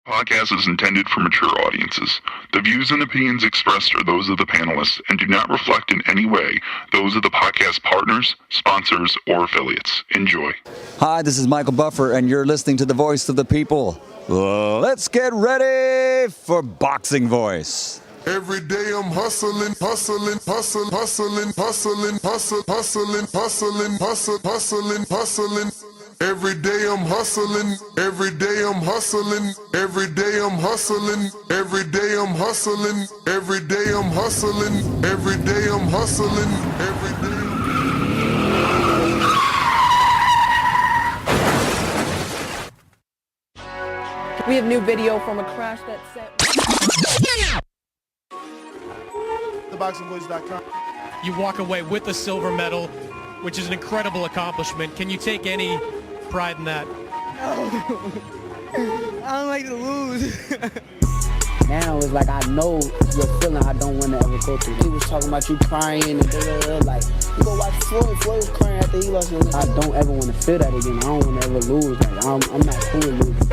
Podcast is intended for mature audiences. The views and opinions expressed are those of the panelists and do not reflect in any way those of the podcast partners, sponsors, or affiliates. Enjoy. Hi, this is Michael Buffer, and you're listening to the Voice of the People. Let's get ready for Boxing Voice. Every day I'm hustling, hustling, hustling, hustling, hustling, hustling, hustling, hustling, hustling, hustling, hustling. Every day I'm hustling, every day I'm hustling, every day I'm hustling, every day I'm hustling, every day I'm hustling, every day I'm hustling, every day. We have new video from a crash that set. TheBoxingVoice.com. You walk away with a silver medal, which is an incredible accomplishment. Can you take any pride in that? I don't like to lose. Now it's like I know your feeling I don't want to ever go through. He was talking about you crying and like, you go watch Floyd. Floyd was crying after he lost. I don't ever want to feel that again. I don't want to ever lose. Like, I'm not cool with losing.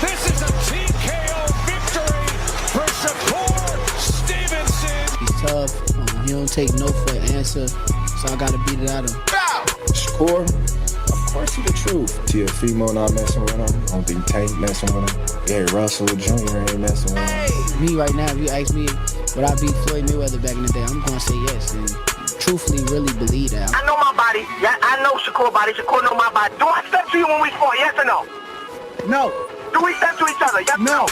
This is a TKO victory for Shakur Stevenson. He's tough. He don't take no for an answer, so I gotta beat it out of him. Shakur, of course he the truth. Teofimo not messing with him. I don't think Tank messing with him. Gary Russell Jr. ain't messing with him. Me right now, if you ask me would I beat Floyd Mayweather back in the day, I'm gonna say yes, and truthfully really believe that. I know my body. Yeah, I know Shakur body. Shakur know my body. Do I step to you when we fought? Yes or no? No. Do we step to each other? Yes or no?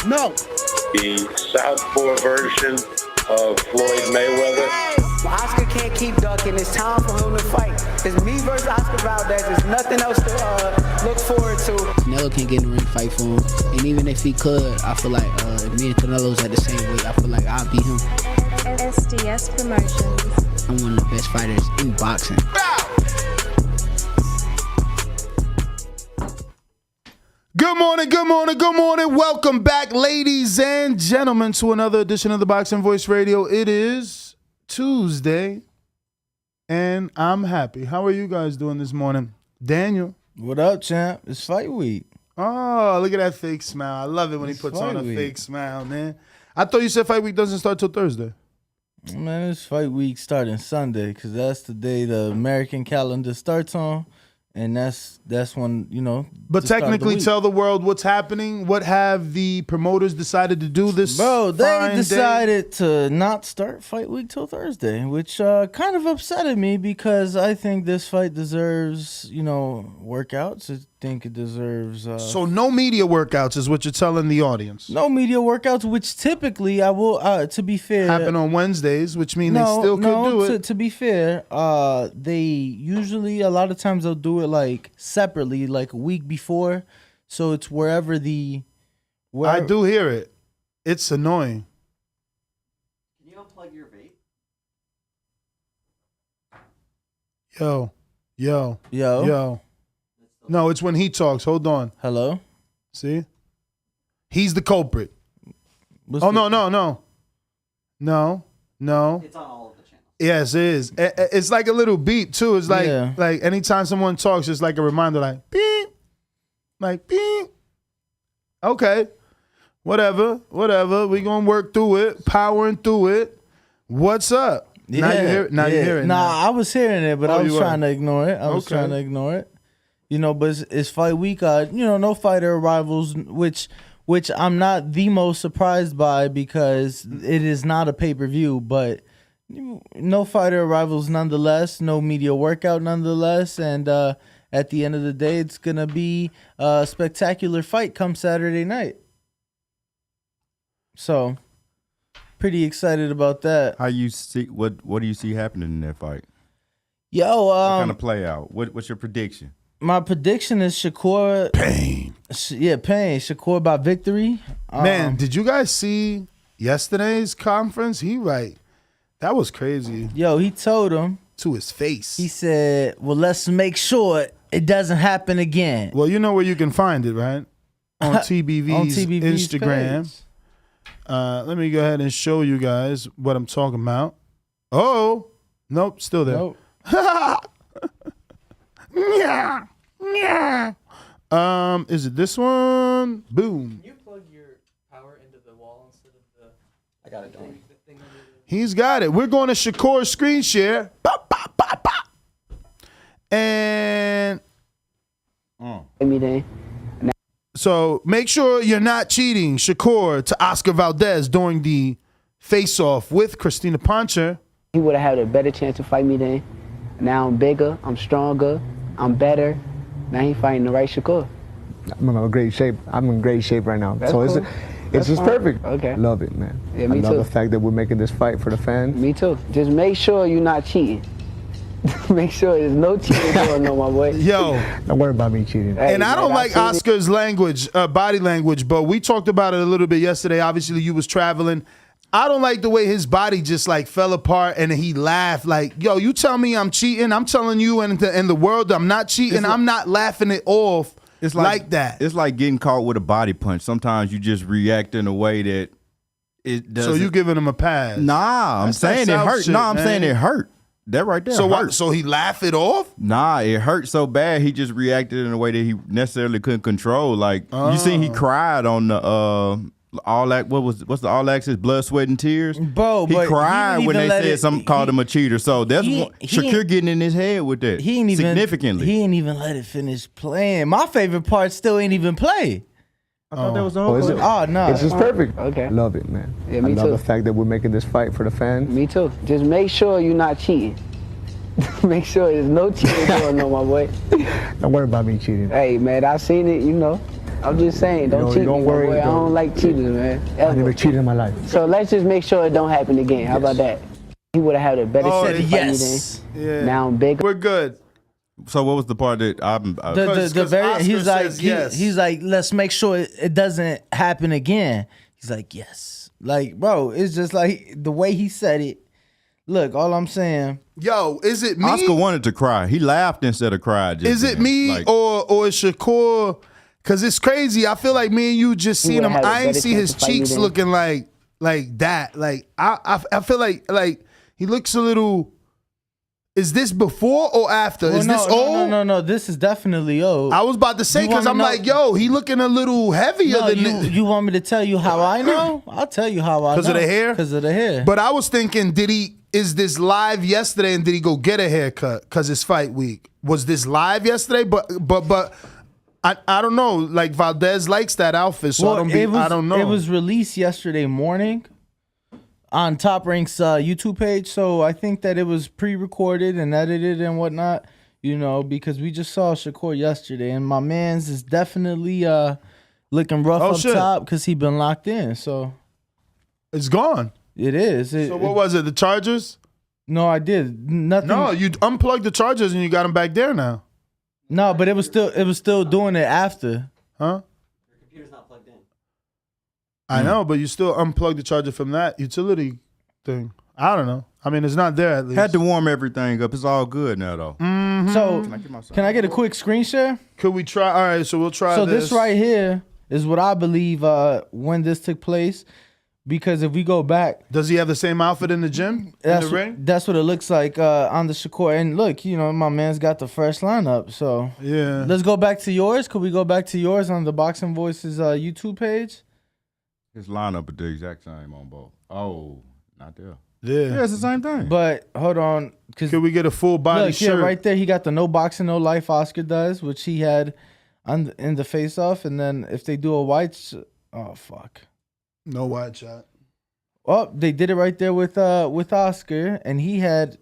No. The southpaw version of Floyd Mayweather. Well, Oscar can't keep ducking. It's time for him to fight. It's me versus Oscar Valdez. There's nothing else to look forward to. Canelo can't get in the ring fight for him. And even if he could, I feel like if me and Canelo's at the same weight, I feel like I'll beat him. SDS Promotions. I'm one of the best fighters in boxing. Good morning, good morning, good morning. Welcome back, ladies and gentlemen, to another edition of the Boxing Voice Radio. It is Tuesday, and I'm happy. How are you guys doing this morning? Daniel. What up, champ? It's fight week. Oh, look at that fake smile. I love it when he puts on a fake smile, man. I thought you said fight week doesn't start till Thursday. Man, it's fight week starting Sunday because that's the day the American calendar starts on. And that's when, you know. But technically, tell the world what's happening. What have the promoters decided to do this? Bro, they decided to not start fight week till Thursday, which kind of upsetted me because I think this fight deserves, workouts. I think it deserves. So no media workouts is what you're telling the audience. No media workouts, which typically I will, to be fair, happen on Wednesdays, which means they still could do it. To be fair, they usually a lot of times they'll do it like separately, like a week before. So it's wherever I do hear it. It's annoying. Can you unplug your vape? Yo. No, it's when he talks. Hold on. Hello? See? He's the culprit. No. It's on all of the channels. Yes, it is. It's like a little beep, too. It's like anytime someone talks, it's like a reminder, like, beep. Like, beep. Okay. Whatever. We going to work through it, powering through it. What's up? Yeah. Now you hear it? I was hearing it, but I was trying to ignore it. But it's fight week. No fighter arrivals, which I'm not the most surprised by because it is not a pay-per-view, but no fighter arrivals nonetheless, no media workout nonetheless, and at the end of the day, it's going to be a spectacular fight come Saturday night. So, pretty excited about that. How you see what do you see happening in that fight? Yo, what kind of play out? What's your prediction? My prediction is Shakur. Pain. Pain. Shakur by victory. Man, did you guys see yesterday's conference? That was crazy. Yo, he told him. To his face. He said, well, let's make sure it doesn't happen again. Well, you know where you can find it, right? On TBV's Instagram. Let me go ahead and show you guys what I'm talking about. Oh, nope, still there. Nope. Yeah. Is it this one? Boom. Can you plug your power into the wall instead of the? I got it going. He's got it. We're going to Shakur's screen share. Bop, bop, bop, bop. And so make sure you're not cheating, Shakur, to Oscar Valdez during the face-off with Christina Pancher. He would have had a better chance to fight me then. Now I'm bigger, I'm stronger, I'm better. Now he fighting the right Shakur. I'm in great shape. I'm in great shape right now. That's so cool. It's just fine. perfect. Okay. I love it, man. Yeah, me I love too. the fact that we're making this fight for the fans. Me too. Just make sure you're not cheating. Make sure there's no cheating going on, my boy. Yo. Don't worry about me cheating. Hey, And I don't man, like seen it. Oscar's language, body language, but we talked about it a little bit yesterday. Obviously, you was traveling. I don't like the way his body just like fell apart and he laughed like, yo, you tell me I'm cheating. I'm telling you and the world I'm not cheating. I'm not laughing it off like that. It's like getting caught with a body punch. Sometimes you just react in a way that it doesn't. So you giving him a pass? Nah, I'm That's that saying it South hurt. shit, No, I'm man. saying it hurt. That right there So hurt. what? So he laughed it off? Nah, it hurt so bad he just reacted in a way that he necessarily couldn't control. Like you seen he cried on the what's the All Access Blood, Sweat, and Tears? Bro, he but cried he when didn't they even said something called him a cheater. So that's Shakur getting in his head with that. He ain't even significantly. He ain't even let it finish playing. My favorite part still ain't even play. I thought that was the whole is play. it? Oh no, It's just perfect. Okay. I love it, man. Yeah, me I love too. the fact that we're making this fight for the fans. Me too. Just make sure you're not cheating. Make sure there's no cheating going on, my boy. Don't worry about me cheating. Hey, man, I seen it, you know. I'm just saying, don't cheat don't me, worry, my boy. I don't- don't like cheaters, man. I Ever. never cheated in my life. So let's just make sure it don't happen again. How about that? He would have had a better Oh, chance to fight yes. me then. Yeah. Now I'm bigger. We're good. So what was the part that The very Oscar he's like says yes. he's like, let's make sure it doesn't happen again. He's like, yes. Like, bro, it's just like the way he said it. Look, all I'm saying. Yo, is it me? Oscar wanted to cry. He laughed instead of cried. just Is it then. me Like, or is Shakur? Because it's crazy. I feel like me and you just He seen him. would've had a I ain't better see chance his to fight me cheeks then. looking like that. Like I feel like he looks a little. Is this before or after? Well, is this no, old? No. This is definitely old. I was about to say You because wanna I'm know- like, yo, he looking a little heavier No, than you, this. you want me to tell you how I know? I'll tell you how I know. Because of the hair? Because of the hair. But I was thinking, is this live yesterday and did he go get a haircut because it's fight week? Was this live yesterday? But I don't know. Like Valdez likes that outfit, so I don't know. It was released yesterday morning on Top Rank's YouTube page, so I think that it was pre-recorded and edited and whatnot, you know, because we just saw Shakur yesterday, and my man's is definitely looking rough up shit. top because he been locked in, so. It's gone. It is. So what was it? The Chargers? No, I did. Nothing. No, you unplugged the Chargers and you got them back there now. No, but it was still doing it after. Huh? Your computer's not plugged in. I know, but you still unplugged the charger from that utility thing. I don't know. I mean, it's not there at least. had to warm everything up. It's all good now though. So, can I get a quick screen share? Could we try? All right, so we'll try So this. this right here is what I believe when this took place. Because if we go back, does he have the same outfit in the gym? In the ring? That's what it looks like on the Shakur. And look, you know, my man's got the first lineup. So yeah, let's go back to yours. Could we go back to yours on the Boxing Voices YouTube page? His lineup is the exact same on both. Oh, not there. Yeah, it's the same thing. But hold on, Can we get a full body look, shirt? yeah, right there, he got the No Boxing No Life Oscar does, which he had in the face off. And then if they do a white, oh fuck. No wide shot. Oh, they did it right there with Oscar, and he had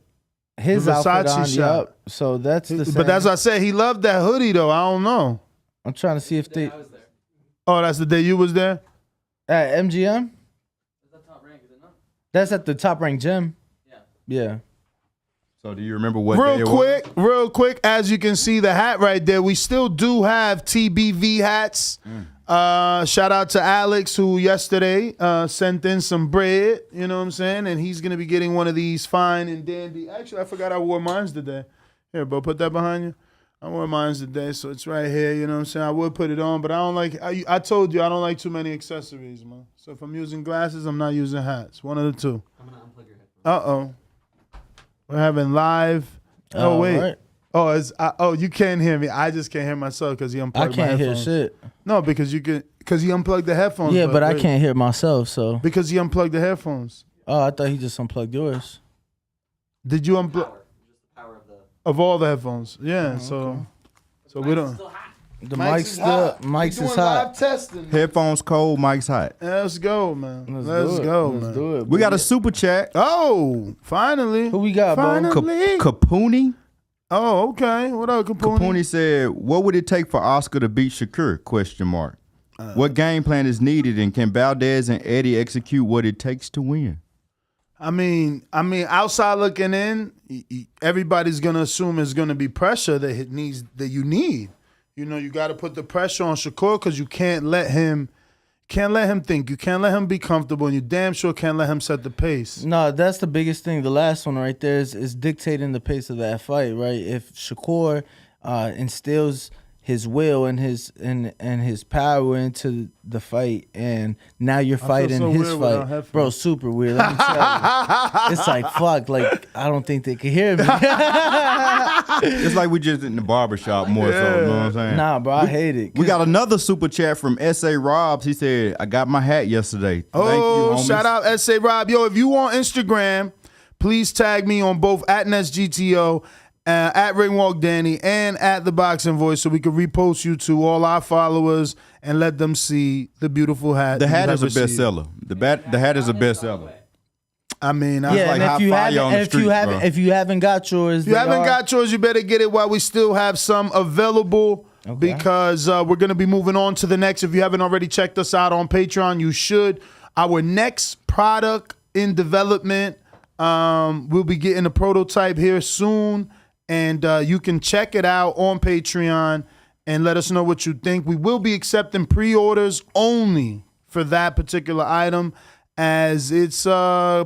his The outfit Versace on. shot. Yep. So that's the same. But that's what I said. He loved that hoodie though. I don't know. I'm trying to see if they. Oh, that's the day you was there. At MGM. That's at the Top Rank gym. Yeah. So do you remember what day it was? Real quick, as you can see the hat right there, we still do have TBV hats. Shout out to Alex who yesterday sent in some bread, you know what I'm saying? And he's going to be getting one of these fine and dandy. Actually, I forgot I wore mine today. Here, bro, put that behind you. I wore mine today, so it's right here, you know what I'm saying? I would put it on, but I don't like, I told you I don't like too many accessories, man. So if I'm using glasses, I'm not using hats. One of the two. I'm going to unplug your headphones. Uh-oh. We're having live. Oh, wait. Right. Oh, you can't hear me. I just can't hear myself because he unplugged my headphones. I can't hear shit. No, because he unplugged the headphones. Yeah, but I can't hear myself, so. Because he unplugged the headphones. Oh, I thought he just unplugged yours. Did you unplug? Of all the headphones. Yeah, okay. So we don't. The mic's is hot. Live testing. Headphones cold, mic's hot. Let's go, man. Let's go, man. Let's do it. We got a super chat. Oh, finally. Who we got, bro? Kapuni. Oh, okay. What up, Kapuni? Kapuni said, "What would it take for Oscar to beat Shakur?" ? What game plan is needed, and can Valdez and Eddy execute what it takes to win? I mean, outside looking in, everybody's gonna assume it's gonna be pressure that you need. You know, you got to put the pressure on Shakur because you can't let him think. You can't let him be comfortable, and you damn sure can't let him set the pace. No, that's the biggest thing. The last one right there is dictating the pace of that fight, right? If Shakur instills his will and his power into the fight, and now you're fighting his fight, bro. Super weird. Let me tell you, it's like fuck. Like I don't think they can hear me. It's like we just in the barbershop more so. You know what I'm saying? Nah, bro, I hate it. We got another super chat from S.A. Robs. He said, "I got my hat yesterday." Thank you, homies. Shout out S.A. Rob. Yo, if you on Instagram, please tag me on both at NestGTO. At Ringwalk Danny and at The Boxing Voice, so we can repost you to all our followers and let them see the beautiful hat. The hat is a bestseller. The hat is a bestseller. I mean, and if you haven't got yours, you better get it while we still have some available. Okay. Because we're gonna be moving on to the next. If you haven't already checked us out on Patreon, you should. Our next product in development, we'll be getting a prototype here soon. And you can check it out on Patreon and let us know what you think. We will be accepting pre-orders only for that particular item, as it's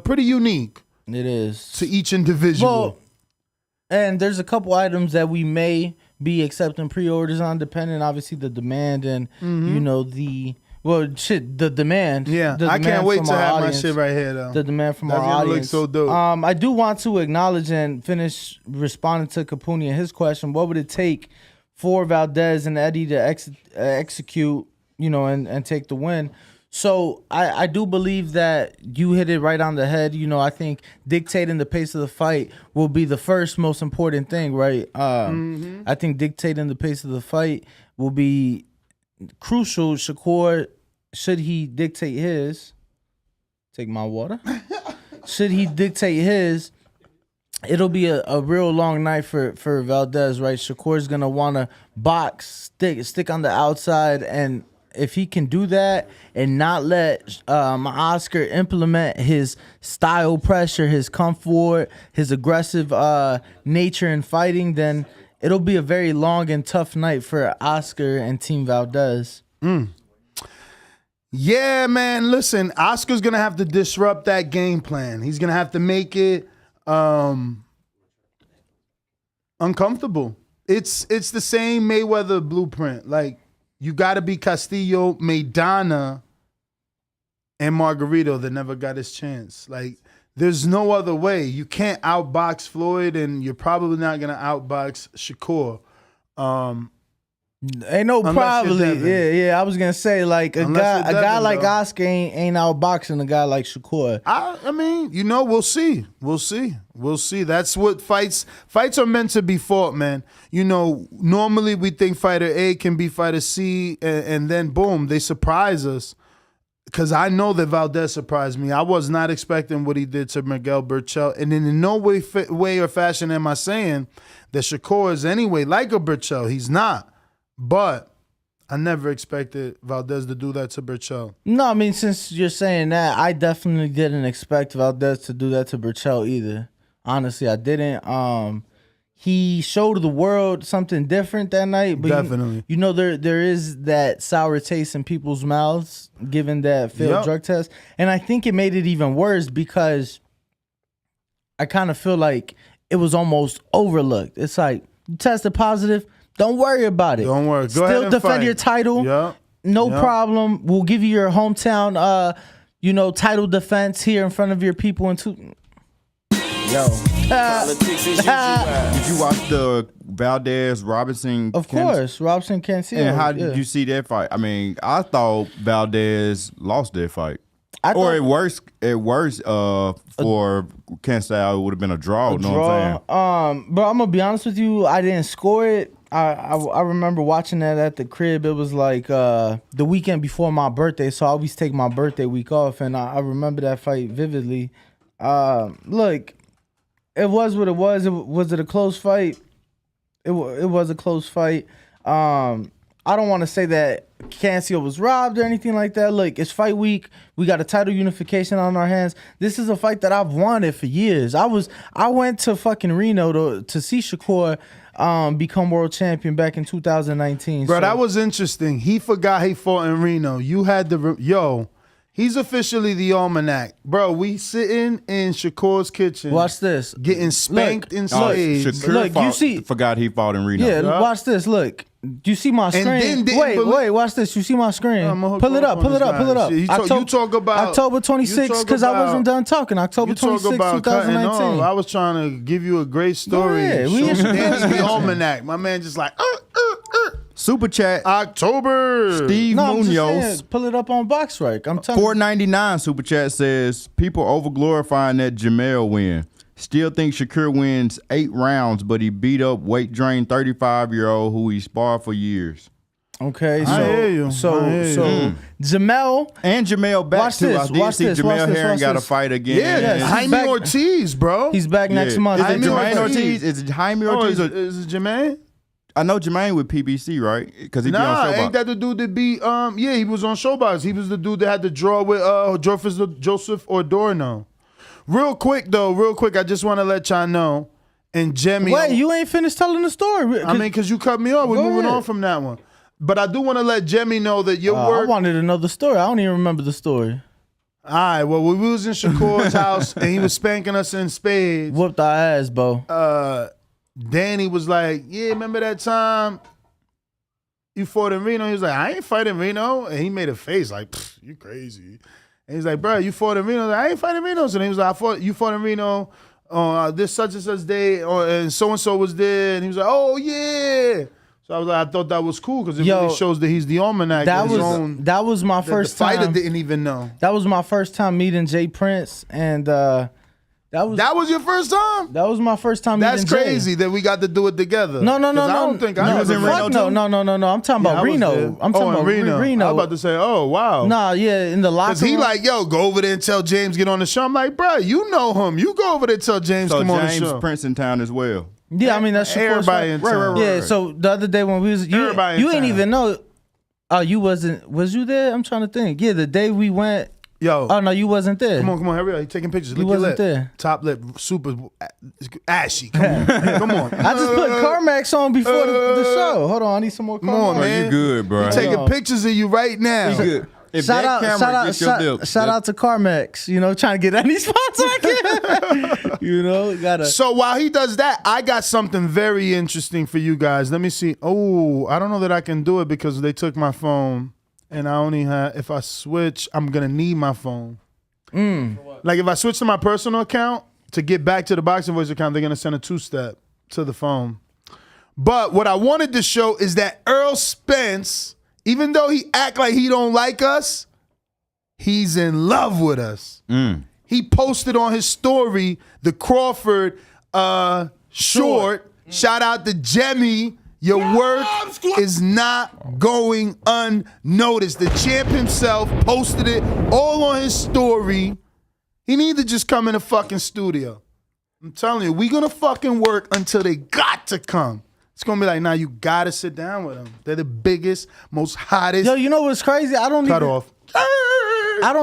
pretty unique. It is. To each individual. Well, and there's a couple items that we may be accepting pre-orders on, depending, obviously, the demand and, you know, the demand. Yeah, I can't wait to have my shit right here, though. The demand from our audience. Look so dope. I do want to acknowledge and finish responding to Kapuni and his question. What would it take for Valdez and Eddy to execute, you know, and take the win? So I do believe that you hit it right on the head. You know, I think dictating the pace of the fight will be the first most important thing, right? I think dictating the pace of the fight will be crucial. Shakur, should he dictate his, take my water, should he dictate his, it'll be a real long night for Valdez, right? Shakur's gonna want to box, stick on the outside, and if he can do that and not let Oscar implement his style pressure, his comfort, his aggressive nature in fighting, then it'll be a very long and tough night for Oscar and Team Valdez. Yeah, man. Listen, Oscar's going to have to disrupt that game plan. He's going to have to make it uncomfortable. It's the same Mayweather blueprint. Like, you got to be Castillo, Maidana, and Margarito that never got his chance. Like, there's no other way. You can't outbox Floyd, and you're probably not going to outbox Shakur. Ain't no probably. Yeah. I was gonna say, like, a guy like Oscar ain't outboxing a guy like Shakur. I mean, you know, we'll see. That's what fights are meant to be fought, man. You know, normally we think fighter A can be fighter C, and then boom, they surprise us. Because I know that Valdez surprised me. I was not expecting what he did to Miguel Berchelt. And in no way or fashion am I saying that Shakur is anyway like a Berchelt. He's not. But I never expected Valdez to do that to Berchelt. No, I mean, since you're saying that, I definitely didn't expect Valdez to do that to Berchelt either. Honestly, I didn't. He showed the world something different that night. But definitely. You know, there is that sour taste in people's mouths given that failed drug test. And I think it made it even worse because I kind of feel like it was almost overlooked. It's like, you tested positive, don't worry about it. Don't worry. Go ahead Still and defend fight. your title. No problem. We'll give you your hometown, title defense here in front of your people. Yo. Did you watch the Valdez Robinson? Of course, Robinson Cancio. And how did you see that fight? I mean, I thought Valdez lost that fight. Or at worst, for Cancio, it would have been a draw. You know what I'm saying? But I'm gonna be honest with you, I didn't score it. I remember watching that at the crib. It was like the weekend before my birthday, so I always take my birthday week off, and I remember that fight vividly. Look, it was what it was. Was it a close fight? It was a close fight. I don't want to say that Cancio was robbed or anything like that. Look, it's fight week. We got a title unification on our hands. This is a fight that I've wanted for years. I went to fucking Reno to see Shakur become world champion back in 2019. Bro, that was interesting. He forgot he fought in Reno. You had the he's officially the almanac. Bro, we sitting in Shakur's kitchen. Watch this. Getting spanked in stage. Shakur forgot he fought in Reno. Yeah, watch this. Look. Do you see my screen? Wait, watch this. You see my screen? Pull it up. You talk about October 26th, because I wasn't done talking. October 26th, 2019. I was trying to give you a great story. Danny's the almanac. My man just like, Super chat. October. Steve Munoz. Pull it up on BoxRec. I'm telling you. $4.99 super chat says, people over-glorifying that Jamel win. Still think Shakur wins 8 rounds, but he beat up weight drained 35-year-old who he sparred for years. Okay, I hear you. So Jamel and Jamel back watch too. This, I did see Jamel Herring got a fight again. Yeah, Jaime Ortiz, bro. He's back next month. Is it Jermaine Ortiz? Is it Jaime Ortiz? Is it Jermaine? I know Jermaine with PBC, right? Because he be on Showbox. Ain't that the dude that beat? Yeah, he was on Showbox. He was the dude that had the draw with Joseph Ordorno. Real quick, I just want to let y'all know. And Jemmy. Wait, you ain't finished telling the story. I mean, because you cut me off. We're moving on from that one. But I do want to let Jemmy know that your work. I wanted to know the story. I don't even remember the story. All right, well, we was in Shakur's house, and he was spanking us in spades. Whooped our ass, Bo. Danny was like, yeah, remember that time you fought in Reno? He was like, I ain't fighting Reno. And he made a face like, you crazy. And he's like, bro, you fought in Reno? I ain't fighting Reno. So he was like, you fought in Reno on this such and such day, and so-and-so was there. And he was like, oh, yeah. So I was like, I thought that was cool because it really shows that he's the almanac. That was my first time. The fighter didn't even know. That was my first time meeting Jay Prince, and that was your first time? That was my first time meeting Jay. That's crazy that we got to do it together. No. I don't think I was in Reno too. No. I'm talking about Reno. I'm talking about Reno. I was about to say, oh, wow. Nah, yeah, in the locker room. Because he like, yo, go over there and tell James get on the show. I'm like, bro, you know him. You go over there and tell James come on the show. So James Prince in town as well. Yeah, I mean, that's everybody in town. Yeah, so the other day when we was, you ain't even know. Oh, you wasn't, was you there? I'm trying to think. Yeah, the day we went. Yo. Oh, no, you wasn't there. Come on, hurry up. You taking pictures. You wasn't there. Top lip, super ashy. Come on. Come on. I just put Carmax on before the show. Hold on, I need some more Carmax. Come on, man. You good, bro. I'm taking pictures of you right now. You good. If shout that camera gets your dip, shout out to Carmax, trying to get any spots I can. Gotta. So while he does that, I got something very interesting for you guys. Let me see. Oh, I don't know that I can do it because they took my phone. And I only have, if I switch, I'm going to need my phone. Like if I switch to my personal account to get back to the Boxing Voice account, they're going to send a 2-step to the phone. But what I wanted to show is that Earl Spence, even though he act like he don't like us, he's in love with us. He posted on his story the Crawford short. Shout out to Jemmy. Your work is not going unnoticed. The champ himself posted it all on his story. He need to just come in the fucking studio. I'm telling you, we gonna fucking work until they got to come. It's gonna be like, nah, you gotta sit down with them. They're the biggest, most hottest. Yo, you know what's crazy? I don't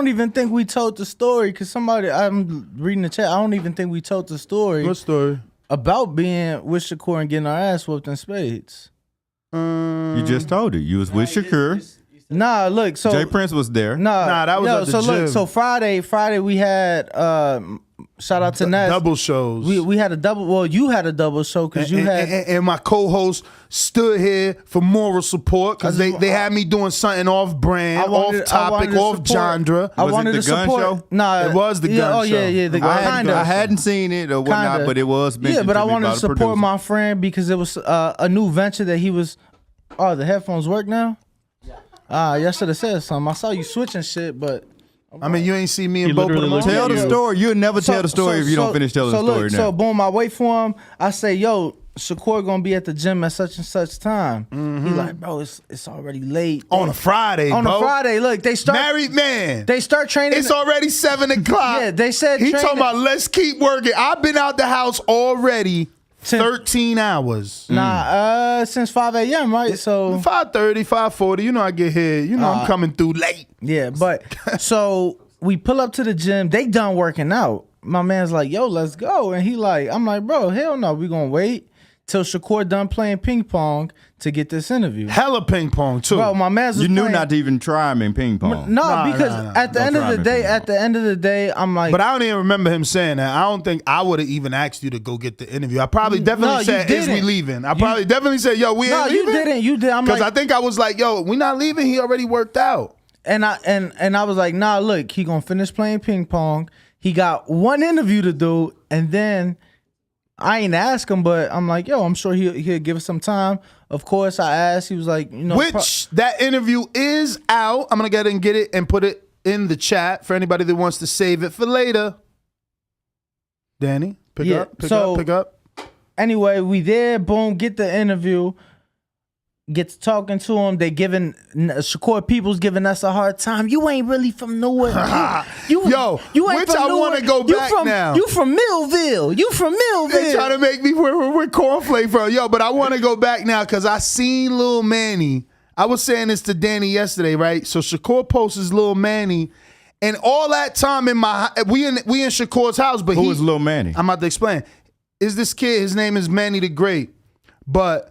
even think we told the story because I'm reading the chat. I don't even think we told the story. What story? About being with Shakur and getting our ass whooped in spades. You just told it. You was with Shakur. Nah, look. So Jay Prince was there. Nah, that was at the gym. So Friday we had Shout out to Ness. Double shows. We had a double. Well, you had a double show because you had. And my co-host stood here for moral support because they had me doing something off brand, off topic, off genre. I wanted to support. Nah, it was the gun show. Oh yeah. I hadn't seen it or whatnot, but it was. Yeah, but I wanted to support my friend because it was a new venture that he was. Oh, the headphones work now. Y'all should have said something. I saw you switching shit, but. I mean, you ain't see me and Bo put them on. Tell the story. You'll never tell the story if you don't finish telling the story now. So, boom, I wait for him. I say, yo, Shakur gonna be at the gym at such and such time. Mm-hmm. He like, bro, it's already late. On a Friday, On a Friday, look, they start. Married man. They start training. It's already 7 o'clock. Yeah, they said he talking about let's keep working. I've been out the house already 13 hours. Nah, since 5 a.m., right? So 5:30, 5:40. You know I get here. You know I'm coming through late. Yeah, but so we pull up to the gym. They done working out. My man's like, yo, let's go. And he like, I'm like, bro, hell no. We gonna wait till Shakur done playing ping pong to get this interview. Hella ping pong too. Bro, my man's was You knew playing. not to even try him in ping pong. No, because at the end of the day, I'm like. But I don't even remember him saying that. I don't think I would have even asked you to go get the interview. I probably definitely said, is we leaving? I probably definitely said, yo, we ain't leaving. No, you didn't. You did. I'm because like, I think I was like, yo, we not leaving. He already worked out. And I was like, nah, look, he gonna finish playing ping pong. He got one interview to do, and then I ain't ask him, but I'm like, yo, I'm sure he'll give us some time. Of course, I asked. He was like, you know, which that interview is out. I'm gonna get it and get it and put it in the chat for anybody that wants to save it for later. Danny, pick up. Anyway, we there. Boom, get the interview. Get to talking to him. They giving Shakur Peoples giving us a hard time. You ain't really from Newark. You ain't which from I Newark. want to go back now. You from Millville. You from Millville. They trying to make me where cornflake from. Yo, but I want to go back now because I seen Lil Manny. I was saying this to Danny yesterday, right? So Shakur posts Lil Manny, and all that time we in Shakur's house, but who is Lil Manny? I'm about to explain. Is this kid? His name is Manny the Great, but.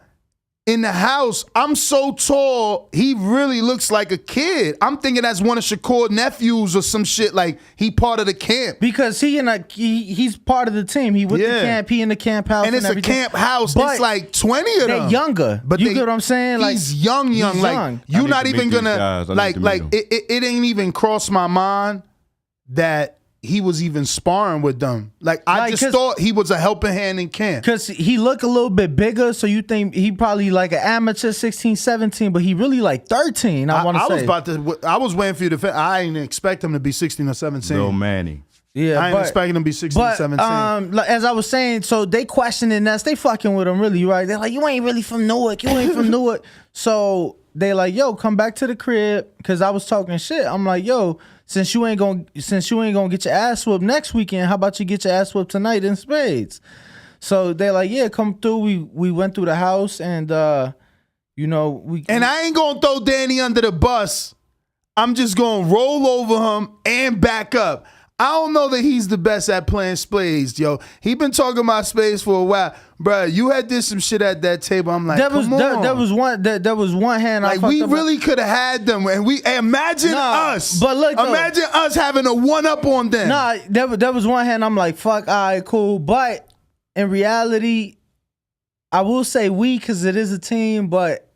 In the house, I'm so tall, he really looks like a kid. I'm thinking that's one of Shakur's nephews or some shit, like he part of the camp. Because he's part of the team. He with the camp, he in the camp house. And it's a camp house. But it's like 20 of them. They're younger. But you get what I'm saying? Like he's young. Like you're not even gonna it ain't even crossed my mind that he was even sparring with them. Like I just thought he was a helping hand in camp. Because he look a little bit bigger, so you think he probably like an amateur 16, 17, but he really like 13, I want to say. I was waiting for you to I didn't expect him to be 16 or 17. Lil Manny. Yeah, I ain't expecting him to be 16 or 17. As I was saying, so they questioning us. They fucking with him, really, right? They're like, you ain't really from Newark. You ain't from Newark. So they like, yo, come back to the crib. Because I was talking shit. I'm like, yo, since you ain't gonna get your ass whooped next weekend, how about you get your ass whooped tonight in spades? So they're like, yeah, come through. We went through the house and you know and I ain't gonna throw Danny under the bus. I'm just gonna roll over him and back up. I don't know that he's the best at playing spades, yo. He been talking about spades for a while, bro. You had did some shit at that table. I'm like, there was one hand. Like we really could have had them, and we imagine us. But look, imagine us having a one up on them. Nah, there was one hand. I'm like, fuck, all right, cool. But in reality, I will say we, because it is a team, but.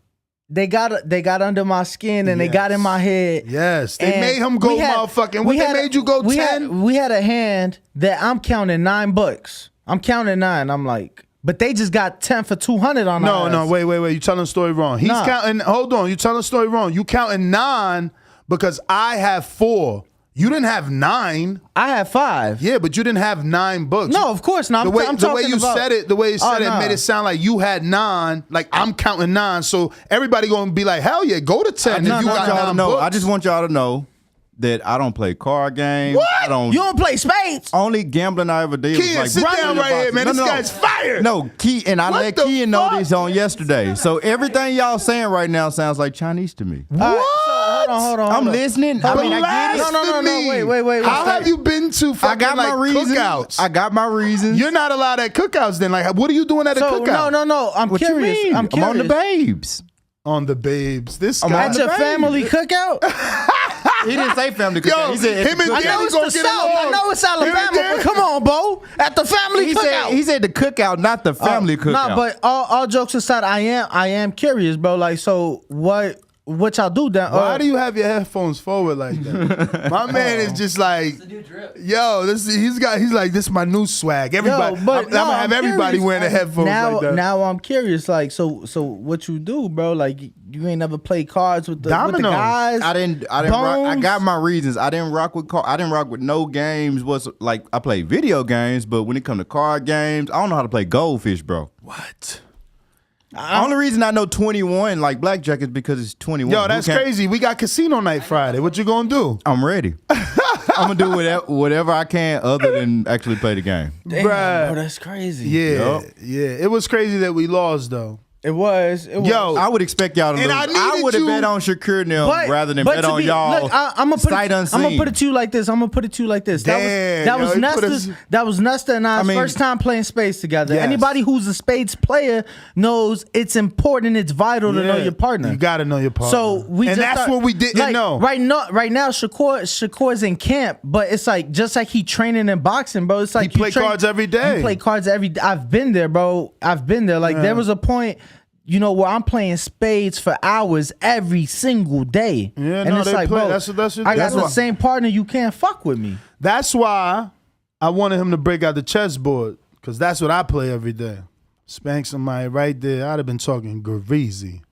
They got under my skin and they got in my head. Yes, they made him go motherfucking. What they made you go 10? We had a hand that I'm counting $9. I'm counting 9. I'm like, but they just got 10 for 200 on. No, wait. You telling the story wrong. He's counting. Hold on, you telling the story wrong. You counting 9 because I have 4. You didn't have 9. I have 5. Yeah, but you didn't have 9 books. No, of course not. The way you said it made it sound like you had 9. Like I'm counting 9. So everybody gonna be like, hell yeah, go to 10 if you got 9 books. I just want y'all to know that I don't play card games. What? You don't play spades? Only gambling I ever did was like sit down right here, man. This guy's fired. No, Key, and I let Key know this on yesterday. So everything y'all saying right now sounds like Chinese to me. What? Hold on. I'm listening. I mean, I get it. No. Wait. How have you been to fucking cookouts? I got my reasons. You're not allowed at cookouts then. Like, what are you doing at a cookout? No. I'm what curious. You mean? I'm on the babes. On the babes. This guy. guy. At your family cookout? He didn't say family cookout. He said him and I know Danny it's gonna the get South. along. I know it's Alabama, but come on, Bo. At the family cookout. He said the cookout, not the family cookout. Nah, but all jokes aside, I am curious, bro. Like, so what y'all do down? Why do you have your headphones forward like that? My man is just like, yo, he's like, this is my new swag. Everybody, I'm gonna have everybody wearing the headphones like that. Now I'm curious, like, so what you do, bro? Like, you ain't never played cards with the guys. I didn't rock. I got my reasons. I didn't rock with I didn't rock with no games. Like I play video games, but when it come to card games, I don't know how to play Goldfish, bro. What? The only reason I know 21 like blackjack is because it's 21. Yo, that's crazy. We got casino night Friday. What you gonna do? I'm ready. I'm gonna do whatever I can other than actually play the game. Damn, bro, that's crazy. Yeah, yeah. It was crazy that we lost though. It was. Yo, I would expect y'all to lose. I would have bet on Shakur now rather than bet on y'all. Look, I'm gonna put it to you like this. Damn, that was Nesta and I's first time playing spades together. Yes. Anybody who's a spades player knows it's important. It's vital to know your partner. You gotta know your partner. So that's what we didn't know. Right now, Shakur's in camp, but it's like just like he training in boxing, bro. It's like he play cards every day. You play cards every day. I've been there, bro. I've been there. Like there was a point. You know, where I'm playing spades for hours every single day. Yeah, and it's like, bro, that's I got the same partner. You can't fuck with me. That's why I wanted him to break out the chessboard, because that's what I play every day. Spank somebody right there. I'd have been talking greasy.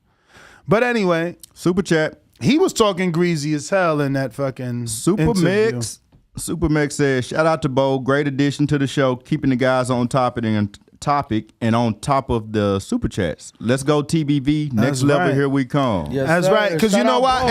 But anyway, super chat. He was talking greasy as hell in that fucking interview. Super Mix says, shout out to Bo. Great addition to the show. Keeping the guys on topic and on top of the super chats. Let's go TBV. Next level, right. Here we come. Yes, that's right. Because you know what?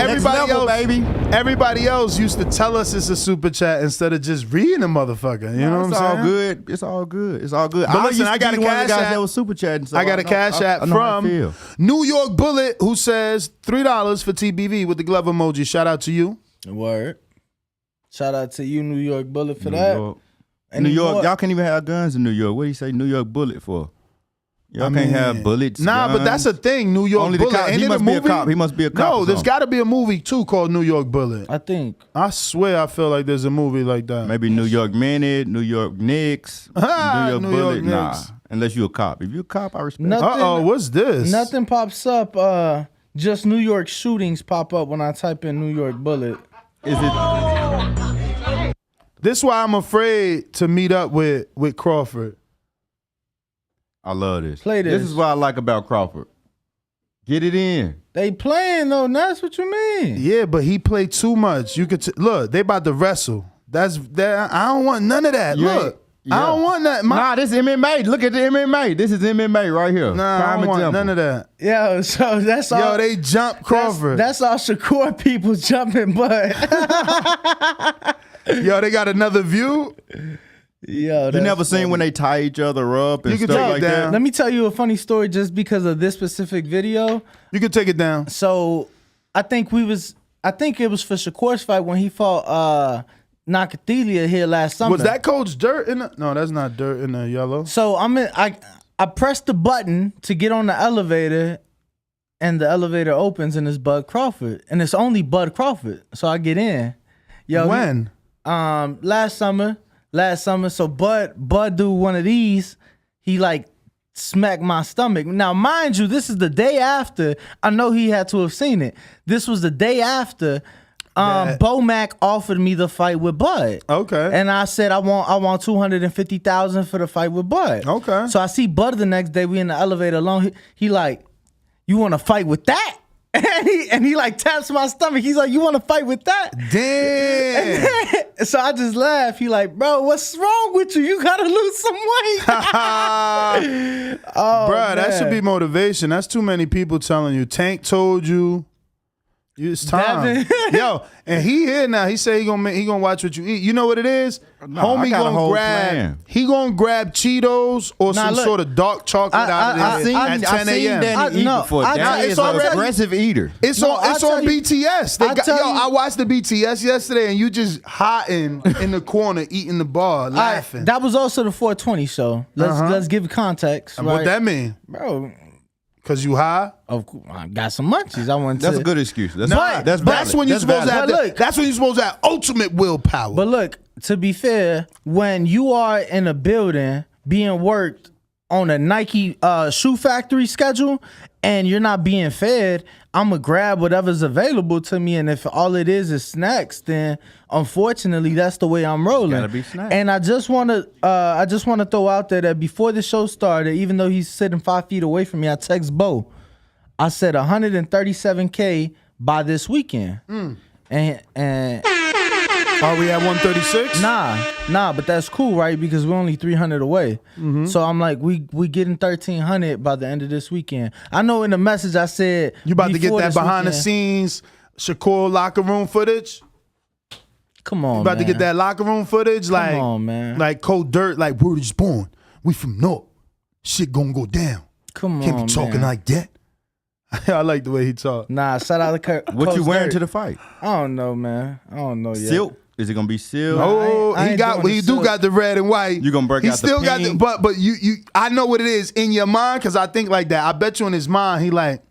Everybody else used to tell us it's a super chat instead of just reading the motherfucker. You know what I'm saying? It's all good. It's all good. It's all good. But listen, I got a cash app. That was super chatting. So I got a cash app from New York Bullet, who says $3 for TBV with the glove emoji. Shout out to you. Word. Shout out to you, New York Bullet, for New that. York. New York, y'all can't even have guns in New York. What do you say New York Bullet for? Y'all can't have bullets. Nah, guns. But that's a thing. New York Only Bullet. The cop. He must be a cop. He must be a cop. No, there's got to be a movie too called New York Bullet. I think. I swear, I feel like there's a movie like that. Maybe New York Minute, New York Knicks, New York Bullet. Nah, unless you're a cop. If you're a cop, I respect. What's this? Nothing pops up. Just New York shootings pop up when I type in New York Bullet. Is it? This is why I'm afraid to meet up with Crawford. I love this. Play this. This is what I like about Crawford. Get it in. They playing though. That's what you mean. Yeah, but he played too much. You could look. They about to wrestle. That's that. I don't want none of that. Look, I don't want that. Nah, this is MMA. Look at the MMA. This is MMA right here. Nah, I don't want none of that. Yo, so that's all. Yo, they jump Crawford. That's all Shakur people jumping, but. Yo, they got another view. Yo, you never seen when they tie each other up and stuff like that? Let me tell you a funny story just because of this specific video. You can take it down. So I think it was for Shakur's fight when he fought Nakathelia here last summer. Was that Coach Dirt in the? No, that's not Dirt in the yellow. So I pressed the button to get on the elevator, and the elevator opens and it's Bud Crawford, and it's only Bud Crawford. So I get in. Yo, when? Last summer. So Bud do one of these. He like smacked my stomach. Now, mind you, this is the day after. I know he had to have seen it. This was the day after. Bo Mac offered me the fight with Bud. Okay. And I said I want $250,000 for the fight with Bud. Okay. So I see Bud the next day. We in the elevator alone. He like, you want to fight with that? And he like taps my stomach. He's like, you want to fight with that? Damn. So I just laugh. He like, bro, what's wrong with you? You got to lose some weight. Bro, that should be motivation. That's too many people telling you. Tank told you. It's time. Yo, and he here now. He say he gonna watch what you eat. You know what it is? Homie gonna grab Cheetos or some sort of dark chocolate out of there at 10 a.m. Danny eat before. Danny is an aggressive eater. It's on BTS. I watched the BTS yesterday, and you just hiding in the corner eating the bar, laughing. That was also the 420 show. Let's give context. What that mean, bro? Because you high? I got some munchies. I want to. That's a good excuse. That's that's when you're supposed to have. Look, that's when you're supposed to have ultimate willpower. But look, to be fair, when you are in a building being worked on a Nike shoe factory schedule and you're not being fed, I'm gonna grab whatever's available to me, and if all it is snacks, then unfortunately that's the way I'm rolling. Gotta be snacks. And I just wanna throw out there that before the show started, even though he's sitting 5 feet away from me, I text Bo. I said 137K by this weekend. And are we at 136? Nah, but that's cool, right? Because we're only 300 away. So I'm like, we getting 1,300 by the end of this weekend. I know in the message I said you about to get that behind the weekend, scenes Shakur locker room footage. Come on, you about man. to get that locker room footage, like, come on, man. Like cold dirt, like word is born. We from North. Shit gonna go down. Come Can't on, be talking man. like that. I like the way he talk. Nah, shout out to What you wearing to the fight? I don't know, man. I don't know yet. Silk? Is it gonna be silk? Oh, he got the red and white. You gonna break he out still the got pink? but you I know what it is in your mind, because I think like that. I bet you in his mind he like,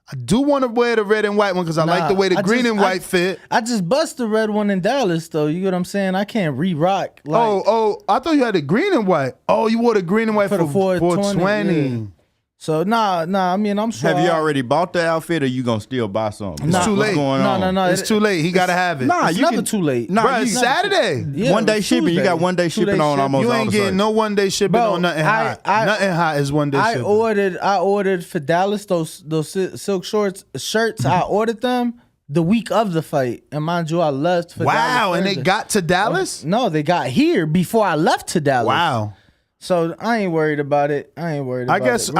I do want to wear the red and white one because I like the way the green and white fit. I just bust the red one in Dallas though. You get what I'm saying? I can't re-rock. Like, I thought you had the green and white. Oh, you wore the green and white for 420. Yeah. So nah. I mean, I'm sure. Have you already bought the outfit, or you gonna still buy something? It's too late. Going on? No. It's too late. He gotta have it. Nah, it's never too late. Nah, bro, it's Saturday. Yeah, one day shipping. You got 1 day shipping on almost You all ain't the getting sites. no 1 day shipping on nothing hot. Nothing hot is 1 day shipping. I ordered for Dallas those silk shirts. I ordered them the week of the fight, and mind you, I left for Dallas. Wow, and they Thursday. got to Dallas? No, they got here before I left to Dallas. Wow. So I ain't worried about it. I guess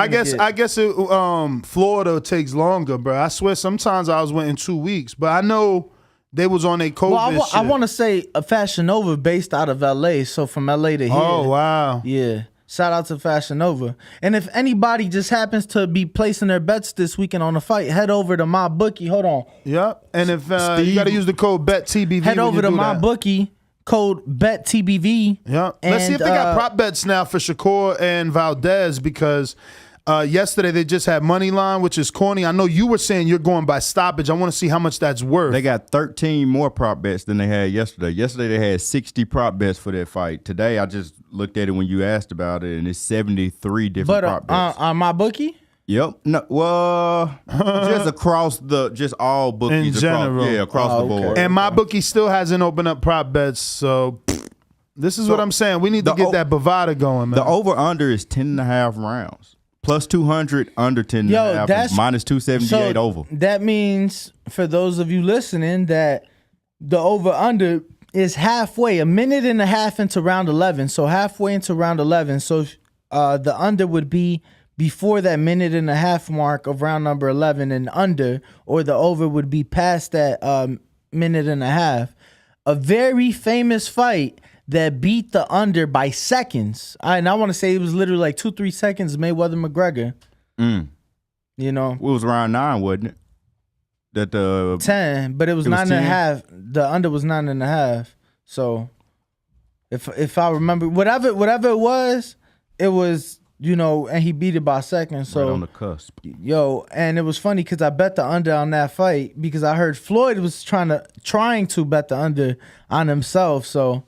Florida takes longer, bro. I swear sometimes I was waiting 2 weeks, but I know they was on a COVID shit. I want to say a Fashion Nova based out of LA, so from LA to here. Oh, wow. Yeah. Shout out to Fashion Nova. And if anybody just happens to be placing their bets this weekend on the fight, head over to my bookie. Hold on. Yep. And if you got to use the code BETTBV, head over to my bookie. Code BETTBV. Yeah. Let's see if they got prop bets now for Shakur and Valdez, because yesterday they just had money line, which is corny. I know you were saying you're going by stoppage. I want to see how much that's worth. They got 13 more prop bets than they had yesterday. Yesterday they had 60 prop bets for that fight. Today I just looked at it when you asked about it, and it's 73 different prop bets. On my bookie? Yep. No, well, just all bookies in general. Across the board. And my bookie still hasn't opened up prop bets, so this is what I'm saying. We need to get that Bovada going, man. The over-under is 10.5 rounds. Plus 200, under 10.5, minus 278 over. That means, for those of you listening, that the over-under is halfway, a minute and a half into round 11. So halfway into round 11. So the under would be before that minute and a half mark of round number 11 and under, or the over would be past that minute and a half. A very famous fight that beat the under by seconds. And I want to say it was literally like 2-3 seconds, Mayweather-McGregor. You know? It was round 9, wasn't it? 10, but it was 9.5. The under was 9.5. So if I remember, whatever it was, and he beat it by seconds. So right on the cusp. And it was funny because I bet the under on that fight because I heard Floyd was trying to bet the under on himself. So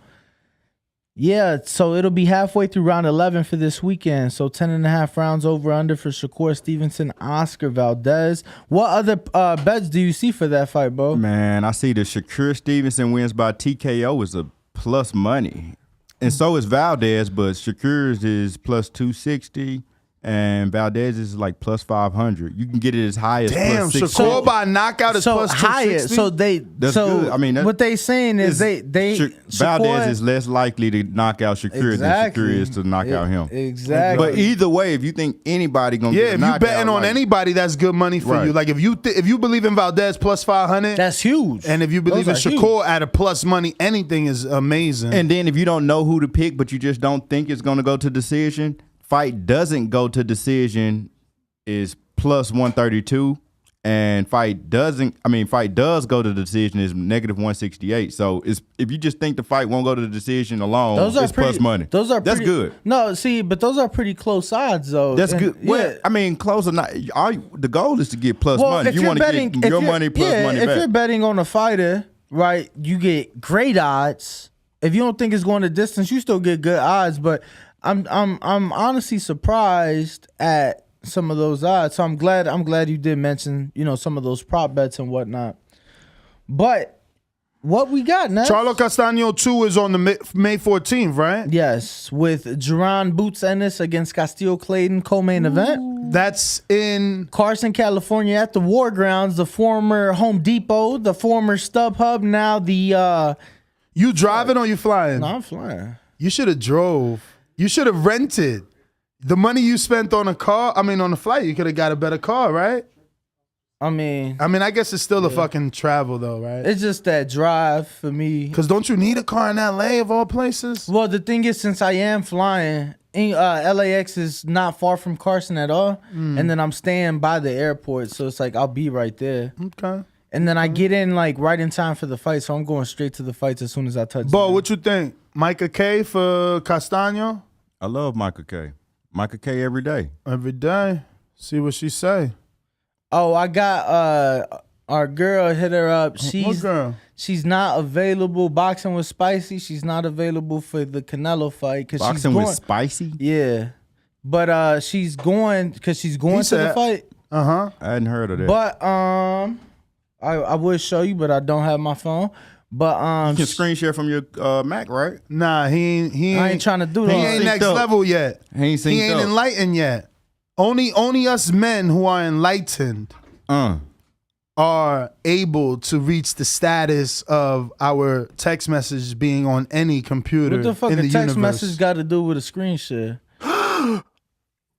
yeah, so it'll be halfway through round 11 for this weekend. So 10.5 rounds over under for Shakur Stevenson, Oscar Valdez. What other bets do you see for that fight, Bo? Man, I see the Shakur Stevenson wins by TKO is a plus money. And so is Valdez, but Shakur's is plus 260, and Valdez is like plus 500. You can get it as high as plus 6. Shakur by knockout is plus 260? So That's good. I mean, what they saying is Valdez is less likely to knock out Shakur than Shakur is to knock out him. Exactly. But either way, if you think anybody gonna get a if knockout, you betting on anybody, that's good money for you. Like if you believe in Valdez plus 500, that's huge. And if you believe in Shakur at a plus money, anything is amazing. And then if you don't know who to pick, but you just don't think it's gonna go to decision, fight doesn't go to decision is plus 132. And fight does go to the decision is -168. So if you just think the fight won't go to the decision alone, it's plus money. That's good. No, see, but those are pretty close odds though. That's good. Well, I mean, close or not, the goal is to get plus money. You want to get your money plus money back. If you're betting on a fighter, right, you get great odds. If you don't think it's going the distance, you still get good odds. But I'm honestly surprised at some of those odds. So I'm glad you did mention, some of those prop bets and whatnot. But what we got next? Charlo Castaño 2 is on the May 14th, right? Yes, with Jerron Boots Ennis against Castillo Clayton co-main event. That's in Carson, California at the War Grounds, the former Home Depot, the former StubHub, now the You driving or you flying? No, I'm flying. You should have drove. You should have rented. The money you spent on on a flight, you could have got a better car, right? I mean, I guess it's still a fucking travel though, right? It's just that drive for me. Because don't you need a car in LA of all places? Well, the thing is, since I am flying, LAX is not far from Carson at all. And then I'm staying by the airport, so it's like I'll be right there. Okay. And then I get in right in time for the fight, so I'm going straight to the fights as soon as I touch Bo, what you think? Micah K for Castaño? I love Micah K. Micah K every day. Every day. See what she say. Oh, I got our girl, hit her up. What girl? She's not available. Boxing with Spicy. She's not available for the Canelo fight. Boxing with Spicy? Yeah. But she's going to the fight. Uh-huh. I hadn't heard of that. But I would show you, but I don't have my phone. But you can screen share from your Mac, right? Nah, he I ain't trying to do that. He ain't next level yet. He ain't enlightened yet. Only us men who are enlightened are able to reach the status of our text message being on any computer. What the fuck in a the text universe. message got to do with a screen share?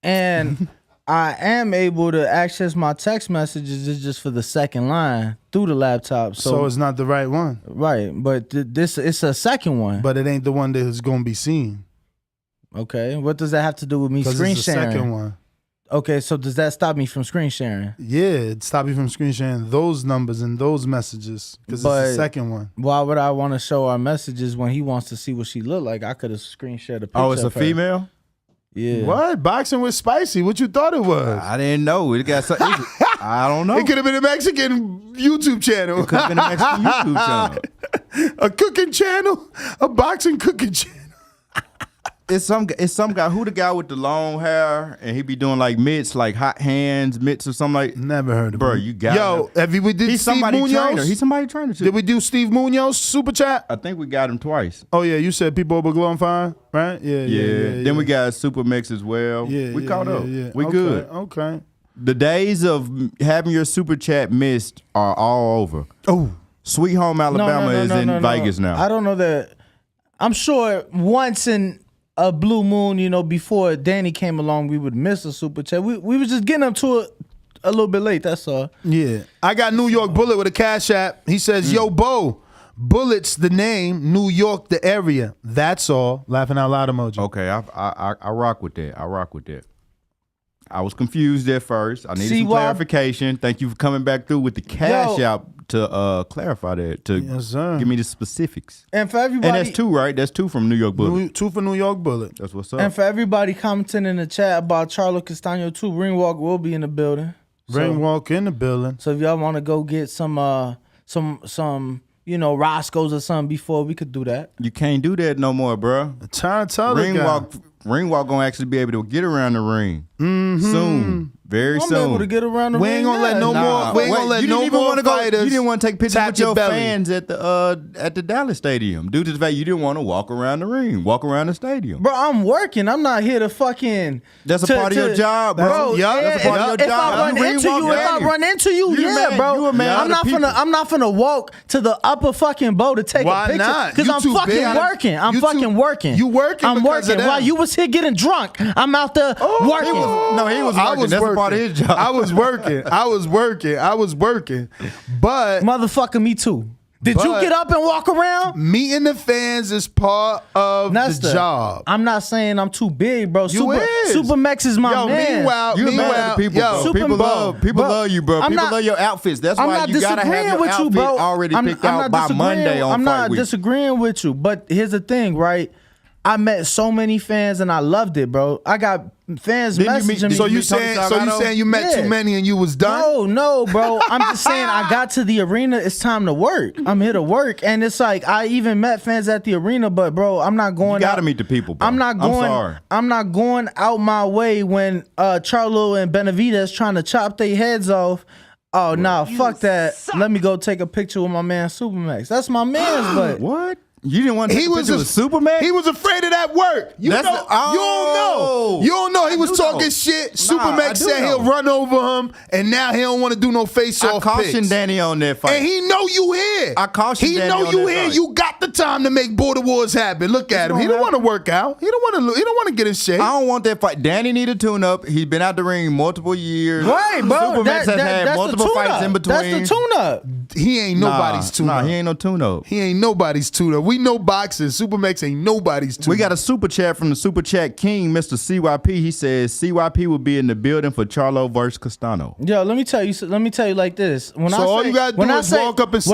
And I am able to access my text messages. It's just for the second line through the laptop. So it's not the right one. Right, but it's a second one. But it ain't the one that is going to be seen. Okay, what does that have to do with me Because screen it's the sharing? second one. Okay, so does that stop me from screen sharing? Yeah, it stop you from screen sharing those numbers and those messages because it's the second one. Why would I want to show our messages when he wants to see what she look like? I could have screen shared a picture. Oh, it's a of her. female? Yeah. What? Boxing with Spicy? What you thought it was? I didn't know. It got something. I don't know. It could have been a Mexican YouTube channel. It could have been a Mexican YouTube channel. A cooking channel? A boxing cooking channel? It's some guy. Who the guy with the long hair and he be doing like mitts, like hot hands mitts or something like. Never heard of Bro, him. you got him. We did He's Steve somebody Munoz? trainer. He's somebody trainer too. Did we do Steve Munoz super chat? I think we got him twice. Oh yeah, you said people over glowing fine, right? Yeah. Then we got Super Mix as well. We caught up. We good. Okay. The days of having your super chat missed are all over. Oh, Sweet Home Alabama is in Vegas now. I don't know that. I'm sure once in a blue moon, before Danny came along, we would miss a super chat. We were just getting up to it a little bit late. That's all. Yeah. I got New York Bullet with a cash app. He says, Yo, Bo, Bullet's the name, New York the area. That's all. Laughing out loud emoji. Okay, I rock with that. I was confused at first. I needed some clarification. Thank you for coming back through with the cash app to clarify that, to give me the specifics. And for everybody, and that's two, right? That's two from New York Bullet. Two for New York Bullet. That's what's up. And for everybody commenting in the chat about Charlo Castaño 2, Ringwalk will be in the building. Ringwalk in the building. So if y'all want to go get some Roscoe's or something before, we could do that. You can't do that no more, bro. Ringwalk gonna actually be able to get around the ring soon, very soon. I'm able to get around the ring. We ain't gonna let no more. We ain't gonna let no more fighters. You didn't want to take pictures with your belly. fans at the Dallas Stadium due to the fact you didn't want to walk around the ring, walk around the stadium. Bro, I'm working. I'm not here to fucking. That's a part of your job, bro. That's a part of your job. If I run into you, yeah, bro. You a man I'm not finna walk to the upper fucking bow to take a picture. Not? Because I'm fucking working. I'm fucking working. You working? I'm working. While you was here getting drunk, I'm out there working. He was working. That's a part of his job. I was working. But motherfucker, me too. Did you get up and walk around? Meeting the fans is part of the job. I'm not saying I'm too big, bro. Super Mex is my man. Meanwhile, people love you, bro. People love your outfits. That's why you gotta have your outfit already picked out by Monday on I'm fight not week. disagreeing with you, but here's the thing, right? I met so many fans and I loved it, bro. I got fans messaging me. So you saying you met too many and you was done? No, bro. I'm just saying I got to the arena. It's time to work. I'm here to work, and it's like I even met fans at the arena, but bro, I'm not going. You gotta meet the people, bro. I'm not going out my way when Charlo and Benavidez trying to chop their heads off. Oh nah, fuck that. Let me go take a picture with my man Supermax. That's my man's, but what? You didn't want to take a picture with Superman? He was afraid of that work. You don't know. You don't know. He was talking shit. Supermax said he'll run over him, and now he don't want to do no face-off I cautioned Danny on that fight. And he know you here. I cautioned Danny on that fight. He know you here. You got the time to make border wars happen. Look at him. He don't want to work out. He don't want to get in shape. I don't want that fight. Danny need a tune-up. He's been out the ring multiple years. Right, bro. Supermax has had multiple fights in between. That's the tune-up. He ain't nobody's tune-up. Nah, he ain't no tune-up. He ain't nobody's tune-up. We know boxing. Supermax ain't nobody's tune-up. We got a super chat from the super chat king, Mr. CYP. He says CYP will be in the building for Charlo versus Castano. Yo, let me tell you like this. All you gotta do is walk up and say.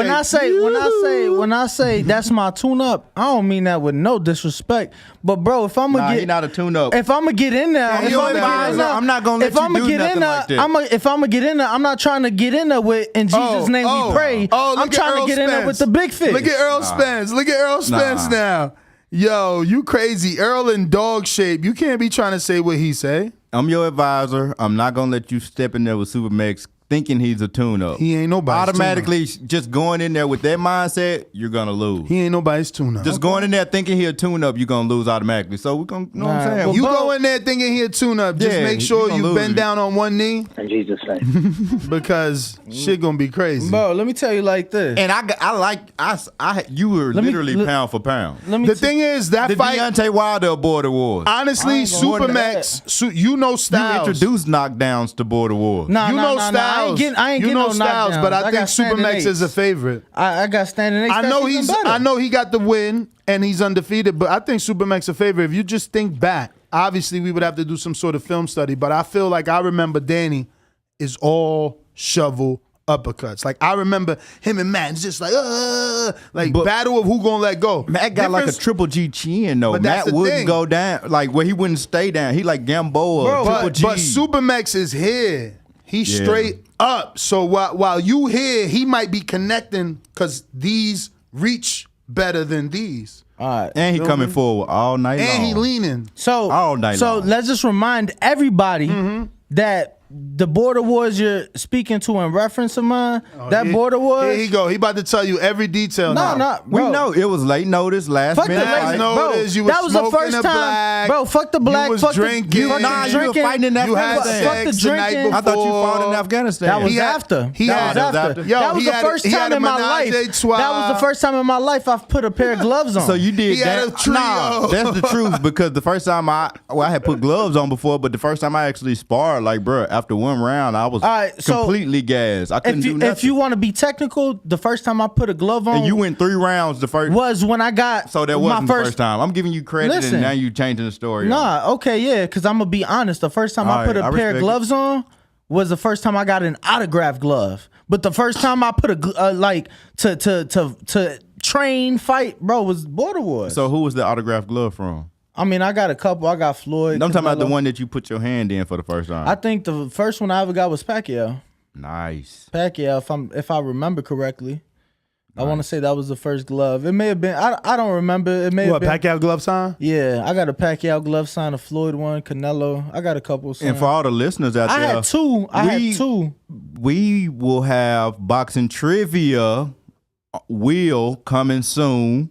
When I say that's my tune-up, I don't mean that with no disrespect. But bro, if I'm gonna he not a tune-up. If I'm gonna get in there, I'm not gonna let you do nothing like that. If I'm gonna get in there, I'm not trying to get in there with in Jesus' name we pray. I'm trying to get in there with the big fish. Look at Earl Spence. Look at Earl Spence now. Yo, you crazy. Earl in dog shape. You can't be trying to say what he say. I'm your advisor. I'm not going to let you step in there with Supermax thinking he's a tune-up. He ain't nobody's automatically just going in there with that mindset, you're going to lose. He ain't nobody's tune-up. Just going in there thinking he a tune-up, you're going to lose automatically. So we're going to, you know what I'm saying? You go in there thinking he a tune-up. Just make sure you bend down on one knee. In Jesus' name. Because shit going to be crazy. Bro, let me tell you like this. And you were literally pound for pound. The thing is, that fight. Deontay Wilder Border Wars. Honestly, Supermax, you know Styles. You introduced knockdowns to Border Wars. You know Styles. I ain't getting no Styles, but I think Supermax is a favorite. I got standing eights. I know he got the win and he's undefeated, but I think Supermax a favorite. If you just think back, obviously we would have to do some sort of film study, but I feel like I remember Danny is all shovel uppercuts. Like I remember him and Matt just like battle of who gonna let go. Matt got like a Triple G chin though. Matt wouldn't go down, like where he wouldn't stay down. He like Gamboa, Triple G. But Supermax is here. He's straight up. So while you here, he might be connecting because these reach better than these. All right. And he coming forward all night long. And he leaning. So all night long. So let's just remind everybody that the Border Wars you're speaking to in reference of mine, Border Wars. Here he go. He about to tell you every detail now. We know it was late notice, last minute. You was that was the first time. Black. Bro, fuck the black. You was fuck drinking. You were fighting in Afghanistan. You had sex the night before. I thought you fought in Afghanistan. That was after. That was the first time in my life. That was the first time in my life I've put a pair of gloves on. So you did that? Nah, that's the truth. Because the first time I had put gloves on before, but the first time I actually sparred, like, bro, after one round, I was completely gassed. I couldn't do nothing. If you want to be technical, the first time I put a glove on, and you went 3 rounds. The first was when I got. So that wasn't the first time. I'm giving you credit, and now you changing the story. Nah, okay, yeah, because I'm gonna be honest. The first time I put a pair of gloves on was the first time I got an autographed glove. But the first time I put to train fight, bro, was Border Wars. So who was the autographed glove from? I mean, I got a couple. I got Floyd. I'm talking about the one that you put your hand in for the first time. I think the first one I ever got was Pacquiao. Nice. Pacquiao, if I remember correctly. Nice. I want to say that was the first glove. It may have been. I don't remember. It may have been. Pacquiao glove sign? Yeah, I got a Pacquiao glove sign, a Floyd one, Canelo. I got a couple. And for all the listeners out there, I had two. We will have boxing trivia. Wheel coming soon.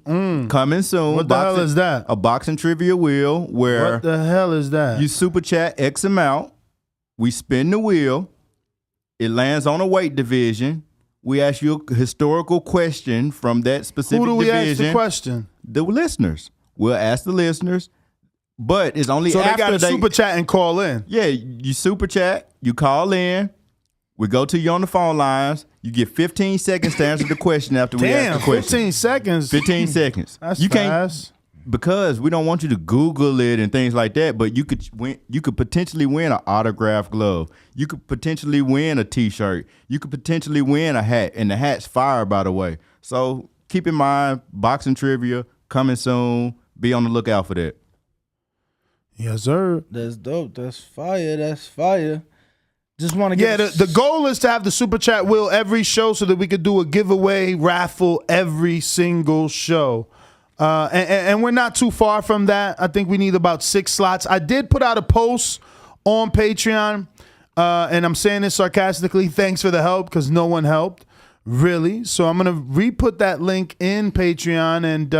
Coming soon. What the hell is that? A boxing trivia wheel where what the hell is that? You super chat X amount. We spin the wheel. It lands on a weight division. We ask you a historical question from that specific division. Who do we ask the question? The listeners. We'll ask the listeners. But it's only so after they got to super chat and call in. Yeah, you super chat, you call in. We go to you on the phone lines. You get 15 seconds to answer the question after we ask the question. 15 seconds. 15 seconds. That's you fast. Because we don't want you to Google it and things like that, but you could potentially win an autographed glove. You could potentially win a T-shirt. You could potentially win a hat, and the hat's fire, by the way. So keep in mind, boxing trivia coming soon. Be on the lookout for that. Yes, sir. That's dope. That's fire. That's fire. Just want to get the goal is to have the super chat wheel every show so that we could do a giveaway raffle every single show. And we're not too far from that. I think we need about 6 slots. I did put out a post on Patreon, and I'm saying this sarcastically. Thanks for the help, because no one helped, really. So I'm going to re-put that link in Patreon and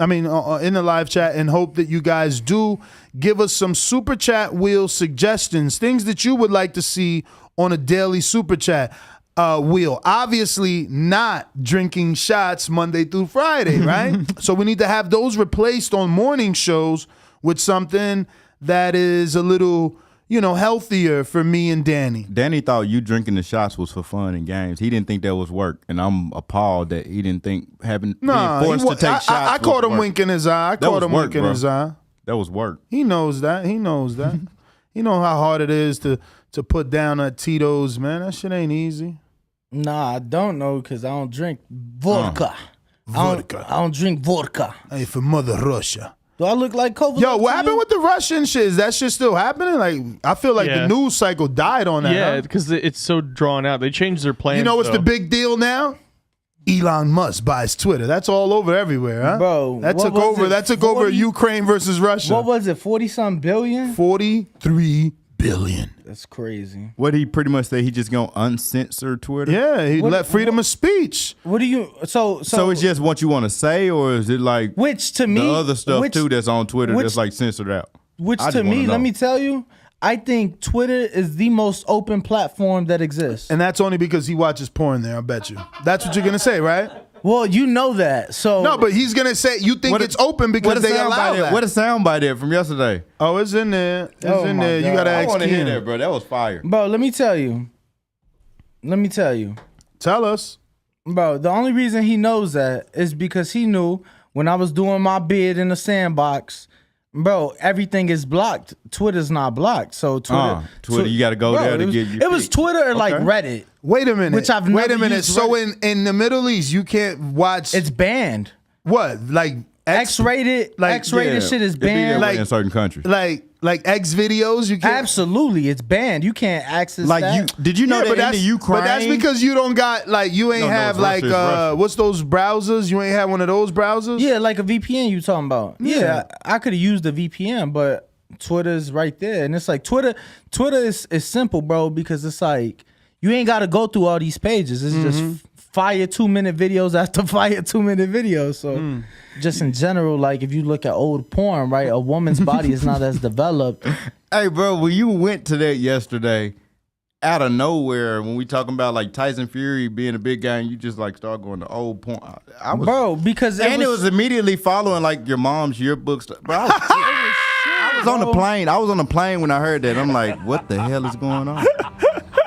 in the live chat, and hope that you guys do give us some super chat wheel suggestions, things that you would like to see on a daily super chat wheel. Obviously not drinking shots Monday through Friday, right? So we need to have those replaced on morning shows with something that is a little, healthier for me and Danny. Danny thought you drinking the shots was for fun and games. He didn't think that was work, and I'm appalled that he didn't think being forced to take shots. I caught him winking his eye. His eye. That was work. He knows that. He knows that. He know how hard it is to put down a Tito's, man. That shit ain't easy. Nah, I don't know, because I don't drink vodka. I don't drink vodka. Hey, for Mother Russia. Do I look like Kovac? Yo, what happened with the Russian shit? Is that shit still happening? Like, I feel like the news cycle died on that. Yeah, because it's so drawn out. They changed their plans. You know what's the big deal now? Elon Musk buys Twitter. That's all over everywhere, huh? Bro, that took over Ukraine versus Russia. What was it? 40-something billion? 43 billion. That's crazy. What he pretty much said, he just gonna uncensor Twitter? Yeah, he let freedom of speech. What do you so it's just what you want to say, or is it like which to me the other stuff too that's on Twitter that's like censored out? Which to me, let me tell you, I think Twitter is the most open platform that exists. And that's only because he watches porn there, I bet you. That's what you're gonna say, right? Well, you know that. So no, but he's gonna say you think it's open because they allow that. What a soundbite there from yesterday. Oh, it's in there. It's in there. You gotta ask. I want to hear Ken. that, bro. That was fire. Bro, let me tell you. Tell us. Bro, the only reason he knows that is because he knew when I was doing my bid in the sandbox, bro, everything is blocked. Twitter's not blocked. So Twitter, you got to go there to get your It was Twitter or like Reddit. Wait a minute. Which I've Wait never a minute. used So Reddit. in the Middle East, you can't watch. It's banned. What? Like X-rated shit is banned. Like in certain countries. Like X videos, you can't. Absolutely, it's banned. You can't access Like that. did you know that in the Ukraine? But that's because you don't got you ain't have like Russia. what's those browsers? You ain't have one of those browsers? Yeah, like a VPN you talking about. Yeah, I could have used the VPN, but Twitter's right there. And it's like Twitter is simple, bro, because it's like you ain't got to go through all these pages. It's just fire 2-minute videos after fire 2-minute videos. So just in general, like if you look at old porn, right, a woman's body is not as developed. Hey, bro, when you went to that yesterday, out of nowhere, when we talking about like Tyson Fury being a big guy, and you just like start going to old porn, because it was immediately following like your mom's yearbook stuff. Bro, I was on the plane. I was on the plane when I heard that. I'm like, what the hell is going on?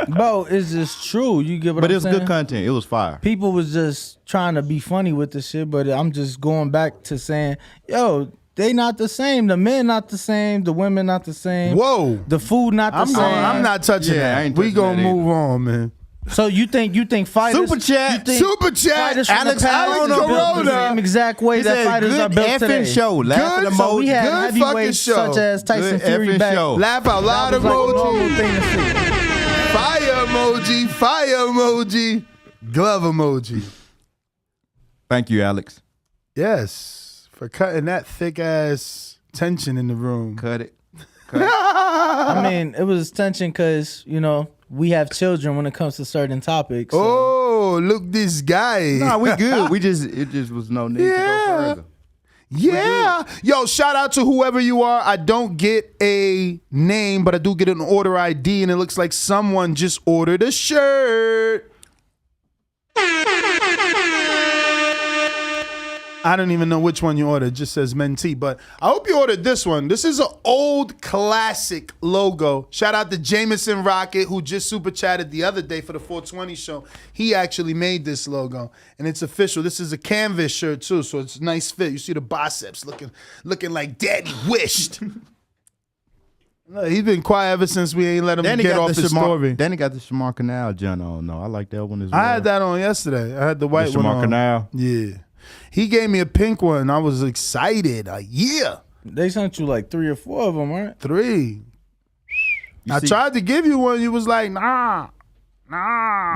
Bro, it's just true. You get what But I'm it's saying? good content. It was fire. People was just trying to be funny with the shit, but I'm just going back to saying, yo, they not the same. The men not the same. The women not the same. Whoa. The food not the same. I'm not touching that. We gonna move on, man. So you think fighters Super chat. Alex Corona. the same exact way that fighters are built today. Show. Laugh Good, So we had good heavyweights fucking show. such as Tyson Good Fury effing back. show. Laugh out loud That was like a normal emoji. thing to see. Fire emoji. Fire emoji. Glove emoji. Thank you, Alex. Yes, for cutting that thick ass tension in the room. Cut it. I mean, it was tension because, we have children when it comes to certain topics. So. Oh, look this guy. No, we good. It just was no need to go further. Yeah. Yo, shout out to whoever you are. I don't get a name, but I do get an order ID, and it looks like someone just ordered a shirt. I don't even know which one you ordered. It just says mentee. But I hope you ordered this one. This is an old classic logo. Shout out to Jameson Rocket, who just super chatted the other day for the 420 show. He actually made this logo, and it's official. This is a canvas shirt too, so it's a nice fit. You see the biceps looking like Daddy wished. Look, he's been quiet ever since we ain't let him get off the story. Then he got the Shamar Canal John on. No, I like that one as well. I had that on yesterday. I had the white one Shamar on. Canal. Yeah. He gave me a pink one. I was excited. Yeah. They sent you like 3 or 4 of them, right? 3. I tried to give you one. You was like, nah.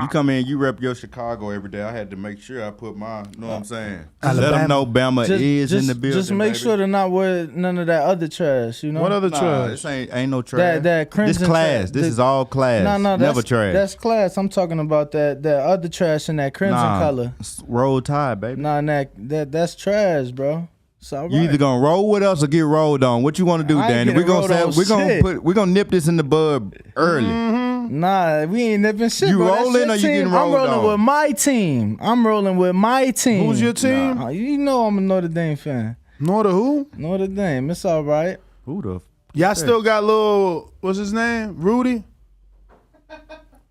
You come in, you rep your Chicago every day. I had to make sure I put mine. You know what I'm saying? Alabama. Let them know Bama is in the building. Just make baby. sure to not wear none of that other trash, you know? What other Nah, trash? this ain't no trash. That crimson this class. trash. This is all class. No, never trash. That's class. I'm talking about that other trash in that crimson color. Roll Tide, baby. Nah, that's trash, bro. It's all right. You either gonna roll with us or get rolled on. What you want to do, I ain't Danny? getting We're gonna nip this in the bud early. Nah, we ain't nipping shit. You bro. That's rolling your or you team. getting rolled I'm rolling on? with my team. I'm rolling with my team. Who's your team? Nah, you know I'm a Notre Dame fan. Notre who? Notre Dame. It's all right. Who the? Y'all still got little, what's his name? Rudy?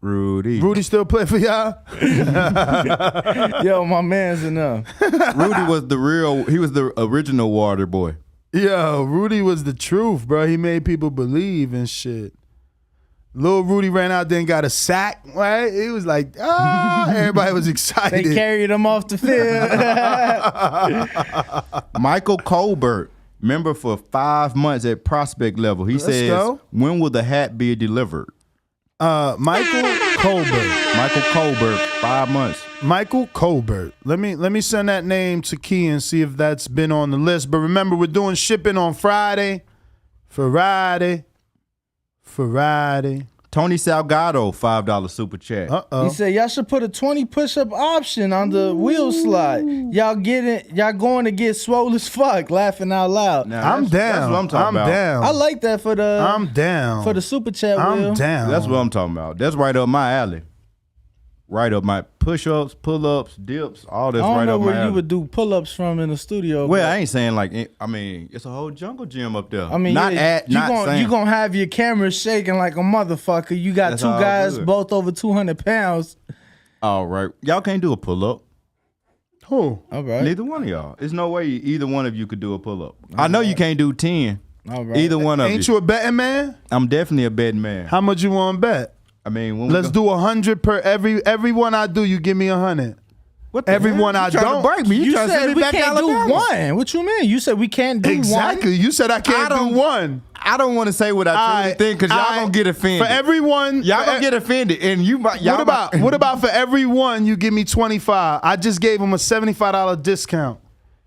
Rudy still play for y'all? Yo, my man's enough. Rudy was he was the original water boy. Yo, Rudy was the truth, bro. He made people believe and shit. Lil Rudy ran out there and got a sack, right? He was like, everybody was excited. They carried him off the field. Michael Colbert, member for 5 months at prospect level. He says, when will the hat be delivered? Michael Colbert, 5 months. Michael Colbert. Let me send that name to Key and see if that's been on the list. But remember, we're doing shipping on Friday. Tony Salgado, $5 super chat. He said y'all should put a 20 push-up option on the wheel slide. Y'all going to get swole as fuck, laughing out loud. I'm down. That's what I'm talking about. Down. I like that for the I'm down. for the super chat I'm wheel. down. That's what I'm talking about. That's right up my alley. Right up my push-ups, pull-ups, dips, all this I don't right know up my where alley. you would do pull-ups from in the studio. Well, but- I ain't saying like, it's a whole jungle gym up there. I mean, you gonna have your camera shaking like a motherfucker. You got That's 2 all guys good. both over 200 pounds. All right. Y'all can't do a pull-up. Who? All right. Neither one of y'all. There's no way either one of you could do a pull-up. I know you can't do 10. All right. Either one of you. Ain't you a betting man? I'm definitely a betting man. How much you want to bet? I mean, when Let's do 100 per every one I do. You give me 100. What the every hell? one You I trying to don't. break me. You trying to send said me we back to can't do Alabama. one. What you mean? You said we can't do Exactly. one. You said I can't do one. I don't want to say what I truly think because y'all gonna get offended. For everyone, y'all gonna get offended, and you might. What about for every one you give me 25? I just gave him a $75 discount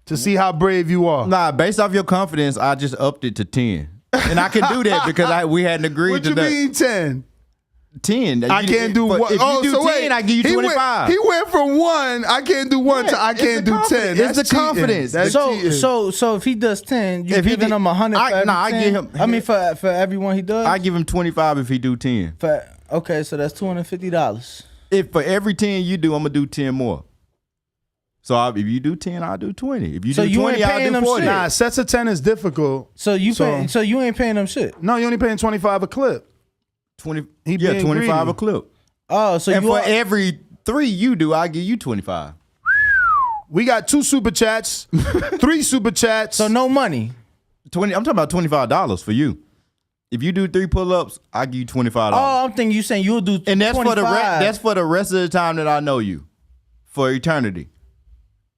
to see how brave you are. Nah, based off your confidence, I just upped it to 10, and I can do that because we hadn't agreed What to you that. mean 10? 10. I can't do one. If you do 10, I give you 25. He went from 1. I can't do 1 to I can't do 10. It's the That's cheating. confidence. That's cheating. So if he does 10, you giving him 100 for every 10? I give him. I mean for everyone he does. I give him 25 if he do 10. Okay, so that's $250. If for every 10 you do, I'm gonna do 10 more. So if you do 10, I'll do 20. If you So do you 20, ain't I'll paying do them 40. shit. Nah, sets of 10 is difficult. So you ain't paying them shit. No, you only paying 25 a clip. 20. He Yeah, being 25 greedy. a clip. Oh, so And you for are, every 3 you do, I give you 25. We got 2 super chats, 3 super chats. so no money. 20. I'm talking about $25 for you. If you do 3 pull-ups, I give you $25. Oh, I'm thinking you saying you'll do And that's 25. for the rest of the time that I know you, for eternity.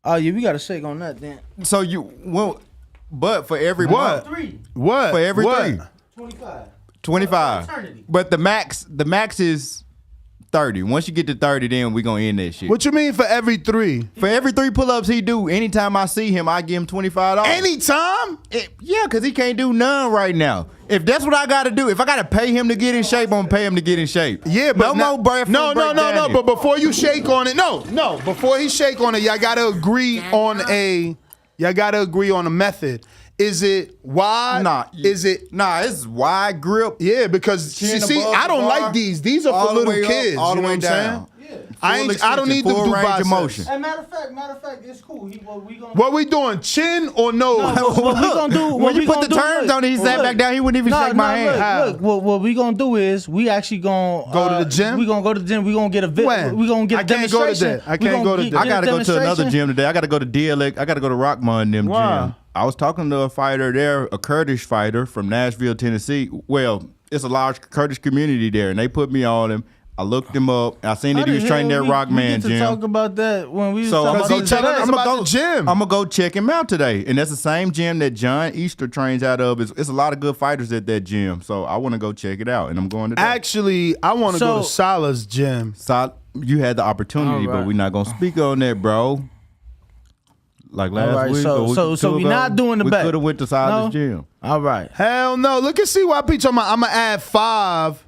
Oh yeah, we got to shake on that then. So but for every What? month, What? for every What? 3, 25. 25. Eternity. But the max is 30. Once you get to 30, then we gonna end that shit. What you mean for every 3? For every 3 pull-ups he do, anytime I see him, I give him $25. Anytime? Yeah, because he can't do none right now. If that's what I got to do, if I got to pay him to get in shape, I'm going to pay him to get in shape. Yeah, but no more breath. No. But before you shake on it, no. Before he shake on it, y'all got to agree on a method. Is it wide? Nah. Is it? It's wide grip. Yeah, because Chin see, above I don't the bar, like these. These are all for the little way up, kids. all the you know way what I'm down. saying? I don't need to do biceps. motion. Hey, matter of fact, it's cool. What we doing? Chin or no? What we gonna do? When you put the terms on it, he sat back down. He wouldn't even shake my hand. Look, what we gonna do is we actually gonna go to the gym. We gonna go to the gym. We gonna get a video. We gonna get a demonstration. I can't go to that. I gotta go to another gym today. I gotta go to DLX. I gotta go to Rockman and them gym. I was talking to a fighter there, a Kurdish fighter from Nashville, Tennessee. Well, it's a large Kurdish community there, and they put me on him. I looked him up. I seen that he was training at Rockman gym. Talk about that when we was so talking about the gym. I'm gonna go check him out today, and that's the same gym that John Easter trains out of. It's a lot of good fighters at that gym, so I want to go check it out, and I'm going today. Actually, I want to go to Salah's gym. You had the opportunity, but we're not gonna speak on that, bro. Like last week. So we're not doing the bet. We could have went to Salah's gym. All right. Hell no. Look and see why Pete talking about. I'm gonna add 5.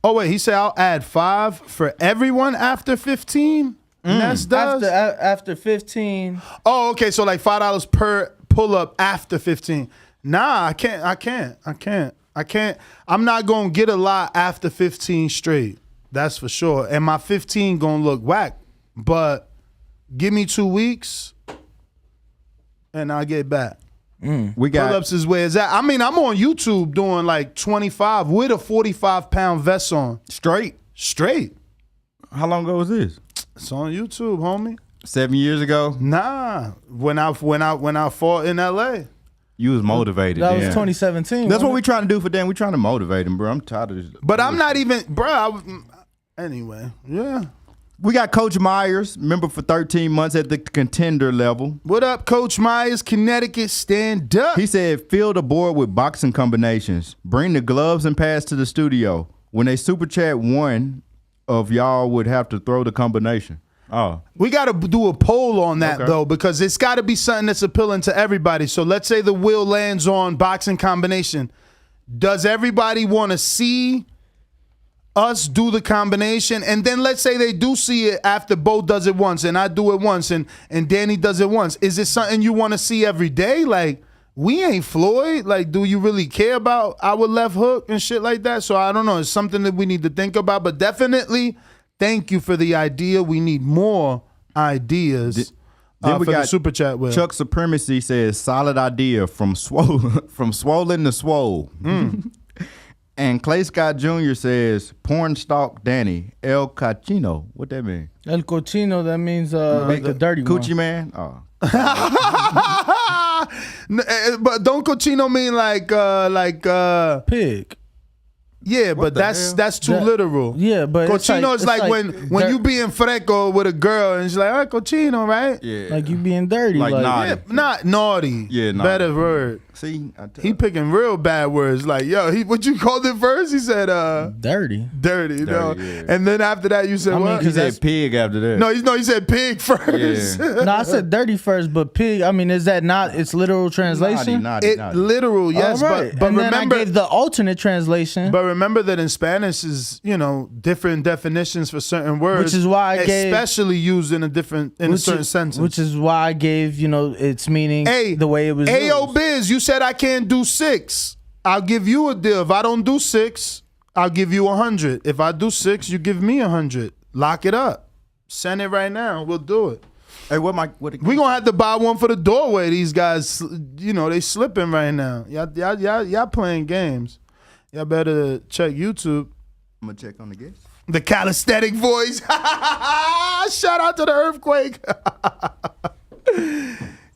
Oh wait, he said I'll add 5 for everyone after 15. That's does after 15. Oh, okay. So like $5 per pull up after 15. Nah, I can't. I'm not gonna get a lot after 15 straight. That's for sure. And my 15 gonna look whack. But give me 2 weeks, and I'll get back. We got pull-ups is where it's at. I mean, I'm on YouTube doing like 25 with a 45-pound vest on. Straight. How long ago was this? It's on YouTube, homie. 7 years ago? Nah, when I fought in LA. You was motivated. That was 2017. That's what we trying to do for Dan. We trying to motivate him, bro. I'm tired of this. But I'm not even, bro. Anyway, yeah. We got Coach Myers, member for 13 months at the contender level. What up, Coach Myers? Connecticut, stand up. He said, fill the board with boxing combinations. Bring the gloves and pads to the studio. When they super chat, one of y'all would have to throw the combination. Oh, we got to do a poll on that, though, because it's got to be something that's appealing to everybody. So let's say the wheel lands on boxing combination. Does everybody want to see us do the combination? And then let's say they do see it after Bo does it once and I do it once and Danny does it once. Is it something you want to see every day? Like, we ain't Floyd. Like, do you really care about our left hook and shit like that? So I don't know. It's something that we need to think about. But definitely, thank you for the idea. We need more ideas. Then we for got the super chat. Will Chuck Supremacy says, solid idea from swollen to swole. And Clay Scott Jr. says, porn stalk Danny, El Cochino. What that mean? El Cochino, that means the dirty one. Coochie man? Oh. But don't Cochino mean like pig? Yeah, but that's too literal. Yeah, but cochino is like when you being frecco with a girl and she's like, oh, cochino, right? Yeah. Like you being dirty. Like naughty. Yeah, not naughty. Yeah, naughty. Better word. See? He picking real bad words. Like, yo, what you called it first? He said dirty. Dirty, you know? Yeah. And then after that you said what? He said pig after that. No, he said pig first. Yeah. No, I said dirty first, but pig, I mean, is that not its literal translation? Naughty. Literal, yes. Right. But and remember, then I gave the alternate translation. But remember that in Spanish is, different definitions for certain words. Which is why I gave, especially used in a certain sentence. Which is why I gave, its meaning the way it was used. Ayo Biz, you said I can't do 6. I'll give you a deal. If I don't do 6, I'll give you 100. If I do 6, you give me 100. Lock it up. Send it right now. We'll do it. Hey, we gonna have to buy one for the doorway. These guys, they slipping right now. Y'all playing games. Y'all better check YouTube. I'm gonna check on the guest. The calisthenic voice. Shout out to the earthquake.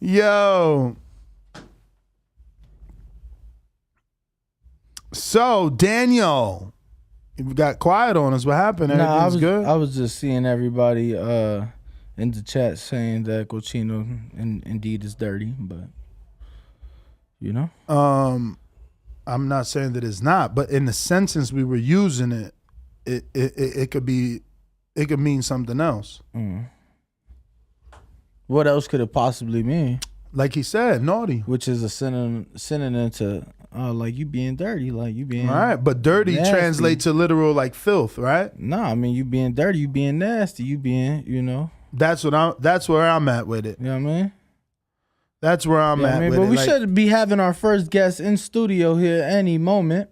Yo. So, Daniel, you got quiet on us. What happened? Everything's good? I was just seeing everybody in the chat saying that Cochino indeed is dirty, but I'm not saying that it's not, but in the sentence we were using it, it could mean something else. What else could it possibly mean? Like he said, naughty, which is a synonym to like you being dirty, like you being all right. But dirty nasty. Translates to literal like filth, right? No, I mean you being dirty, you being nasty, you being That's where I'm at with it. You know what I mean? That's where I'm at with it. But we should be having our first guest in studio here any moment.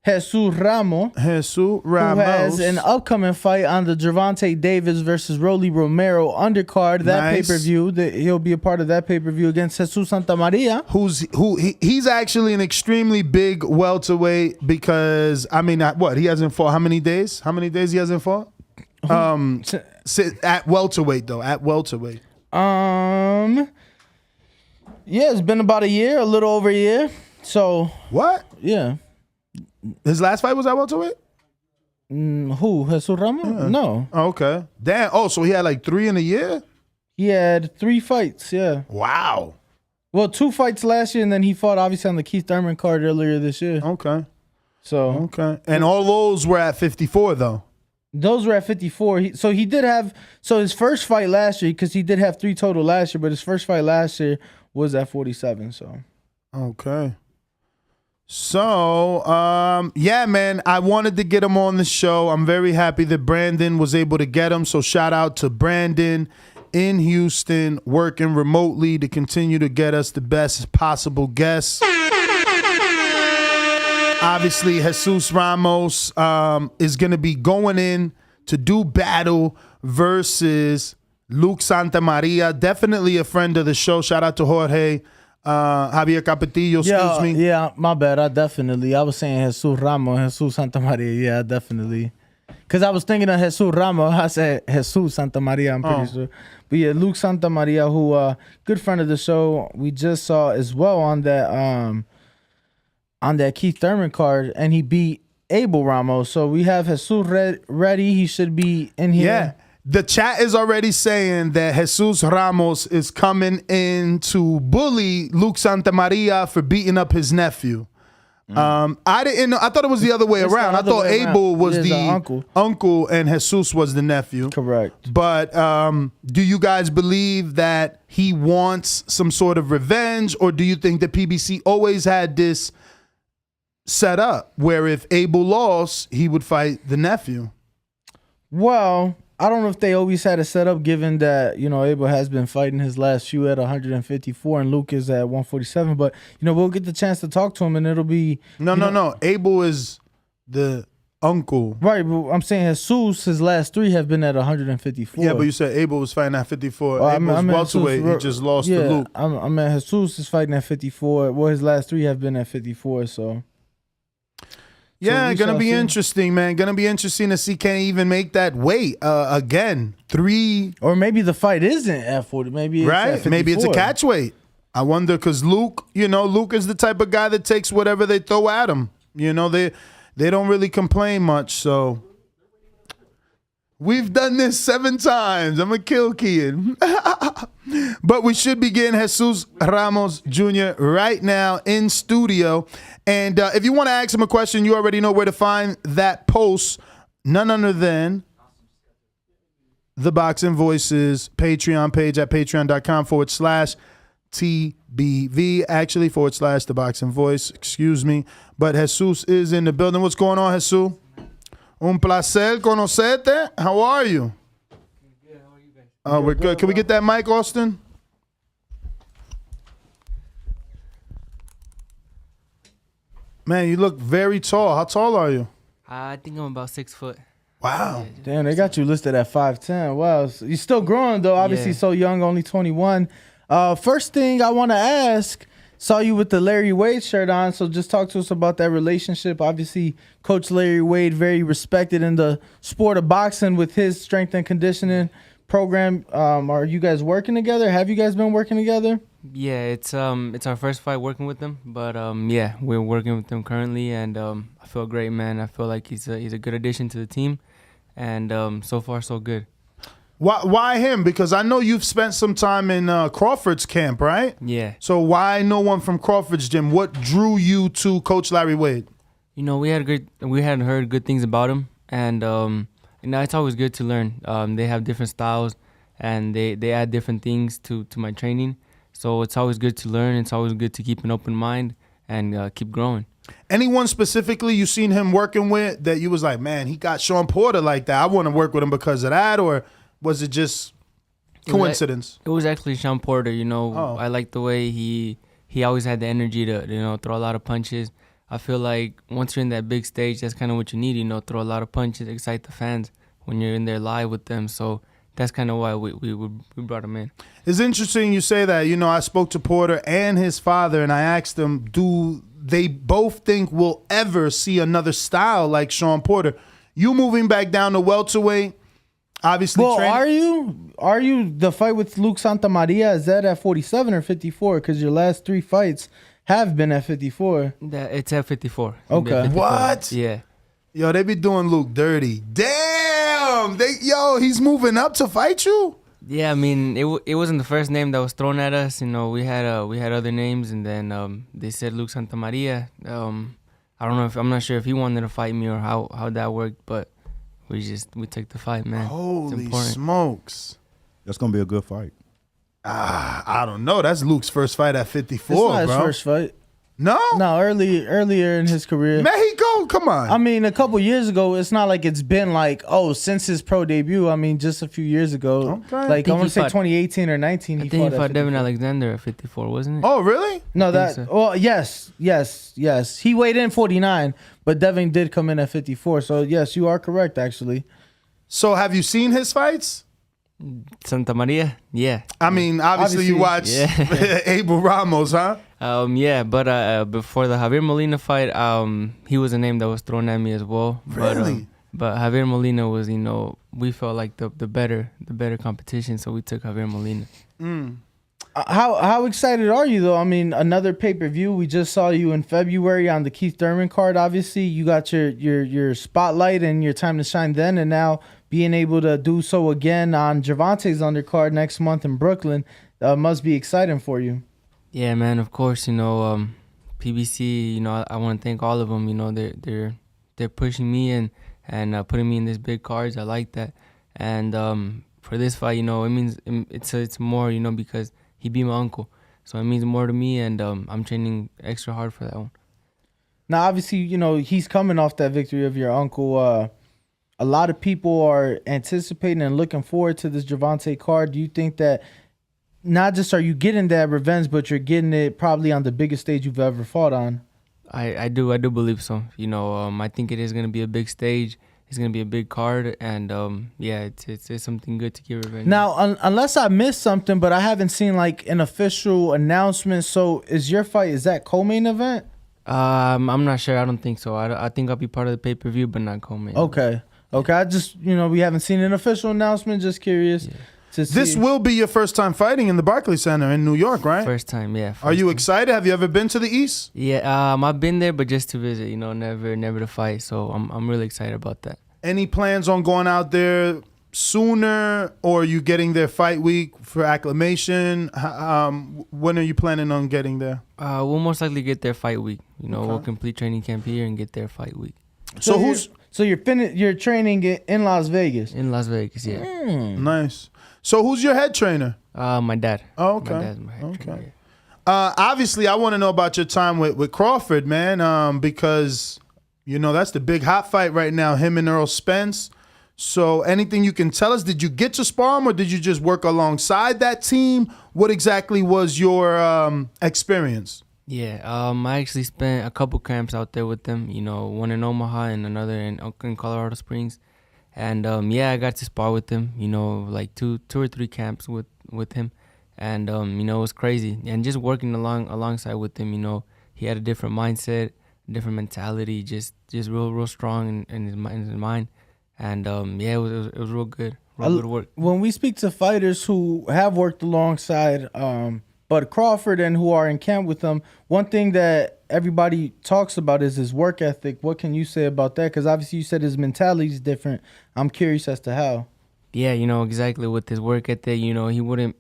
Jesus Ramos. Jesus Who has an upcoming fight on the Gervonta Davis versus Rolly Romero undercard. That pay-per-view. He'll be a part of that pay-per-view against Jesus Santamaria. He's actually an extremely big welterweight because, I mean, what? He hasn't fought how many days? How many days he hasn't fought? At welterweight, though. At welterweight. Yeah, it's been about a year, a little over a year. So. What? Yeah. His last fight was at welterweight? Who? Jesus Ramos? Yeah. No. Oh, okay. Damn. Oh, so he had like 3 in a year? He had 3 fights, yeah. Wow. Well, 2 fights last year, and then he fought obviously on the Keith Thurman card earlier this year. Okay. So. Okay. And all those were at 54, though. Those were at 54. He did have, his first fight last year, because he did have 3 total last year, but his first fight last year was at 47, so. Okay. So, yeah, man, I wanted to get him on the show. I'm very happy that Brandon was able to get him. So shout out to Brandon in Houston, working remotely to continue to get us the best possible guests. Obviously, Jesus Ramos is going to be going in to do battle versus Luke Santamaria. Definitely a friend of the show. Shout out to Jorge. Javier Capetillo, excuse me. Yeah, my bad. I was saying Jesus Ramos, Jesus Santamaria. Yeah, definitely. Because I was thinking of Jesus Ramos. I said Jesus Santamaria, I'm pretty sure. But yeah, Luke Santamaria, who good friend of the show, we just saw as well on that Keith Thurman card, and he beat Abel Ramos. So we have Jesus ready. He should be in here. Yeah. The chat is already saying that Jesus Ramos is coming in to bully Luke Santamaria for beating up his nephew. I didn't know. I thought it was the other way around. I thought Abel was the uncle and Jesus was the nephew. Correct. But do you guys believe that he wants some sort of revenge, or do you think that PBC always had this set up where if Abel lost, he would fight the nephew? Well, I don't know if they always had it set up, given that, Abel has been fighting his last few at 154 and Luke is at 147. But, we'll get the chance to talk to him, and it'll be... No. Abel is the uncle. Right, but I'm saying Jesus, his last 3 have been at 154. Yeah, but you said Abel was fighting at 54. Abel's welterweight. He just lost to Luke. I mean, Jesus is fighting at 54. Well, his last 3 have been at 54, so... Yeah, gonna be interesting, man. Gonna be interesting to see can he even make that weight again. 3, or maybe the fight isn't at 40. Maybe it's right. At 54. Maybe it's a catch weight. I wonder because Luke, Luke is the type of guy that takes whatever they throw at him. They don't really complain much. So we've done this 7 times. I'm a kill kid. But we should be getting Jesus Ramos Jr. right now in studio. And if you want to ask him a question, you already know where to find that post. None other than the Boxing Voices Patreon page at patreon.com/TBV. Actually, / the Boxing Voice. Excuse me. But Jesus is in the building. What's going on, Jesus? Un placer conocerte. How are you? Good. How are you guys? We're good. Can we get that mic, Austin? Man, you look very tall. How tall are you? I think I'm about 6 foot. Wow. Damn, they got you listed at 5'10". Wow. So you're still growing, though. Obviously, so young, only 21. First thing I want to ask, saw you with the Larry Wade shirt on, so just talk to us about that relationship. Obviously, Coach Larry Wade, very respected in the sport of boxing with his strength and conditioning program. Are you guys working together? Have you guys been working together? Yeah, it's our first fight working with him, but yeah, we're working with him currently, and I feel great, man. I feel like he's a good addition to the team, and so far so good. Why him? Because I know you've spent some time in Crawford's camp, right? Yeah. So why no one from Crawford's gym? What drew you to Coach Larry Wade? We had heard good things about him, and it's always good to learn. They have different styles, and they add different things to my training. So it's always good to learn. It's always good to keep an open mind and keep growing. Anyone specifically you seen him working with that you was like, man, he got Sean Porter like that. I want to work with him because of that, or was it just coincidence? It was actually Sean Porter. I like the way he always had the energy to throw a lot of punches. I feel like once you're in that big stage, that's kind of what you need, you know, throw a lot of punches, excite the fans when you're in there live with them. So that's kind of why we brought him in. It's interesting you say that. You know, I spoke to Porter and his father, and I asked them, do they both think we'll ever see another style like Sean Porter? You moving back down to welterweight, obviously. Well, are you the fight with Luke Santamaria? Is that at 47 or 54? Because your last 3 fights have been at 54. It's at 54. Okay. 54. What? Yeah. Yo, they be doing Luke dirty. Damn. He's moving up to fight you? Yeah, I mean, it wasn't the first name that was thrown at us. You know, we had other names, and then they said Luke Santamaria. I don't know I'm not sure if he wanted to fight me or how that worked, but we took the fight, man. Holy smokes. That's going to be a good fight. I don't know. That's Luke's first fight at 54, It's not bro. his first fight. No? No, earlier in his career. Mexico? Come on. I mean, a couple years ago, it's not like it's been like, since his pro debut. I mean, just a few years ago. Okay. Like, I want to say 2018 or 19. I think he fought Devin Alexander at 54, wasn't it? Oh, really? No, so. Well, yes. He weighed in 49, but Devin did come in at 54. So, yes, you are correct, actually. So, have you seen his fights? Santamaria? Yeah. I mean, obviously you watch Abel Ramos, huh? Yeah, but before the Javier Molina fight, he was a name that was thrown at me as well. Really? But Javier Molina was, you know, we felt like the better competition, so we took Javier Molina. How excited are you though? I mean, another pay-per-view. We just saw you in February on the Keith Thurman card. Obviously, you got your spotlight and your time to shine then, and now being able to do so again on Gervonta's undercard next month in Brooklyn must be exciting for you. Yeah, man. Of course, you know, PBC. You know, I want to thank all of them. You know, they're pushing me and putting me in this big cards. I like that. And for this fight, you know, it means it's more, you know, because he beat my uncle, so it means more to me, and I'm training extra hard for that one. Now, obviously, you know, he's coming off that victory of your uncle. A lot of people are anticipating and looking forward to this Gervonta card. Do you think that not just are you getting that revenge, but you're getting it probably on the biggest stage you've ever fought on? I do believe so. You know, I think it is going to be a big stage. It's going to be a big card, and yeah, it's something good to get revenge. Now, unless I missed something, but I haven't seen like an official announcement. So, is your fight, is that co-main event? I'm not sure. I don't think so. I think I'll be part of the pay-per-view, but not co-main. Okay. I just, you know, we haven't seen an official announcement. Just curious. Yeah. This will be your first time fighting in the Barclays Center in New York, right? First time, yeah. Are you excited? Have you ever been to the East? Yeah, I've been there, but just to visit, you know, never to fight. So I'm really excited about that. Any plans on going out there sooner, or are you getting there fight week for acclimation? When are you planning on getting there? We'll most likely get there fight week. You know, we'll complete training camp here and get there fight week. So you're training in Las Vegas? In Las Vegas, yeah. Nice. So who's your head trainer? My dad. Oh, okay. My dad's my head trainer. Obviously, I want to know about your time with Crawford, man, because, you know, that's the big hot fight right now, him and Earl Spence. So anything you can tell us? Did you get to spar him, or did you just work alongside that team? What exactly was your experience? Yeah, I actually spent a couple camps out there with them, you know, one in Omaha and another in Colorado Springs. And, yeah, I got to spar with him, you know, like two or three camps with him. And, you know, it was crazy. And just working alongside with him, you know, he had a different mindset, different mentality, just real strong in his mind. And, yeah, it was real good. Real good work. When we speak to fighters who have worked alongside but Crawford and who are in camp with him, one thing that everybody talks about is his work ethic. What can you say about that? Because obviously you said his mentality is different. I'm curious as to how. Yeah, you know, exactly with his work ethic, you know,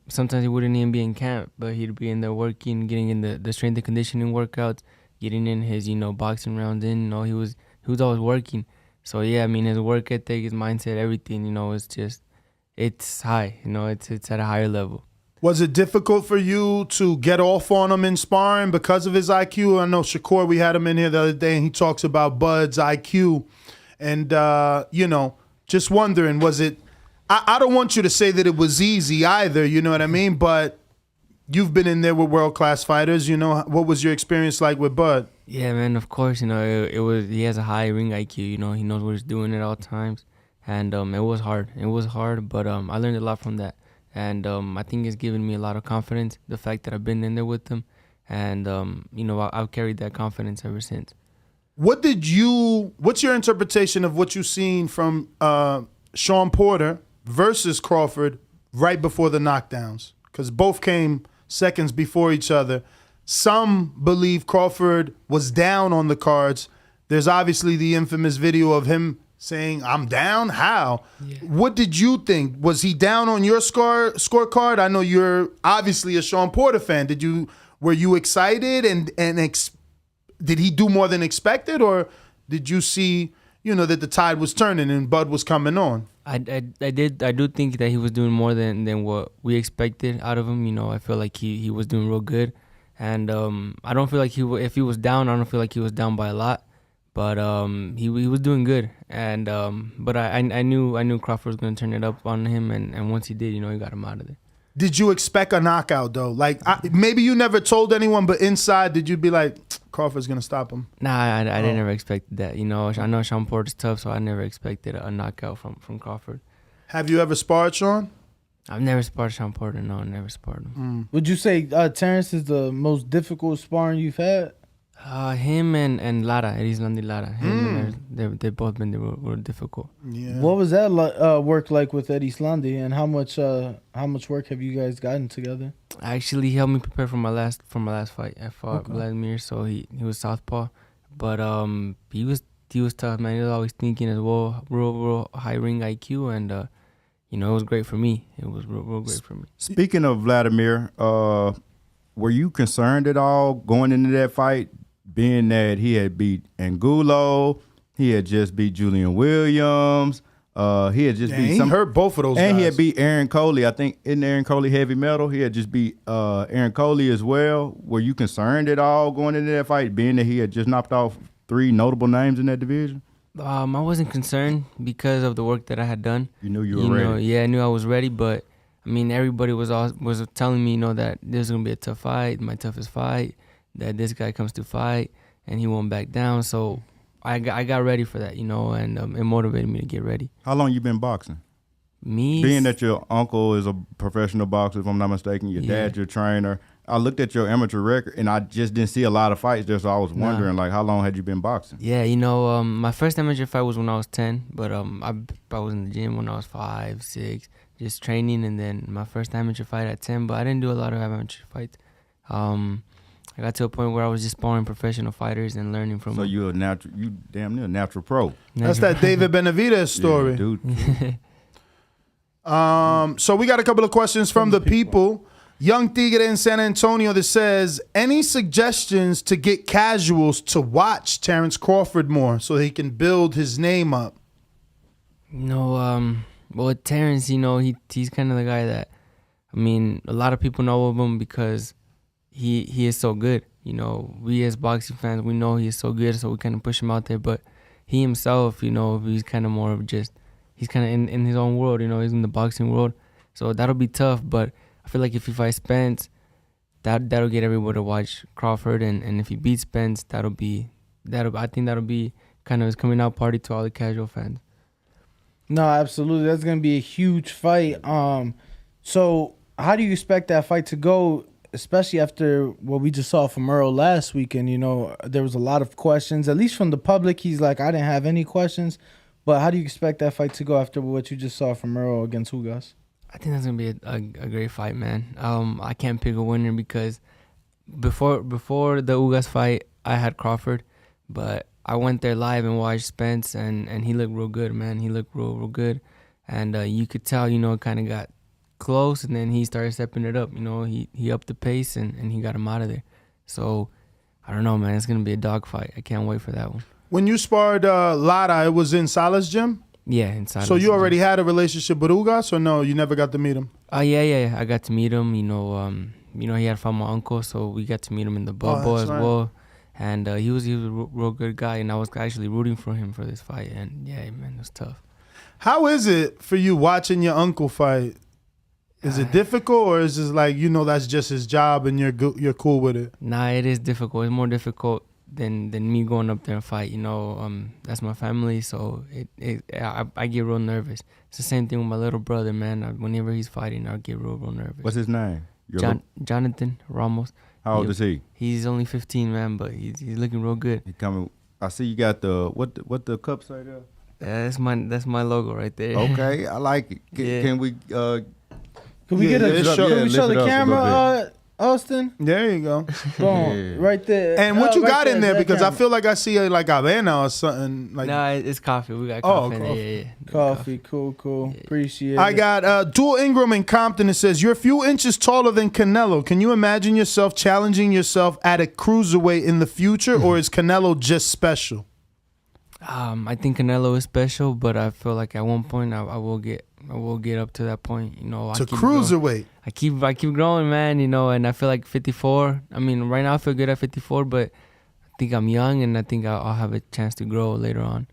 sometimes he wouldn't even be in camp, but he'd be in there working, getting in the strength and conditioning workouts, getting in his, you know, boxing rounds in. You know, he was always working. So, yeah, I mean, his work ethic, his mindset, everything, you know, it's high. You know, it's at a higher level. Was it difficult for you to get off on him in sparring because of his IQ? I know Shakur, we had him in here the other day, and he talks about Bud's IQ. And, you know, just wondering, was it – I don't want you to say that it was easy either, you know what I mean? But you've been in there with world-class fighters. You know, what was your experience like with Bud? Yeah, man. Of course, you know it was. He has a high ring IQ. You know, he knows what he's doing at all times, and it was hard. It was hard, but I learned a lot from that, and I think it's given me a lot of confidence. The fact that I've been in there with him, and you know, I've carried that confidence ever since. What's your interpretation of what you've seen from Sean Porter versus Crawford right before the knockdowns? Because both came seconds before each other. Some believe Crawford was down on the cards. There's obviously the infamous video of him saying, "I'm down." How? Yeah. What did you think? Was he down on your scorecard? I know you're obviously a Sean Porter fan. Were you excited and did he do more than expected, or did you see, you know, that the tide was turning and Bud was coming on? I do think that he was doing more than what we expected out of him. You know, I feel like he was doing real good, and I don't feel like if he was down, I don't feel like he was down by a lot, but he was doing good, and but I knew Crawford was gonna turn it up on him, and once he did, you know, he got him out of there. Did you expect a knockout though? Like maybe you never told anyone, but inside, did you be like, Crawford's gonna stop him? Nah, I didn't never expect that. You know, I know Sean Porter's tough, so I never expected a knockout from Crawford. Have you ever sparred Sean? I've never sparred Sean Porter. No, I never sparred him. Would you say Terrence is the most difficult sparring you've had? Him and Lara, Eddy Lara. They've both been were difficult. Yeah. What was that work like with Eddy Slandi, and how much work have you guys gotten together? Actually, he helped me prepare for my last fight. I fought Vladimir, so he was southpaw, but he was tough, man. He was always thinking as well, real high ring IQ, and you know, it was great for me. It was real great for me. Speaking of Vladimir, were you concerned at all going into that fight, being that he had beat Angulo, he had just beat Julian Williams, he had just beat he hurt both of those and guys. he had beat Aaron Coley. I think in Aaron Coley heavy metal, he had just beat Aaron Coley as well. Were you concerned at all going into that fight, being that he had just knocked off 3 notable names in that division? I wasn't concerned because of the work that I had done. You knew you were ready. Yeah, I knew I was ready, but I mean, everybody was telling me, you know, that this is gonna be a tough fight, my toughest fight, that this guy comes to fight and he won't back down. So I got ready for that, you know, and it motivated me to get ready. How long you been boxing? Me? Being that your uncle is a professional boxer, if I'm not mistaken, your dad's your trainer. I looked at your amateur record, and I just didn't see a lot of fights there, so I was wondering, like, how long had you been boxing? Yeah, you know, my first amateur fight was when I was 10, but I was in the gym when I was 5, 6, just training, and then my first amateur fight at 10, but I didn't do a lot of amateur fights. I got to a point where I was just sparring professional fighters and learning from them. So you damn near a natural pro. That's that David Benavidez story. Yeah, dude. So we got a couple of questions from the people. Young Tigre in San Antonio that says, any suggestions to get casuals to watch Terrence Crawford more so he can build his name up? No, well, Terrence, you know, he's kind of the guy that, I mean, a lot of people know of him because he is so good. You know, we as boxing fans, we know he is so good, so we kind of push him out there. But he himself, you know, he's kind of more of just, he's kind of in his own world, you know, he's in the boxing world. So that'll be tough, but I feel like if he fights Spence, that'll get everyone to watch Crawford, and if he beats Spence, I think that'll be kind of his coming out party to all the casual fans. No, absolutely. That's gonna be a huge fight. So how do you expect that fight to go, especially after what we just saw from Earl last weekend? You know, there was a lot of questions, at least from the public. He's like, I didn't have any questions. But how do you expect that fight to go after what you just saw from Earl against Ugas? I think that's gonna be a great fight, man. I can't pick a winner because before the Ugas fight, I had Crawford, but I went there live and watched Spence, and he looked real good, man. He looked real good, and you could tell, you know, it kind of got close, and then he started stepping it up. You know, he upped the pace, and he got him out of there. So I don't know, man. It's gonna be a dog fight. I can't wait for that one. When you sparred Lara, it was in Salah's gym? Yeah, inside. So you already had a relationship with Ugas, or no? You never got to meet him? Yeah. I got to meet him. You know, he had found my uncle, so we got to meet him in the bubble as well. And he was a real good guy, and I was actually rooting for him for this fight. And yeah, man, it was tough. How is it for you watching your uncle fight? Is it difficult, or is it like that's just his job and you're cool with it? Nah, it is difficult. It's more difficult than me going up there and fight. That's my family, so I get real nervous. It's the same thing with my little brother, man. Whenever he's fighting, I get real nervous. What's his name? Jonathan Ramos. How old is he? He's only 15, man, but he's looking real good. He coming. I see you got the what the cup say there? Yeah, that's my logo right there. Okay, I like it. Can we? Can we get a can we show the camera, Austin? There you go. Boom, right there. And what you right got in there? Because camera. I feel like I see like avena or something. Like Nah, it's coffee. We got coffee. Yeah. Coffee, cool. Appreciate it. I got Dual Ingram in Compton. It says, you're a few inches taller than Canelo. Can you imagine yourself challenging yourself at a cruiserweight in the future, or is Canelo just special? I think Canelo is special, but I feel like at one point I will get up to that point. To cruiserweight. I keep growing, man. And I feel like 54. I mean, right now I feel good at 54, but I think I'm young, and I think I'll have a chance to grow later on.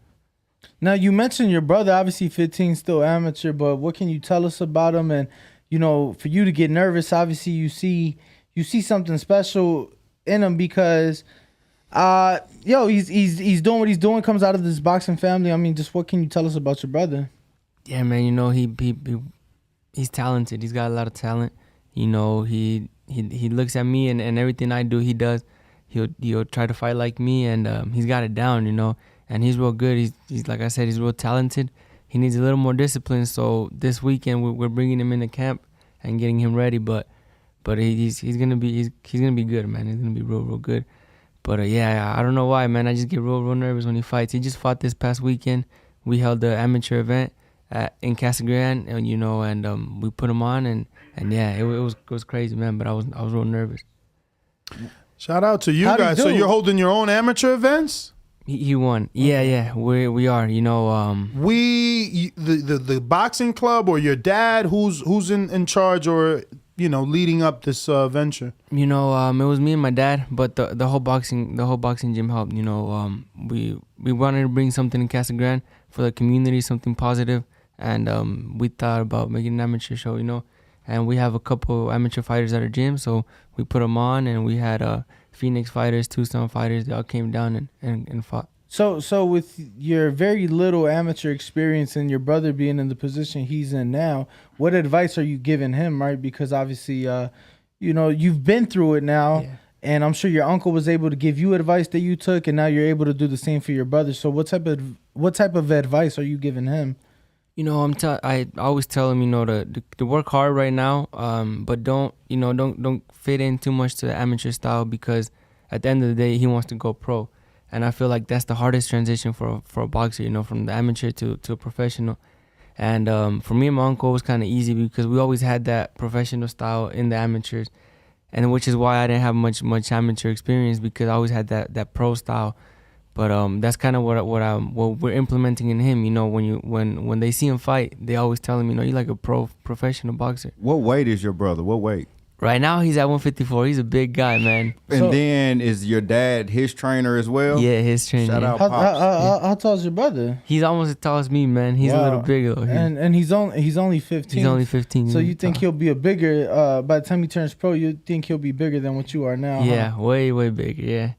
Now, you mentioned your brother, obviously 15, still amateur, but what can you tell us about him? And, for you to get nervous, obviously you see something special in him because, he's doing what he's doing, comes out of this boxing family. I mean, just what can you tell us about your brother? Yeah, man, he's talented. He's got a lot of talent. He looks at me and everything I do, he does. He'll try to fight like me, and he's got it down, and he's real good. He's like I said, he's real talented. He needs a little more discipline. So this weekend we're bringing him into camp and getting him ready. But he's gonna be good, man. He's gonna be real good. But I don't know why, man. I just get real nervous when he fights. He just fought this past weekend. We held the amateur event in Casa Grande, and we put him on, and it was crazy, man. But I was real nervous. Shout out to you guys. So you're holding your own amateur events? He won. Yeah. We are. The boxing club, or your dad, who's in charge, or leading up this venture? It was me and my dad, but the whole boxing gym helped. We wanted to bring something in Casa Grande for the community, something positive, and we thought about making an amateur show. And we have a couple amateur fighters at our gym, so we put them on, and we had Phoenix fighters, Tucson fighters. They all came down and fought. So with your very little amateur experience and your brother being in the position he's in now, what advice are you giving him, right? Because obviously, you've been through it now, and I'm sure your uncle was able to give you advice that you took, and now you're able to do the same for your brother. So what type of advice are you giving him? I always tell him, to work hard right now, but don't fit in too much to the amateur style, because at the end of the day, he wants to go pro. And I feel like that's the hardest transition for a boxer, from the amateur to a professional. And for me and my uncle, it was kind of easy because we always had that professional style in the amateurs, and which is why I didn't have much amateur experience, because I always had that pro style. But that's kind of what we're implementing in him. When they see him fight, they always tell him, you're like a professional boxer. What weight is your brother? What weight? Right now, he's at 154. He's a big guy, man. And then is your dad his trainer as well? Yeah, his trainer. Shout out Pops. How tall is your brother? He's almost as tall as me, man. He's a little bigger though. And he's only 15. He's only 15. So you think he'll be a bigger? By the time he turns pro, you think he'll be bigger than what you are now? Yeah, huh? way bigger. Yeah.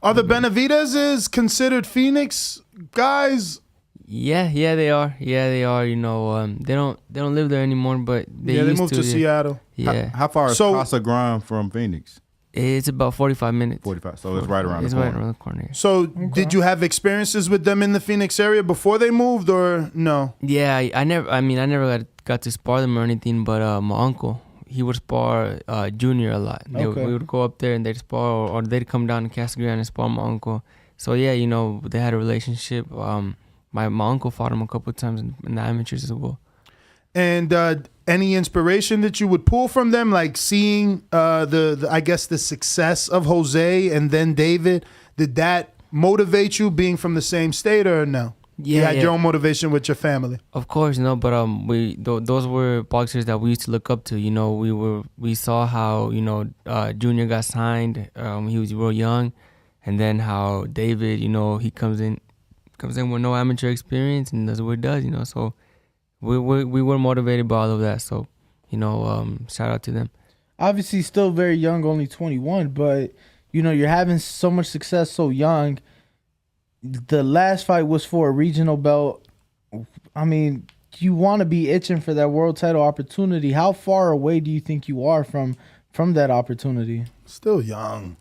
Are the Benavidez's considered Phoenix guys? Yeah, they are. They don't live there anymore, but they moved to Seattle. Yeah. How far is Casa Grande from Phoenix? It's about 45 minutes. 45, so it's right around the corner. It's right around the corner. So did you have experiences with them in the Phoenix area before they moved, or no? Yeah, I never got to spar them or anything, but my uncle, he would spar Junior a lot. We would go up there and they'd spar, or they'd come down to Casa Grande and spar my uncle. So yeah, they had a relationship. My uncle fought him a couple of times in the amateurs as well. And any inspiration that you would pull from them, like seeing the success of Jose and then David, did that motivate you, being from the same state, or no? Yeah, you had your own motivation with your family. Of course, but those were boxers that we used to look up to. We saw how Junior got signed. He was real young, and then how David, he comes in with no amateur experience and does what he does. So we were motivated by all of that. So shout out to them. Obviously, still very young, only 21, but you're having so much success so young. The last fight was for a regional belt. I mean, you want to be itching for that world title opportunity. How far away do you think you are from that opportunity? Still young.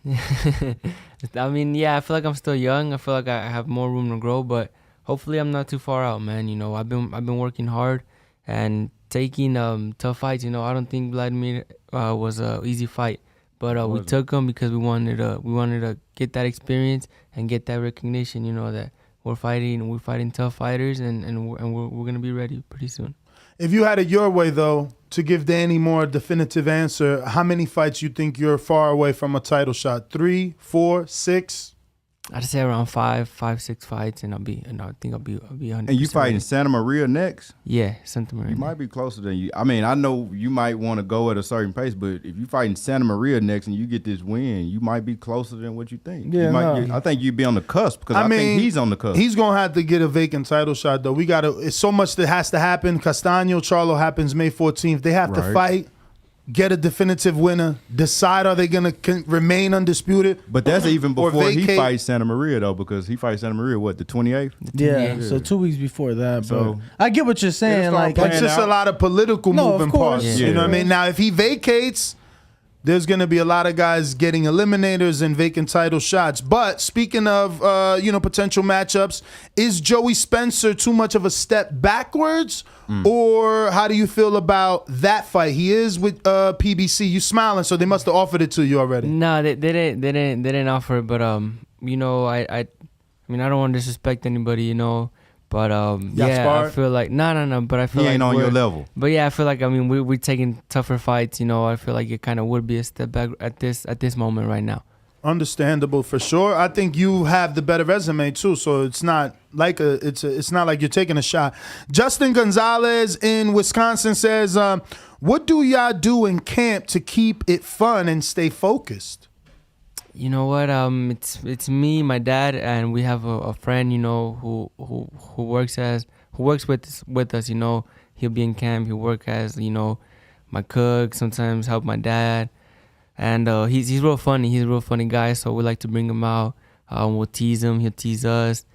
I mean, yeah, I feel like I'm still young. I feel like I have more room to grow, but hopefully I'm not too far out, man. I've been working hard and taking tough fights. I don't think Vladimir was a easy fight, but we took him because we wanted to get that experience and get that recognition. That we're fighting tough fighters, and we're gonna be ready pretty soon. If you had it your way, though, to give Danny more definitive answer, how many fights you think you're far away from a title shot? 3, 4, 6? I'd say around 5, 6 fights, and I think I'll be 100%. And you fighting Santa Maria next? Yeah, Santa Maria. You might be closer than you. I mean, I know you might want to go at a certain pace, but if you fighting Santa Maria next and you get this win, you might be closer than what you think. Yeah, I think you'd be on the cusp because I think he's on the cusp. He's gonna have to get a vacant title shot, though. It's so much that has to happen. Castaño Charlo happens May 14th. They have to fight. Get a definitive winner. Decide, are they going to remain undisputed? But that's even before he fights Santa Maria, though, because he fights Santa Maria, what, the 28th? Yeah, so 2 weeks before that. So I get what you're saying. Like, it's just a lot of political moving parts. Yeah. You know what I mean? Now, if he vacates, there's going to be a lot of guys getting eliminators and vacant title shots. But speaking of, potential matchups, is Joey Spencer too much of a step backwards? Or how do you feel about that fight? He is with PBC. You smiling, so they must have offered it to you already. No, they didn't offer it. But I mean, I don't want to disrespect anybody, But I feel like no. But I feel he like ain't on your level. But yeah, I feel like we're taking tougher fights. I feel like it kind of would be a step back at this moment right now. Understandable for sure. I think you have the better resume too, so it's not like it's not like you're taking a shot. Justin Gonzalez in Wisconsin says, "What do y'all do in camp to keep it fun and stay focused?" You know what? It's me, my dad, and we have a friend, who works with us. He'll be in camp. He'll work as my cook. Sometimes help my dad, and he's real funny. He's a real funny guy. So we like to bring him out. We'll tease him. He'll tease us.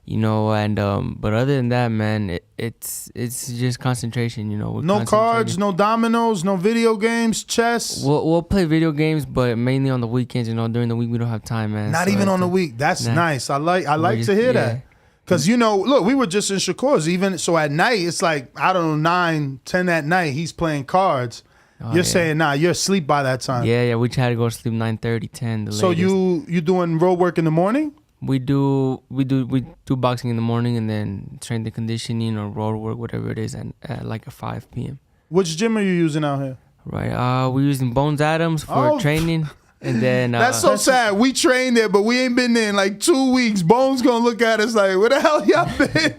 And but other than that, man, it's just concentration. No cards, no dominoes, no video games, chess. We'll play video games, but mainly on the weekends. During the week we don't have time, man. Not even on the week. That's nice. I like to hear that. Because look, we were just in Shakur's. Even so, at night it's like I don't know 9, 10 at night. He's playing cards. You're saying you're asleep by that time. Yeah. We try to go to sleep 9:30, 10. So latest. you doing road work in the morning? We do boxing in the morning and then strength and conditioning or road work, whatever it is, and at like at 5 p.m. Which gym are you using out here? Right, we're using Bones Adams for training, and then that's so sad. We trained there, but we ain't been there in like 2 weeks. Bones gonna look at us like, where the hell y'all been?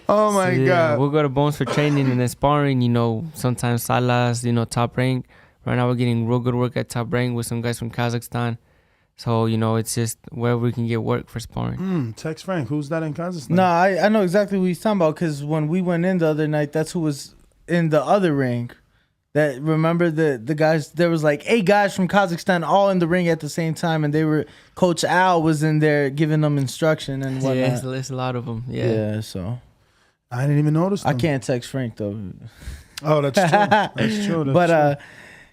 Oh my God. We'll go to Bones for training and then sparring. Sometimes Salas, Top Rank. Right now we're getting real good work at Top Rank with some guys from Kazakhstan. So, it's just where we can get work for sparring. Text Frank. Who's that in Kazakhstan? No, I know exactly what he's talking about because when we went in the other night, that's who was in the other ring. That remember the guys, there was like 8 guys from Kazakhstan all in the ring at the same time, and Coach Al was in there giving them instruction and whatnot. Yeah, it's a lot of them. Yeah, so. I didn't even notice them. I can't text Frank, though. Oh, that's true. That's true. But,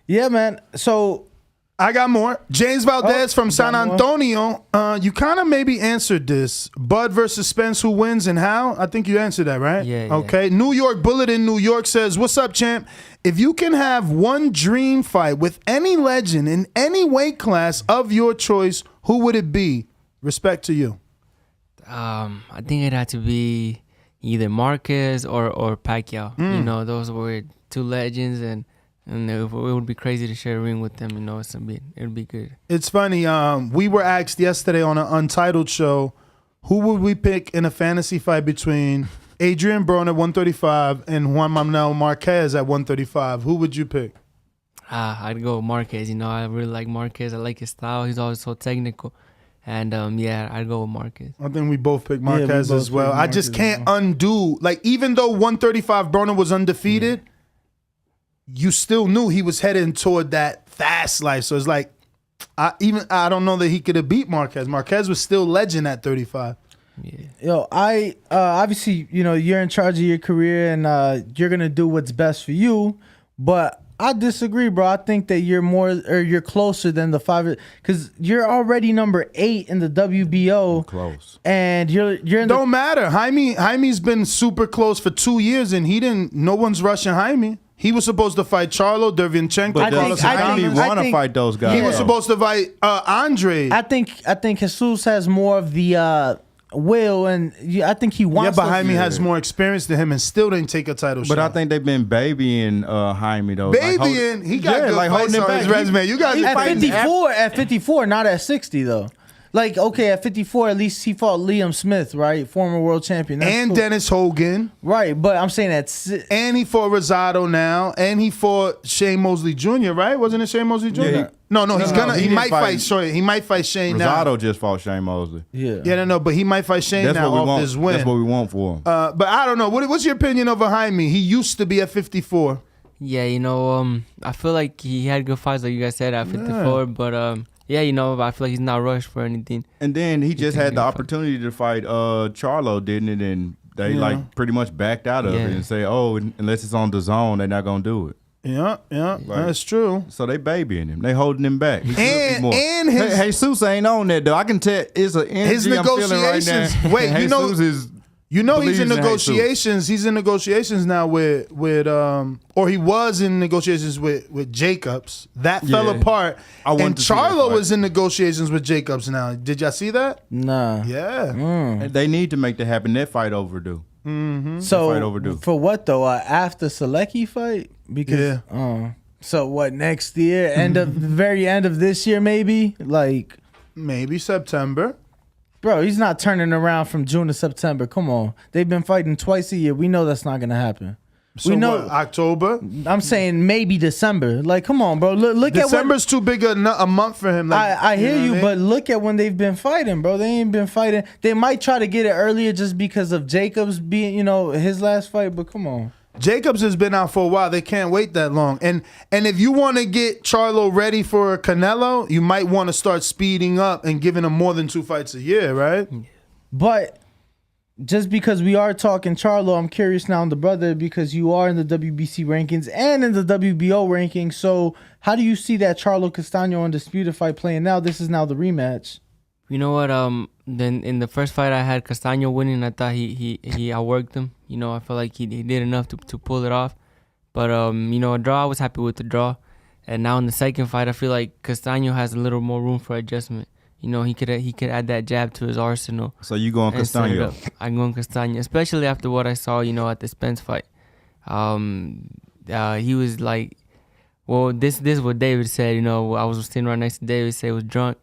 yeah, man, so... I got more. James Valdez from San Antonio. You kind of maybe answered this. Bud versus Spence, who wins and how? I think you answered that, right? Yeah. Okay. New York Bullet in New York says, "What's up, champ? If you can have one dream fight with any legend in any weight class of your choice, who would it be? Respect to you." I think it'd have to be either Marquez or Pacquiao. Those were 2 legends, and it would be crazy to share a ring with them. It would be good. It's funny. We were asked yesterday on an Untitled show, who would we pick in a fantasy fight between Adrian Broner at 135 and Juan Manuel Marquez at 135? Who would you pick? I'd go Marquez. I really like Marquez. I like his style. He's always so technical. And, I'd go with Marquez. I think we both picked Marquez as well. I just can't undo. Like, even though 135 Broner was undefeated, you still knew he was heading toward that fast life. So it's like, I don't know that he could have beat Marquez. Marquez was still legend at 35. Yeah. Yo, I obviously, you're in charge of your career and you're gonna do what's best for you, but I disagree, bro. I think that you're closer than the 5, because you're already number 8 in the WBO. Close. And you're in Don't matter. Jaime's been super close for 2 years, and no one's rushing Jaime. He was supposed to fight Charlo, Derevyanchenko. But Jaime want to fight those guys. He was supposed to fight Andre. I think Jesus has more of the will, and I think he wants. Yeah, but Jaime has more experience than him, and still didn't take a title shot. But I think they've been babying Jaime though. Babying, he got good fights on his resume. You guys at 54, not at 60 though. Like, okay, at 54, at least he fought Liam Smith, right? Former world champion. That's and cool. Dennis Hogan. Right, but I'm saying and he fought Rosado now, and he fought Shane Mosley Jr., right? Wasn't it Shane Mosley Jr.? Yeah, he might fight Shane now. Rosado just fought Shane Mosley. Yeah, no, but he might fight Shane now off this win. That's what we want for him. But I don't know. What's your opinion of Jaime? He used to be at 54. Yeah, I feel like he had good fights, like you guys said, at 54, but yeah, I feel like he's not rushed for anything. And then he just had the opportunity to fight Charlo, didn't it? And they pretty much backed out of it and say, oh, unless it's on DAZN, they're not gonna do it. Yeah, that's true. So they babying him, they holding him back. And his Jesus ain't on that though. I can tell it's an energy his negotiations. I'm feeling right now. Wait, he's in negotiations. He's in negotiations now with or he was in negotiations with Jacobs. That fell apart. And Charlo was in negotiations with Jacobs now. Did y'all see that? Nah. Yeah. They need to make that happen. That fight overdue. Mm-hmm. So fight overdue. For what though? After Selecki fight? Because so what, next year? Very end of this year, maybe? Like maybe September. Bro, he's not turning around from June to September. Come on. They've been fighting twice a year. We know that's not going to happen. So we know what, October? I'm saying maybe December. Like, come on, bro. Look December's too big a month for him. Like, I hear you, but look at when they've been fighting, bro. They ain't been fighting. They might try to get it earlier just because of Jacobs being, his last fight, but come on. Jacobs has been out for a while. They can't wait that long. And if you want to get Charlo ready for Canelo, you might want to start speeding up and giving him more than 2 fights a year, right? But just because we are talking Charlo, I'm curious now on the brother, because you are in the WBC rankings and in the WBO rankings. So how do you see that Charlo Castaño undisputed fight playing now? This is now the rematch. You know what? Then in the first fight I had Castaño winning. I thought he outworked him. I felt like he did enough to pull it off. But a draw. I was happy with the draw. And now in the second fight, I feel like Castaño has a little more room for adjustment. He could add that jab to his arsenal. So you going Castaño? I'm going Castaño, especially after what I saw. At the Spence fight. He was like, well, this is what David said. I was sitting right next to David. Said he was drunk.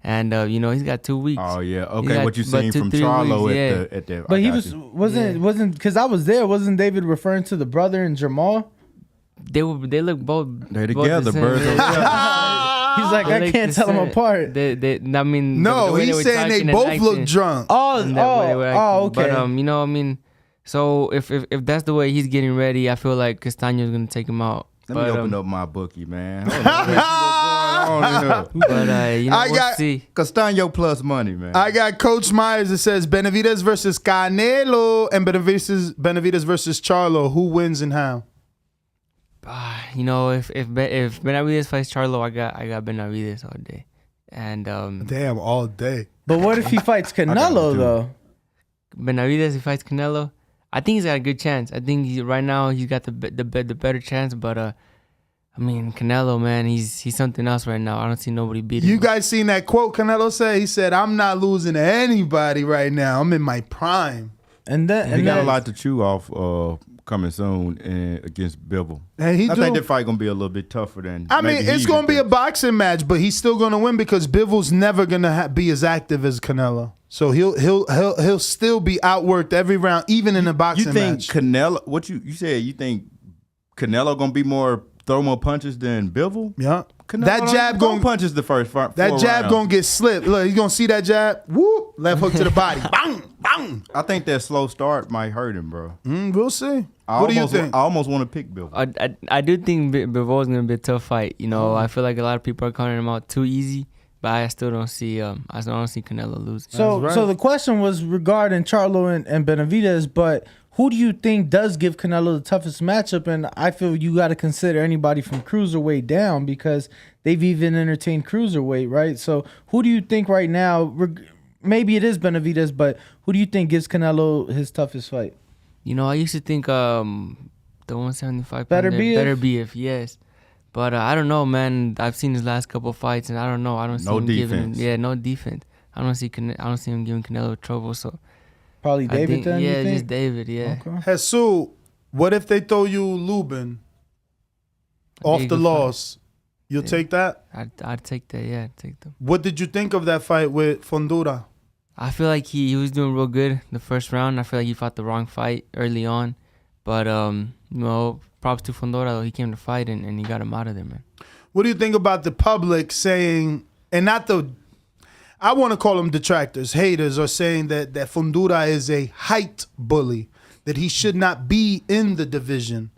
And he's got 2 weeks. Oh yeah, okay. What you seen from Charlo at the? But he wasn't because I was there. Wasn't David referring to the brother and Jamal? They look both. They together, birds. He's like, I can't tell them apart. No, he's saying they both look drunk. Oh, okay. But so if that's the way he's getting ready, I feel like Castaño's gonna take him out. Let me open up my bookie, man. But we'll see. Castaño plus money, man. I got Coach Myers that says Benavidez versus Canelo and Benavidez versus Charlo. Who wins and how? If Benavidez fights Charlo, I got Benavidez all day. And damn, all day. But what if he fights Canelo though? Benavidez, he fights Canelo. I think he's got a good chance. I think right now he's got the better chance, but Canelo, man, he's something else right now. I don't see nobody beating him. You guys seen that quote Canelo said? He said, "I'm not losing to anybody right now. I'm in my prime." And he got a lot to chew off coming soon against Bivol. And I think that fight gonna be a little bit tougher than. It's gonna be a boxing match, but he's still gonna win because Bivol's never gonna be as active as Canelo. So he'll still be outworked every round, even in a boxing match. You think Canelo? What you said? You think Canelo gonna be throw more punches than Bivol? Yeah. That jab going punches the first front. That jab gonna get slipped. Look, he's gonna see that jab. Whoop! Left hook to the body. Bang! Bang! I think that slow start might hurt him, bro. We'll see. What do you think? I almost want to pick Bill. I do think Bivol is gonna be a tough fight. You know, I feel like a lot of people are calling him out too easy, but I still don't see Canelo lose. So the question was regarding Charlo and Benavidez, but who do you think does give Canelo the toughest matchup? And I feel you got to consider anybody from cruiserweight down because they've even entertained cruiserweight, right? So who do you think right now? Maybe it is Benavidez, but who do you think gives Canelo his toughest fight? You know, I used to think the 175 Better Beef, yes. But I don't know, man. I've seen his last couple of fights, and I don't know. I don't see him defense. giving no defense. I don't see him giving Canelo trouble. So probably David then. Yeah, you think? just David. Yeah. Okay. Jesus, what if they throw you Lubin off the loss? You'll take that? I'd take that. Yeah, I'd take them. What did you think of that fight with Fundura? I feel like he was doing real good the first round. I feel like he fought the wrong fight early on, but props to Fundora though. He came to fight and he got him out of there, man. What do you think about the public saying, and not the, I want to call them detractors, haters, are saying that Fundura is a height bully, that he should not be in the division?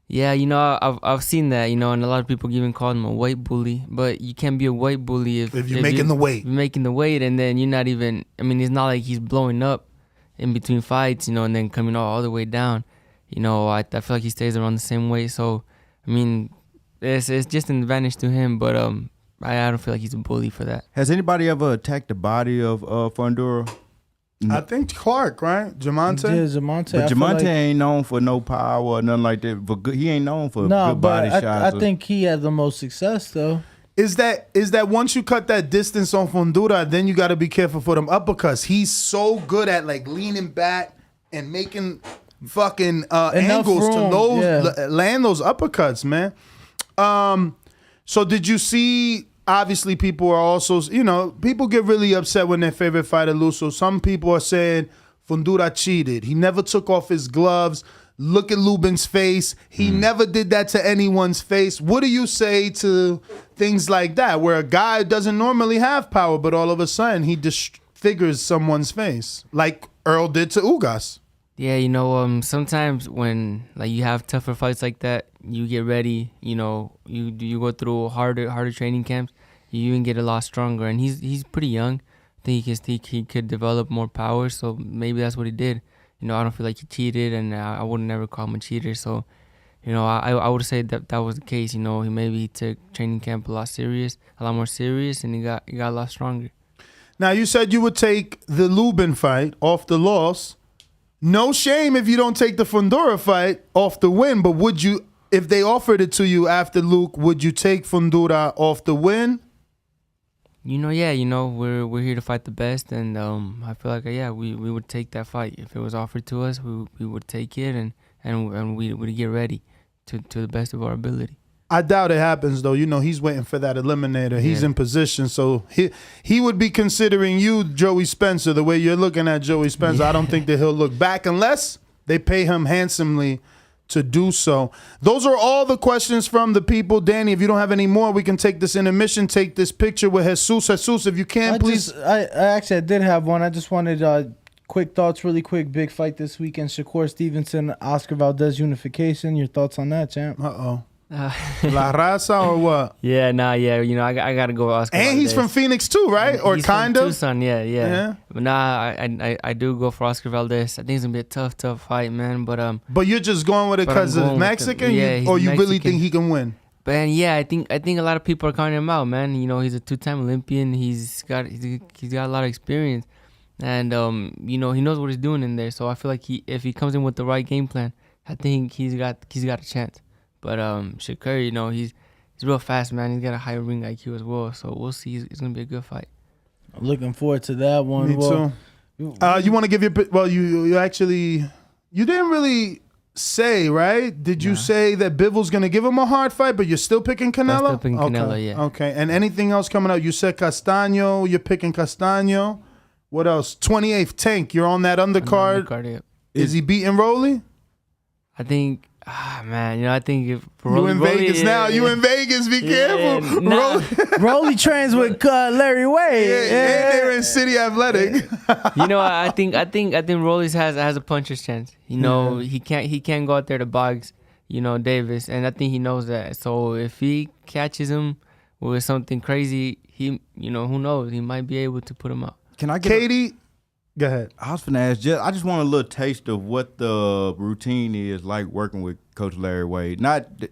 Yeah, you know, I've seen that, you know, and a lot of people even call him a weight bully. But you can't be a weight bully if you're making the weight. You're making the weight, and then you're not even. I mean, it's not like he's blowing up in between fights, you know, and then coming all the way down. You know, I feel like he stays around the same weight. So, I mean, it's just an advantage to him. But I don't feel like he's a bully for that. Has anybody ever attacked the body of Fundura? I think Clark, right? Jamonte? Yeah, Jamonte. But Jamonte ain't known for no power or nothing like that. But he ain't known for good body shots. I think he had the most success, though. Is that once you cut that distance on Fundura, then you got to be careful for them uppercuts. He's so good at like leaning back and making fucking angles to land those uppercuts, man. So did you see? Obviously, people are also, you know, people get really upset when their favorite fighter loses. So some people are saying Fundura cheated. He never took off his gloves. Look at Lubin's face. He never did that to anyone's face. What do you say to things like that, where a guy doesn't normally have power, but all of a sudden he disfigures someone's face, like Earl did to Ugas? Yeah, you know, sometimes when like you have tougher fights like that, you get ready. You know, you go through harder training camps. You even get a lot stronger, and he's pretty young. I think he could develop more power. So maybe that's what he did. You know, I don't feel like he cheated, and I would never call him a cheater. So, you know, I would say that was the case. You know, he took training camp a lot more serious, and he got a lot stronger. Now you said you would take the Lubin fight off the loss. No shame if you don't take the Fundura fight off the win, but would you, if they offered it to you after Luke, would you take Fundura off the win? You know, yeah, you know, we're here to fight the best, and I feel like we would take that fight if it was offered to us. We would take it, and we would get ready to the best of our ability. I doubt it happens though. You know, he's waiting for that eliminator. He's in position, so he would be considering you Joey Spencer the way you're looking at Joey Spencer. I don't think that he'll look back unless they pay him handsomely to do so. Those are all the questions from the people. Danny, if you don't have any more, we can take this intermission, take this picture with Jesus. Jesus, if you can, please. I did have one. I just wanted quick thoughts, really quick. Big fight this weekend. Shakur Stevenson, Oscar Valdez unification. Your thoughts on that, champ? Uh-oh. La Raza or what? Yeah, you know, I gotta go with Oscar. And Valdez. he's from Phoenix too, right? Or he's kind from of? Tucson, yeah. But I do go for Oscar Valdez. I think it's gonna be a tough fight, man. But you're just going with it because of Mexican, or you really think he can win? But yeah, I think a lot of people are calling him out, man. You know, he's a 2-time Olympian. He's got a lot of experience, and you know, he knows what he's doing in there. So I feel like if he comes in with the right game plan, I think he's got a chance. But Shakur, you know, he's real fast, man. He's got a high ring IQ as well. So we'll see. It's gonna be a good fight. I'm looking forward to that one. Me too. You want to give your you actually didn't really say, right? Did you say that Bivol's gonna give him a hard fight, but you're still picking Canelo? I'm still picking Canelo, yeah. Okay. And anything else coming out? You said Castaño. You're picking Castaño. What else? 28th Tank. You're on that undercard. Yeah. Is he beating Rolly? I think Man, I think if You in Vegas now. You in Vegas. Be careful. Nah. Rolly trains with Larry Wade. And they're in City Athletic. I think Rollies has a puncher's chance. He can't go out there to box, Davis, and I think he knows that. So if he catches him with something crazy, who knows? He might be able to put him out. Can I get Katie? Go ahead. I was finna ask. I just want a little taste of what the routine is like working with Coach Larry Wade.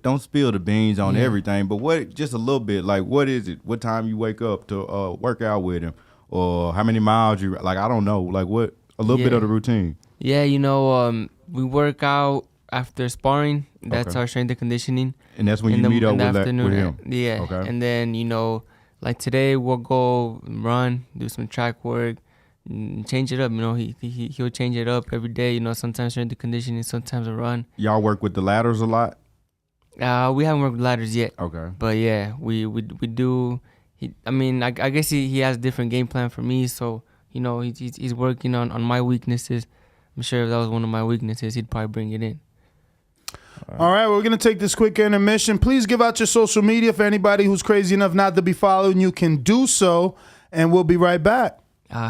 Don't spill the beans on everything, but just a little bit. Like, what is it? What time you wake up to work out with him, or how many miles you like? I don't know. Like, what? A little bit of the routine. Yeah, we work out after sparring. That's our strength and conditioning. And that's when you meet up with him. Yeah. Okay. And then like today we'll go run, do some track work. Change it up, he'll change it up every day. Sometimes strength and conditioning, sometimes a run. Y'all work with the ladders a lot? We haven't worked with ladders yet. Okay. But yeah, we do. I guess he has a different game plan for me. So he's working on my weaknesses. I'm sure if that was one of my weaknesses, he'd probably bring it in. All right, we're going to take this quick intermission. Please give out your social media for anybody who's crazy enough not to be following. You can do so, and we'll be right back.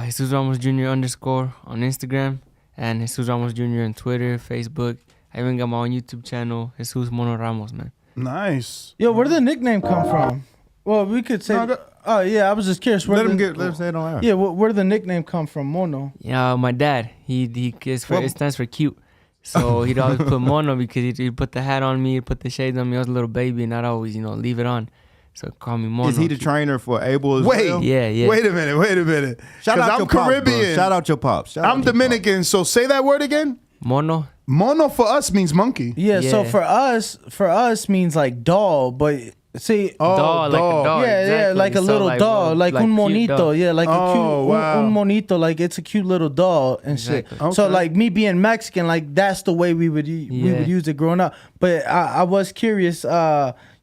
Jesus Ramos Jr. _ on Instagram, and Jesus Ramos Jr. on Twitter, Facebook. I even got my own YouTube channel, Jesus Mono Ramos, man. Nice. Yo, where did the nickname come from? Well, we could say. Oh yeah, I was just curious. Let him say it on air. Yeah, where did the nickname come from, Mono? Yeah, my dad. It stands for cute. So he'd always put Mono because he'd put the hat on me, he'd put the shades on me. I was a little baby, and I'd always leave it on. So call me Mono. Is he the trainer for Abel as well? Yeah. Wait a minute. Shout out I'm your Caribbean. Pops, shout out your pops. I'm Dominican, so say that word again. Mono. Mono for us means monkey. Yeah. So for us means like doll, but see, doll. Like a doll. Yeah, exactly. like a little doll, like un monito. Doll. Yeah, like a cute un monito, like it's a cute little doll and shit. Okay. So like me being Mexican, like that's the way we would use it growing up. But I was curious,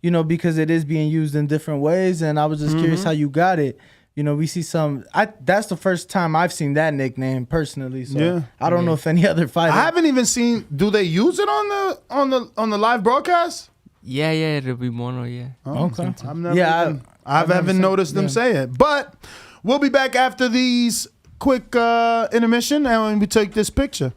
because it is being used in different ways, and I was just curious how you got it. We see some. That's the first time I've seen that nickname personally. So I don't know if any other fighter. I haven't even seen. Do they use it on the live broadcast? Yeah, it'll be Mono. Yeah. Oh, okay. I haven't noticed them say it, but we'll be back after these quick intermission, and when we take this picture.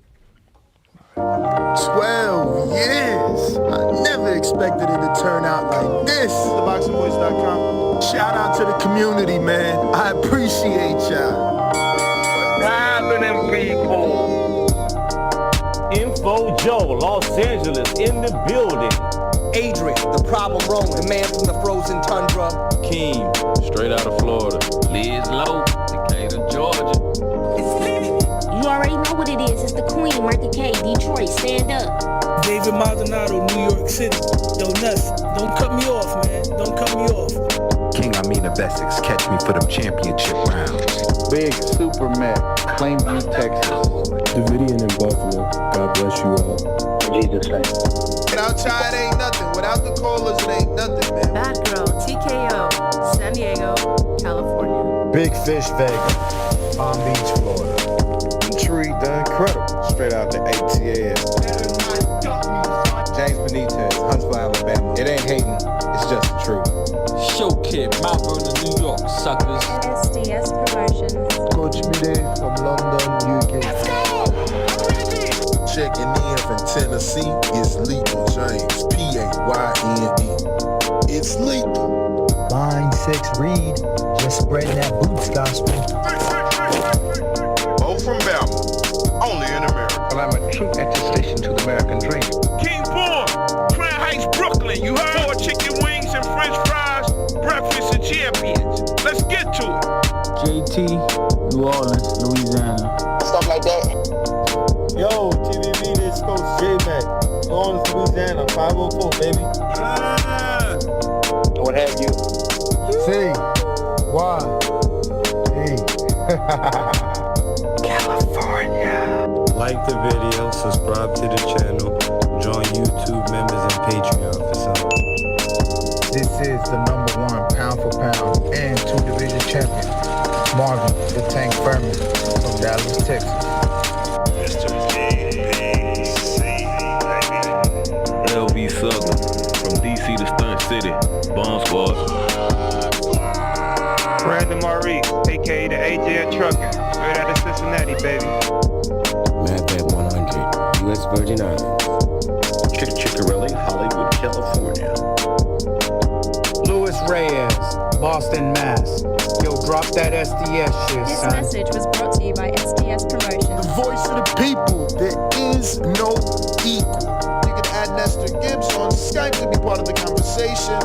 12 years. I never expected it to turn out like this. TheBoxingVoice.com. Shout out to the community, man. I appreciate y'all. What's happening, people? Info Joe, Los Angeles, in the building. Adrian, the problem wrong, the man from the frozen tundra. Keem, straight out of Florida. Liz Lowe, Decatur, Georgia. You already know what it is. It's the Queen, Martha K, Detroit, stand up. David Maldonado, New York City. Yo, Nuts, don't cut me off, man. Don't cut me off. King Amin of Essex, catch me for them championship rounds. Big Super Mac, Plainview, Texas. Davidian in Buffalo. God bless you all. Jesus' name. Without Chai, it ain't nothing. Without the callers, it ain't nothing, man. Bad Girl, TKO, San Diego, California. Big Fish, Vegas, Palm Beach, Florida. Tree, the Incredible, straight out the ATL. James Benitez, Huntsville, Alabama. It ain't hating, it's just the truth. Show Kid, Mount Vernon, New York, suckers. SDS Promotions. Coach Mide from London, UK. Checking in from Tennessee, it's Lethal James, P-A-Y-N-E. It's lethal. Line 6 Reed, just spreading that boots gospel. From Bama, only in America. Well, I'm a true attestation to the American dream. King Born, Crown Heights, Brooklyn. You heard? 4 chicken wings and French fries, breakfast of champions. Let's get to it. JT, New Orleans, Louisiana. Stuff like that. Yo, TVV, this Coach J-Mac. New Orleans, Louisiana, 504, baby. What have you? C, Y, E. California. Like the video, subscribe to the channel, join YouTube members and Patreon for some. This is the #1 pound for pound and 2-division champion, Marvin the Tank Furman from Dallas, Texas. Mr. DBC, baby. City, Bomb Squad. Brandon Maurice, aka the AJ Trucking, straight out of Cincinnati, baby. Madbad 100, U.S. Virgin Islands. Chickarelli, Hollywood, California. Luis Reyes, Boston, Mass. Yo, drop that SDS shit, This son. message was brought to you by SDS Promotions. The voice of the people, there is no equal. You can add Nestor Gibbs on Skype to be part of the conversation.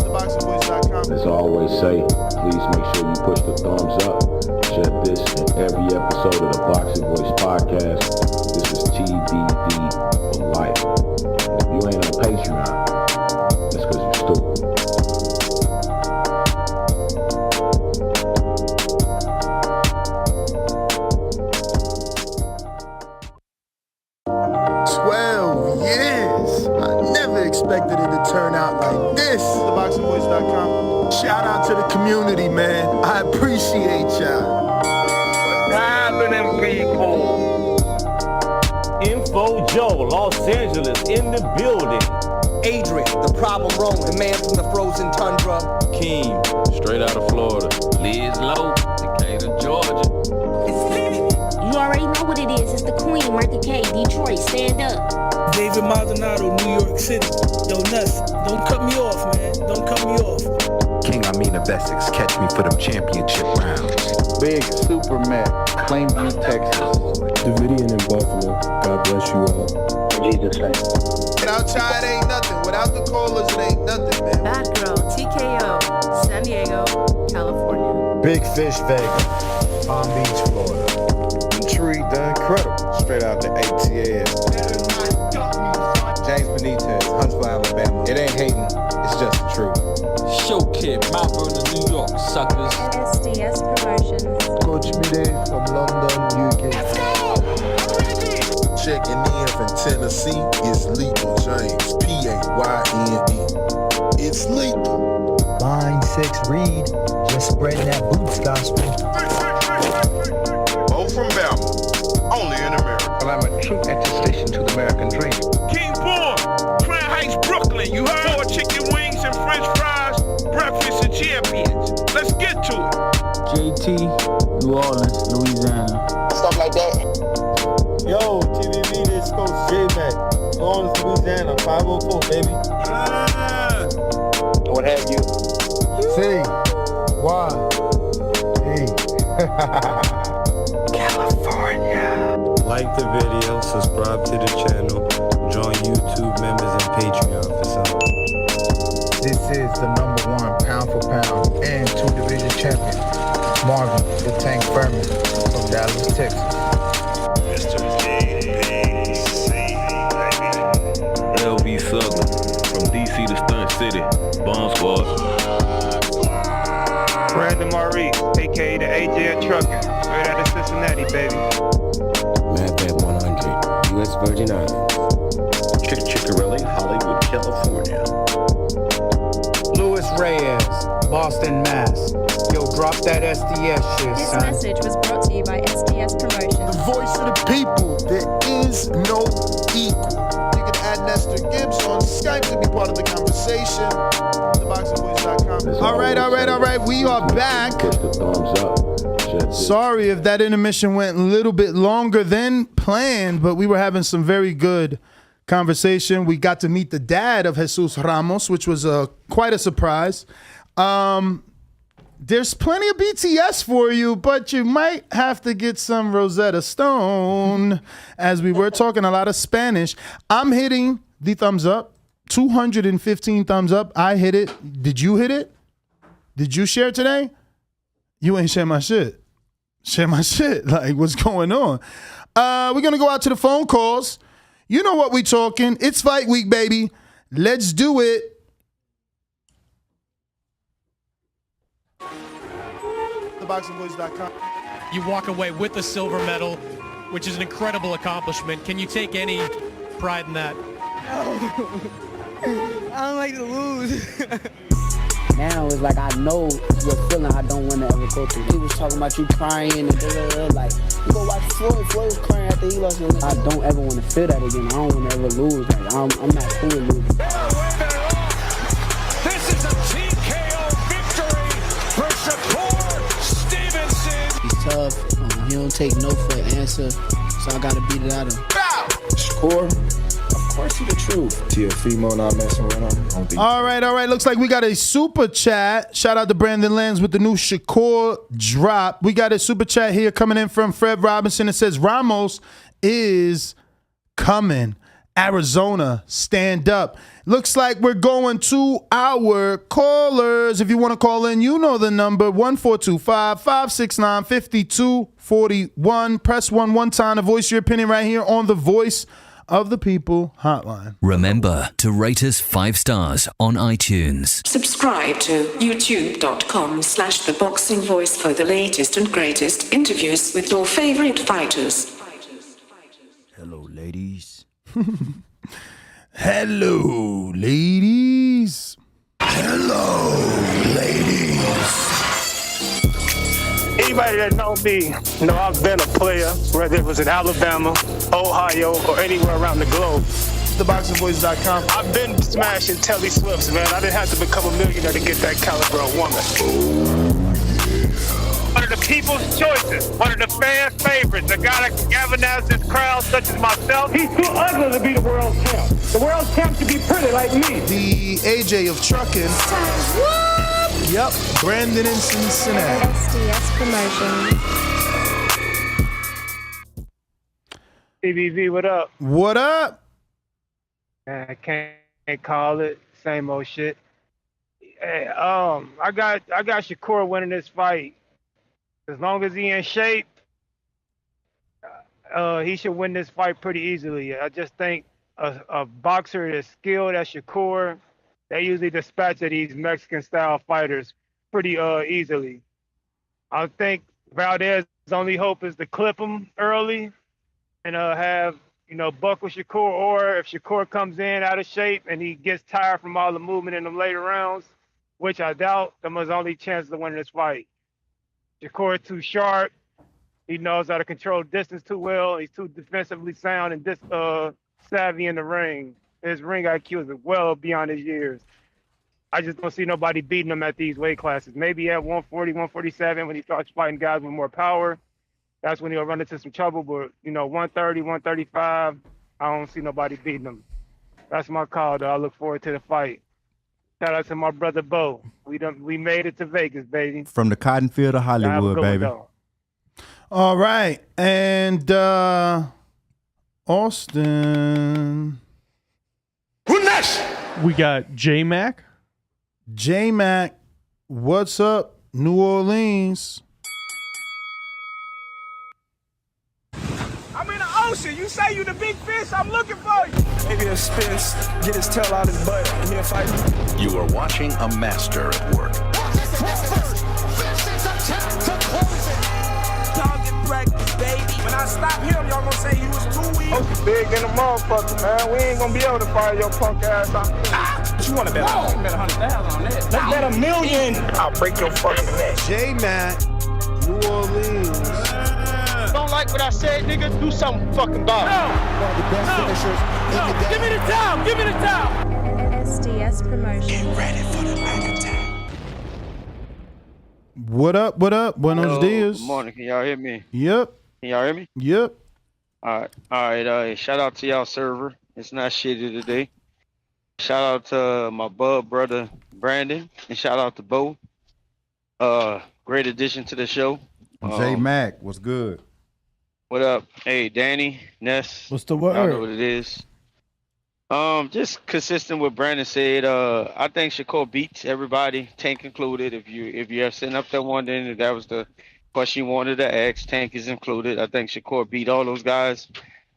TheBoxingVoice.com. As I always say, please make sure you push the thumbs up. Share this in every episode of the Boxing Voice podcast. This is TBD for life. If you ain't on Patreon, that's because you're stupid. Expected it to turn out like this. TheBoxingVoice.com. Shout out to the community, man. I appreciate y'all. What's happening, people? Info Joe, Los Angeles, in the building. Adrian, the problem wrong, the man from the frozen tundra. Keem, straight out of Florida. Liz Lowe, Decatur, Georgia. You already know what it is. It's the Queen, Martha K, Detroit, stand up. David Maldonado, New York City. Yo, Nuss, don't cut me off, man. Don't cut me off. King Amin of Essex, catch me for them championship rounds. Big Super Mac, Plainview, Texas. Davidian in Buffalo. God bless you all. Jesus name. Without Chai, it ain't nothing. Without the callers, it ain't nothing, man. Bad Girl, TKO, San Diego, California. Big Fish, Vegas. Palm Beach, Florida. Tree, the Incredible, straight out the ATL. James Benitez, Huntsville, Alabama. It ain't hating, it's just the truth. Show Kid, Mount Vernon, New York, suckers. SDS Promotions. Coach Mide from London, UK. Checking in from Tennessee, it's Lethal James, P-A-Y-N-E. It's lethal. Line 6 Reed, just spreading that boots gospel. From Bama, only in America. Well, I'm a true attestation to the American dream. King Born, Crown Heights, Brooklyn. You heard? 4 chicken wings and French fries, breakfast of champions. Let's get to it. JT, New Orleans, Louisiana. Stuff like that. Yo, TVV, this Coach J-Mac. New Orleans, Louisiana, 504, baby. What have you? C. Y. Hey. Like the video, subscribe to the channel, join YouTube members and Patreon for some. This is the #1 pound for pound and 2-division champion, Marvin the Tank Furman from Dallas, Texas. Mr. PBC, baby. LV Southern, from DC to Stunt City, Bomb Squad. Brandon Maurice, aka the AJ Trucking, straight out of Cincinnati, baby. Madbad 100, U.S. Virgin Islands. Chickarelli, Hollywood, California. Luis Reyes, Boston, Mass. Yo, drop that SDS shit, This son. message was brought to you by SDS Promotions. The voice of the people, there is no equal. You can add Nestor Gibbs on Skype to be part of the conversation. TheBoxingVoice.com. All right. We are back. Push the thumbs up. Sorry if that intermission went a little bit longer than planned, but we were having some very good conversation. We got to meet the dad of Jesus Ramos, which was quite a surprise. There's plenty of BTS for you, but you might have to get some Rosetta Stone, as we were talking a lot of Spanish. I'm hitting the thumbs up, 215 thumbs up. I hit it. Did you hit it? Did you share today? You ain't share my shit. Share my shit. Like, what's going on? We're going to go out to the phone calls. You know what we talking. It's fight week, baby. Let's do it. TheBoxingVoice.com. You walk away with a silver medal, which is an incredible accomplishment. Can you take any pride in that? I don't like to lose. Now it's like I know your feeling I don't want to ever go through. He was talking about you crying and like, you go watch Floyd. Floyd was crying after he lost his leg. I don't ever want to feel that again. I don't want to ever lose. Like, I'm not cool with losing. tough. He don't take no for an answer, so I gotta beat it out of him. Score. Of course he the truth. TFemo not messing around. All right. Looks like we got a super chat. Shout out to Brandon Lenz with the new Shakur drop. We got a super chat here coming in from Fred Robinson. It says Ramos is coming. Arizona, stand up. Looks like we're going to our callers. If you want to call in, you know the number, 1425-569-5241. Press 1 one time to voice your opinion right here on the Voice of the People hotline. Remember to rate us 5 stars on iTunes. Subscribe to youtube.com/theboxingvoice for the latest and greatest interviews with your favorite fighters. Hello, ladies. Hello, ladies. Hello, ladies. Anybody that know me know I've been a player, whether it was in Alabama, Ohio, or anywhere around the globe. TheBoxingVoice.com. I've been smashing Telly Swifts, man. I didn't have to become a millionaire to get that caliber of woman. One of the people's choices, one of the fan favorites, a guy that can galvanize this crowd such as myself. He's too ugly to be the world champ. The world champ should be pretty like me. The AJ of trucking. Yep, Brandon in Cincinnati. SDS Promotions. CBV, what up? What up? I can't call it. Same old shit. Hey, I got Shakur winning this fight. As long as he in shape, he should win this fight pretty easily. I just think a boxer that's skilled as Shakur, they usually dispatch of these Mexican-style fighters pretty easily. I think Valdez's only hope is to clip him early and have, buck with Shakur, or if Shakur comes in out of shape and he gets tired from all the movement in the later rounds, which I doubt, then his only chance of winning this fight. Shakur is too sharp. He knows how to control distance too well. He's too defensively sound and savvy in the ring. His ring IQ is well beyond his years. I just don't see nobody beating him at these weight classes. Maybe at 140, 147, when he starts fighting guys with more power, that's when he'll run into some trouble. But, 130, 135, I don't see nobody beating him. That's my call, though. I look forward to the fight. Shout out to my brother Bo. We made it to Vegas, baby. From the cotton field of Hollywood, baby. All right. And Austin. Who next? We got J-Mac. J-Mac, what's up, New Orleans? I'm in the ocean. You say you the big fish. I'm looking for you. Maybe he'll Spence get his tail out his butt and he'll fight me. You are watching a master at work. Target practice, baby. When I stop him, y'all gonna say he was too weak. Oh, big in the motherfucker, man. We ain't gonna be able to fire your punk ass out. What you wanna bet? You bet 100,000 on that. Let's bet $1 million. I'll break your fucking neck. J-Mac, New Orleans. Don't like what I said, nigga? Do something fucking about it. No. Give me the towel. Give me the towel. SDS Promotions. Get ready for the back attack. What up? Buenos dias. Good morning. Can y'all hear me? Yep. Can y'all hear me? Yep. All right. Shout out to y'all server. It's not shitty today. Shout out to my brother Brandon, and shout out to Bo. Great addition to the show. J-Mac, what's good? What up? Hey, Danny, Ness. What's the word? I know what it is. Just consistent with Brandon said. I think Shakur beats everybody, Tank included. If you're sitting up there wondering if that was the question you wanted to ask, Tank is included. I think Shakur beat all those guys.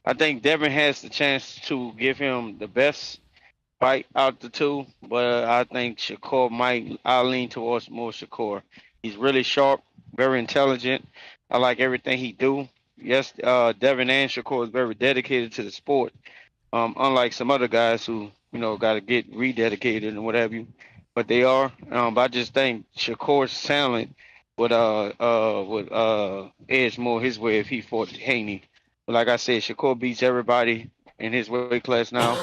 I think Devin has the chance to give him the best fight out the two, but I think Shakur I'll lean towards more Shakur. He's really sharp, very intelligent. I like everything he do. Yes, Devin and Shakur is very dedicated to the sport. Unlike some other guys who, got to get rededicated and what have you, but they are. But I just think Shakur's talent would edge more his way if he fought Haney. But like I said, Shakur beats everybody in his weight class now,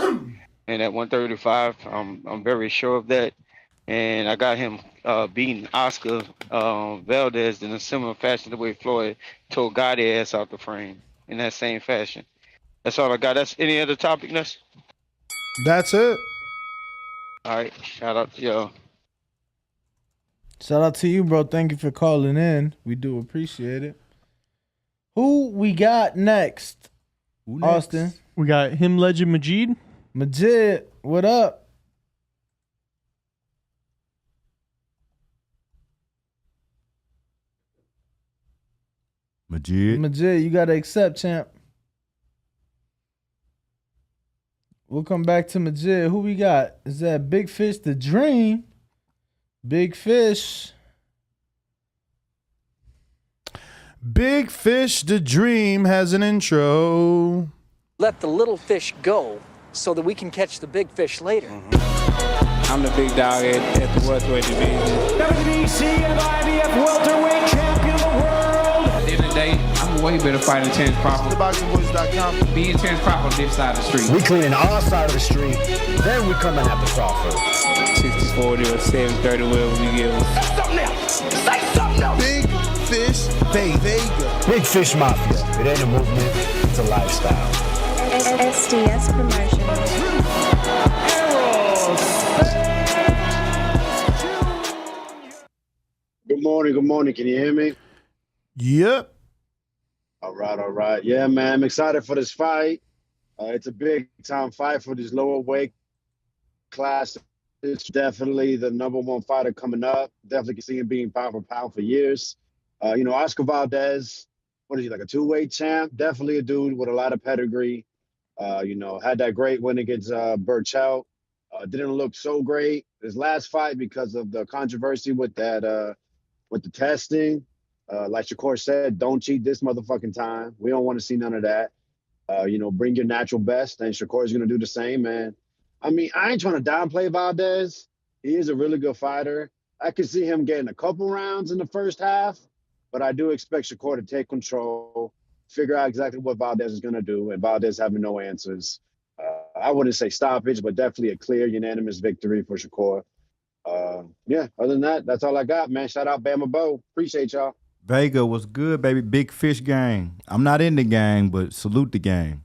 and at 135, I'm very sure of that. and I got him beating Oscar Valdez in a similar fashion the way Floyd told Gotti ass out the frame in that same fashion. That's all I got. That's any other topic, Ness? That's it. All right. Shout out to y'all. Shout out to you, bro. Thank you for calling in. We do appreciate it. Who we got next? Austin. We got him, Legend Majid. Majid, what up? Majid, you gotta accept, champ. We'll come back to Majid. Who we got? Is that Big Fish the Dream? Big Fish. Big Fish the Dream has an intro. Let the little fish go so that we can catch the big fish later. I'm the big dog at the welterweight division. WBC and IBF welterweight champion of the world. At the end of the day, I'm a way better fighter than Terrence Crawford. TheBoxingVoice.com. Me and Terrence Crawford on this side of the street. We cleaning our side of the street, then we coming after Crawford. 60-40 or 7-30, whatever we give them. Say something else. Say something else. Big Fish Vega. Big Fish Mafia. It ain't a movement, it's a lifestyle. SDS Promotions. Good morning. Can you hear me? Yep. All right. Yeah, man, I'm excited for this fight. It's a big-time fight for this lower weight class. It's definitely the number one fighter coming up. Definitely can see him being pound for pound for years. Oscar Valdez, what is he, like a two-weight champ? Definitely a dude with a lot of pedigree. Had that great win against Burchell. Didn't look so great his last fight because of the controversy with that with the testing. Like Shakur said, don't cheat this motherfucking time. We don't want to see none of that. Bring your natural best, and Shakur is going to do the same, man. I mean, I ain't trying to downplay Valdez. He is a really good fighter. I can see him getting a couple rounds in the first half, but I do expect Shakur to take control, figure out exactly what Valdez is going to do, and Valdez having no answers. I wouldn't say stoppage, but definitely a clear, unanimous victory for Shakur. Other than that, that's all I got, man. Shout out Bama Bo. Appreciate y'all. Vega was good, baby. Big Fish gang. I'm not in the gang, but salute the gang.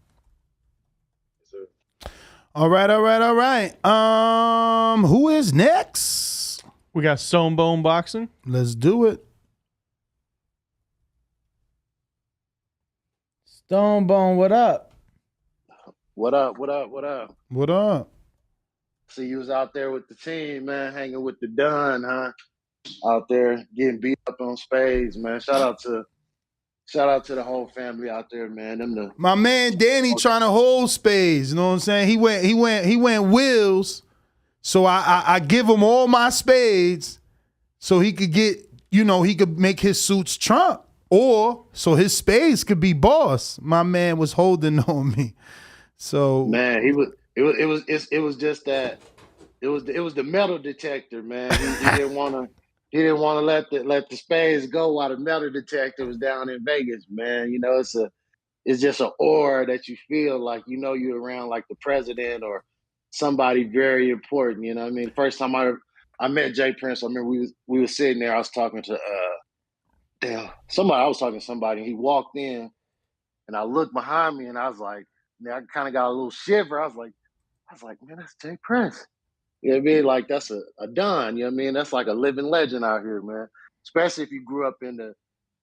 All right. Who is next? We got Stone Bone Boxing. Let's do it. Stone Bone, what up? What up? What up? See, you was out there with the team, man, hanging with the Dazn, huh? Out there getting beat up on spades, man. Shout out to the whole family out there, man. My man Danny trying to hold spades. You know what I'm saying? He went wheels. So I give him all my spades so he could get, he could make his suits trump. Or so his spades could be boss. My man was holding on me. So man, it was just that it was the metal detector, man. He didn't want to let the spades go while the metal detector was down in Vegas, man. It's just an aura that you feel like you're around like the president or somebody very important. You know what I mean? First time I met Jay Prince, I remember we were sitting there. I was talking to somebody. And he walked in, and I looked behind me, and I was like, I kind of got a little shiver. I was like, man, that's Jay Prince. You know what I mean? Like, that's a Don. You know what I mean? That's like a living legend out here, man. Especially if you grew up in the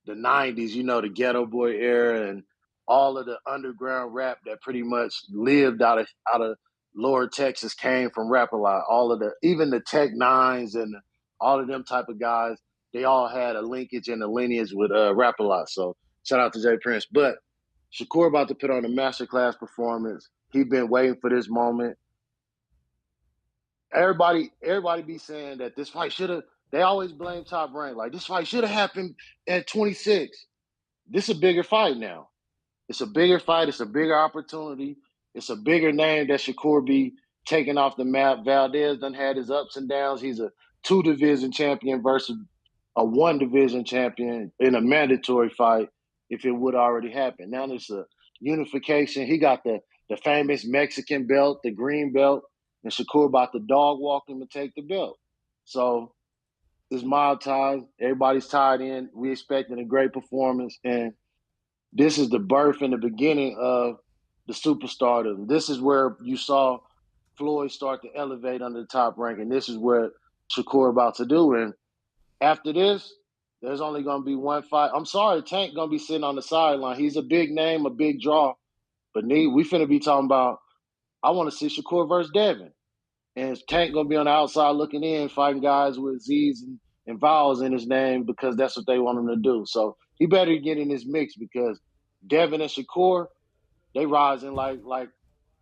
90s, the Ghetto Boy era and all of the underground rap that pretty much lived out of Lower Texas came from Rap-A-Lot. Even the Tech Nines and all of them type of guys, they all had a linkage and a lineage with Rap-A-Lot. So shout out to Jay Prince. But Shakur about to put on a masterclass performance. He's been waiting for this moment. Everybody be saying that this fight should have. They always blame Top Rank. Like, this fight should have happened at 26. This is a bigger fight now. It's a bigger fight. It's a bigger opportunity. It's a bigger name that Shakur be taking off the map. Valdez done had his ups and downs. He's a 2-division champion versus a 1-division champion in a mandatory fight if it would already happen. Now there's a unification. He got the famous Mexican belt, the green belt, and Shakur about to dog walk him and take the belt. So it's mob ties. Everybody's tied in. We expecting a great performance, and this is the birth and the beginning of the superstardom. This is where you saw Floyd start to elevate under the Top Rank, and this is what Shakur about to do. And after this, there's only going to be one fight. I'm sorry, Tank going to be sitting on the sideline. He's a big name, a big draw, but we finna be talking about, I want to see Shakur versus Devin. And Tank going to be on the outside looking in, fighting guys with Z's and vowels in his name because that's what they want him to do. So he better get in this mix because Devin and Shakur, they rising like you know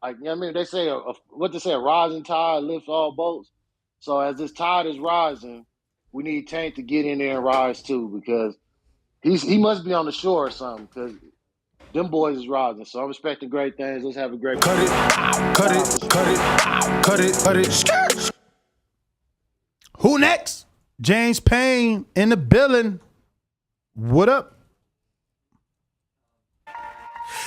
what I mean? They say a rising tide lifts all boats. So as this tide is rising, we need Tank to get in there and rise too because he must be on the shore or something because them boys is rising. So I'm expecting great things. Let's have a great cut it. Who next? James Payne in the building. What up?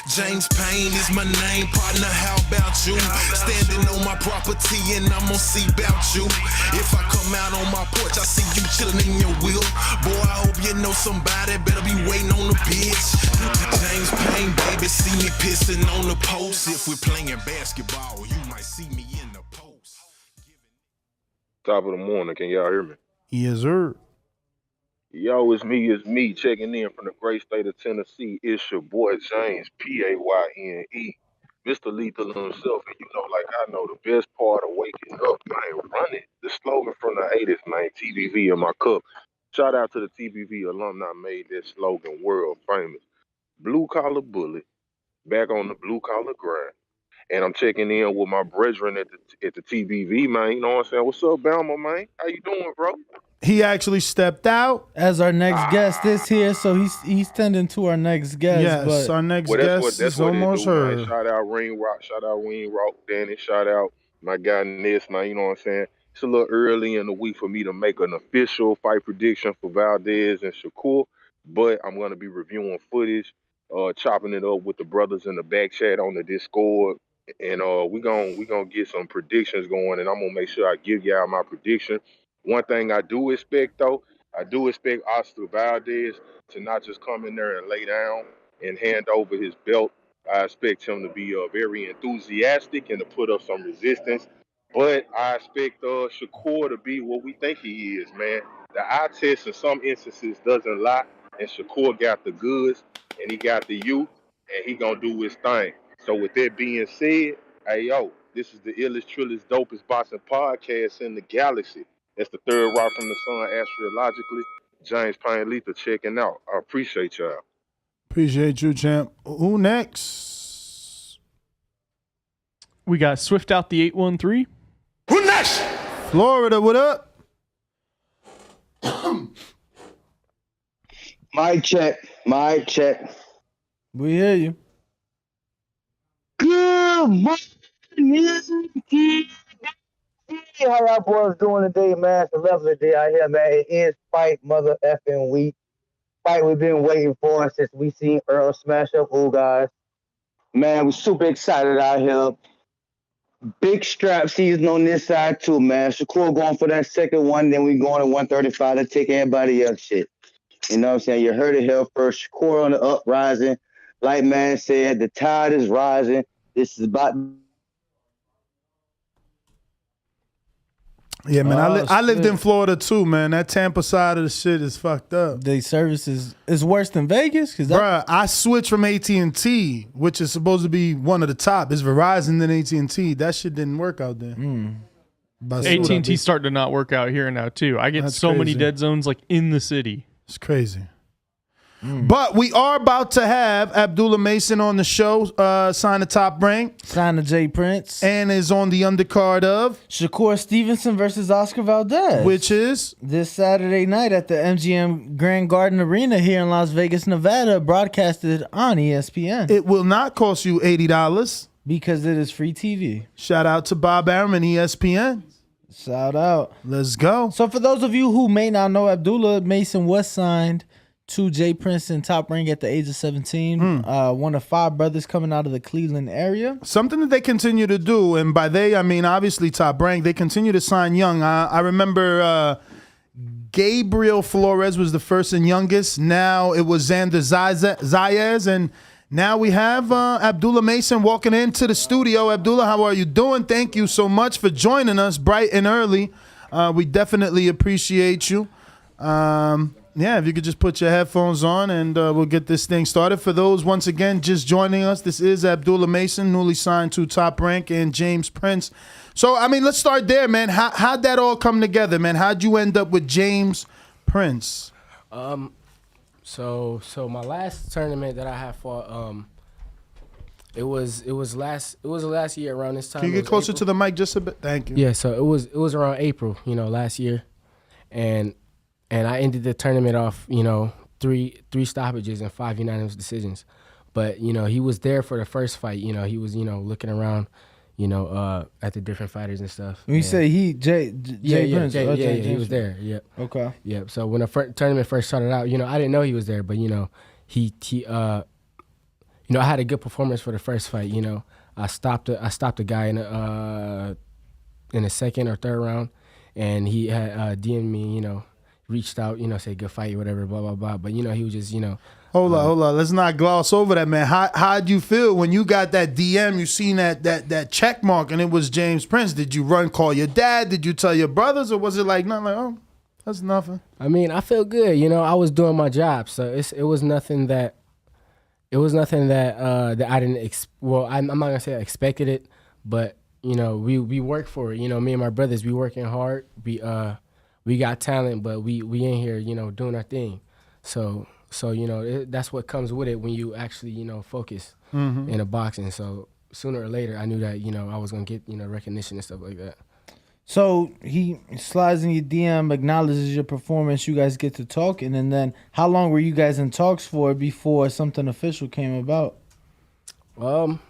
James Payne is my name, partner, how about you? Standing on my property and I'm gonna see about you. If I come out on my porch, I see you chilling in your wheel. Boy, I hope you know somebody better be waiting on the bitch. James Payne, baby, see me pissing on the post. If we're playing basketball, you might see me in the post. Top of the morning, can y'all hear me? Yes, sir. Yo, it's me checking in from the great state of Tennessee. It's your boy James, Payne, Mr. Lethal himself. And you know, like I know, the best part of waking up, man, run it. The slogan from the 80s, man, TBV in my cup. Shout out to the TBV alumni made that slogan world famous. Blue collar bully, back on the blue collar grind. And I'm checking in with my brethren at the TBV, man. You know what I'm saying? What's up, Bama, man? How you doing, bro? He actually stepped out. As our next guest is here, so he's tending to our next guest. Yes, our next guest is almost heard. Man. Shout out Ring Rock, Danny. Shout out my guy Ness, man. You know what I'm saying? It's a little early in the week for me to make an official fight prediction for Valdez and Shakur, but I'm going to be reviewing footage, chopping it up with the brothers in the back chat on the Discord, and we gonna get some predictions going, and I'm going to make sure I give y'all my prediction. One thing I do expect, though, Oscar Valdez to not just come in there and lay down and hand over his belt. I expect him to be very enthusiastic and to put up some resistance. But I expect Shakur to be what we think he is, man. The eye test in some instances doesn't lie, and Shakur got the goods, and he got the youth, and he gonna do his thing. So with that being said, hey, yo, this is the illest, trillest, dopest boxing podcast in the galaxy. That's the third rock from the sun astrologically. James Payne Lethal checking out. I appreciate y'all. Appreciate you, champ. Who next? We got Swift out the 813. Who next? Florida, what up? Mic check. We hear you. Good morning. How y'all boys doing today, man? It's a lovely day out here, man. It is fight mother effing week. Fight we've been waiting for since we seen Earl smash up old guys. Man, we're super excited out here. Big strap season on this side too, man. Shakur going for that second one, then we going to 135 to take everybody else shit. You know what I'm saying? You heard it here first. Shakur on the uprising. Like man said, the tide is rising. This is about... Yeah, man. I lived in Florida too, man. That Tampa side of the shit is fucked up. The service is worse than Vegas? Bruh, I switched from AT&T, which is supposed to be one of the top. It's Verizon then AT&T. That shit didn't work out there. AT&T starting to not work out here now too. I get so many dead zones like in the city. It's crazy. But we are about to have Abdullah Mason on the show, sign the Top Rank. Sign the J Prince. And is on the undercard of Shakur Stevenson versus Oscar Valdez. Which is? This Saturday night at the MGM Grand Garden Arena here in Las Vegas, Nevada, broadcasted on ESPN. It will not cost you $80. Because it is free TV. Shout out to Bob Arum and ESPN. Shout out. Let's go. So for those of you who may not know, Abdullah Mason was signed to Jay Prince in Top Rank at the age of 17. One of 5 brothers coming out of the Cleveland area. Something that they continue to do, and by they, I mean obviously Top Rank, they continue to sign young. I remember Gabriel Flores was the first and youngest. Now it was Xander Zayas, and now we have Abdullah Mason walking into the studio. Abdullah, how are you doing? Thank you so much for joining us bright and early. We definitely appreciate you. Yeah, if you could just put your headphones on and we'll get this thing started. For those, once again, just joining us, this is Abdullah Mason, newly signed to Top Rank, and James Prince. So, I mean, let's start there, man. How'd that all come together, man? How'd you end up with James Prince? So my last tournament that I had fought, it was last year around this time. Can you get closer to the mic just a bit? Thank you. Yeah, so it was around April, last year, and I ended the tournament off, 3 stoppages and 5 unanimous decisions. But he was there for the first fight. He was looking around, at the different fighters and stuff. When you say Jay Prince, he was there. Yep. Okay. Yep. So when the tournament first started out, I didn't know he was there, but he I had a good performance for the first fight. I stopped a guy in the second or third round, and he had DM'd me, reached out, said good fight, whatever, blah blah blah. But he was just, Hold on. Let's not gloss over that, man. How'd you feel when you got that DM? You seen that check mark and it was James Prince? Did you call your dad? Did you tell your brothers, or was it like nothing? Like, oh, that's nothing. I mean, I felt good. I was doing my job, so it was nothing that. It was nothing that I didn't. I'm not gonna say I expected it, but we work for it. Me and my brothers, we working hard. We got talent, but we in here, doing our thing. So that's what comes with it when you actually, focus in a boxing. So sooner or later, I knew that, I was going to get, recognition and stuff like that. So he slides in your DM, acknowledges your performance, you guys get to talking, and then how long were you guys in talks for before something official came about? Well,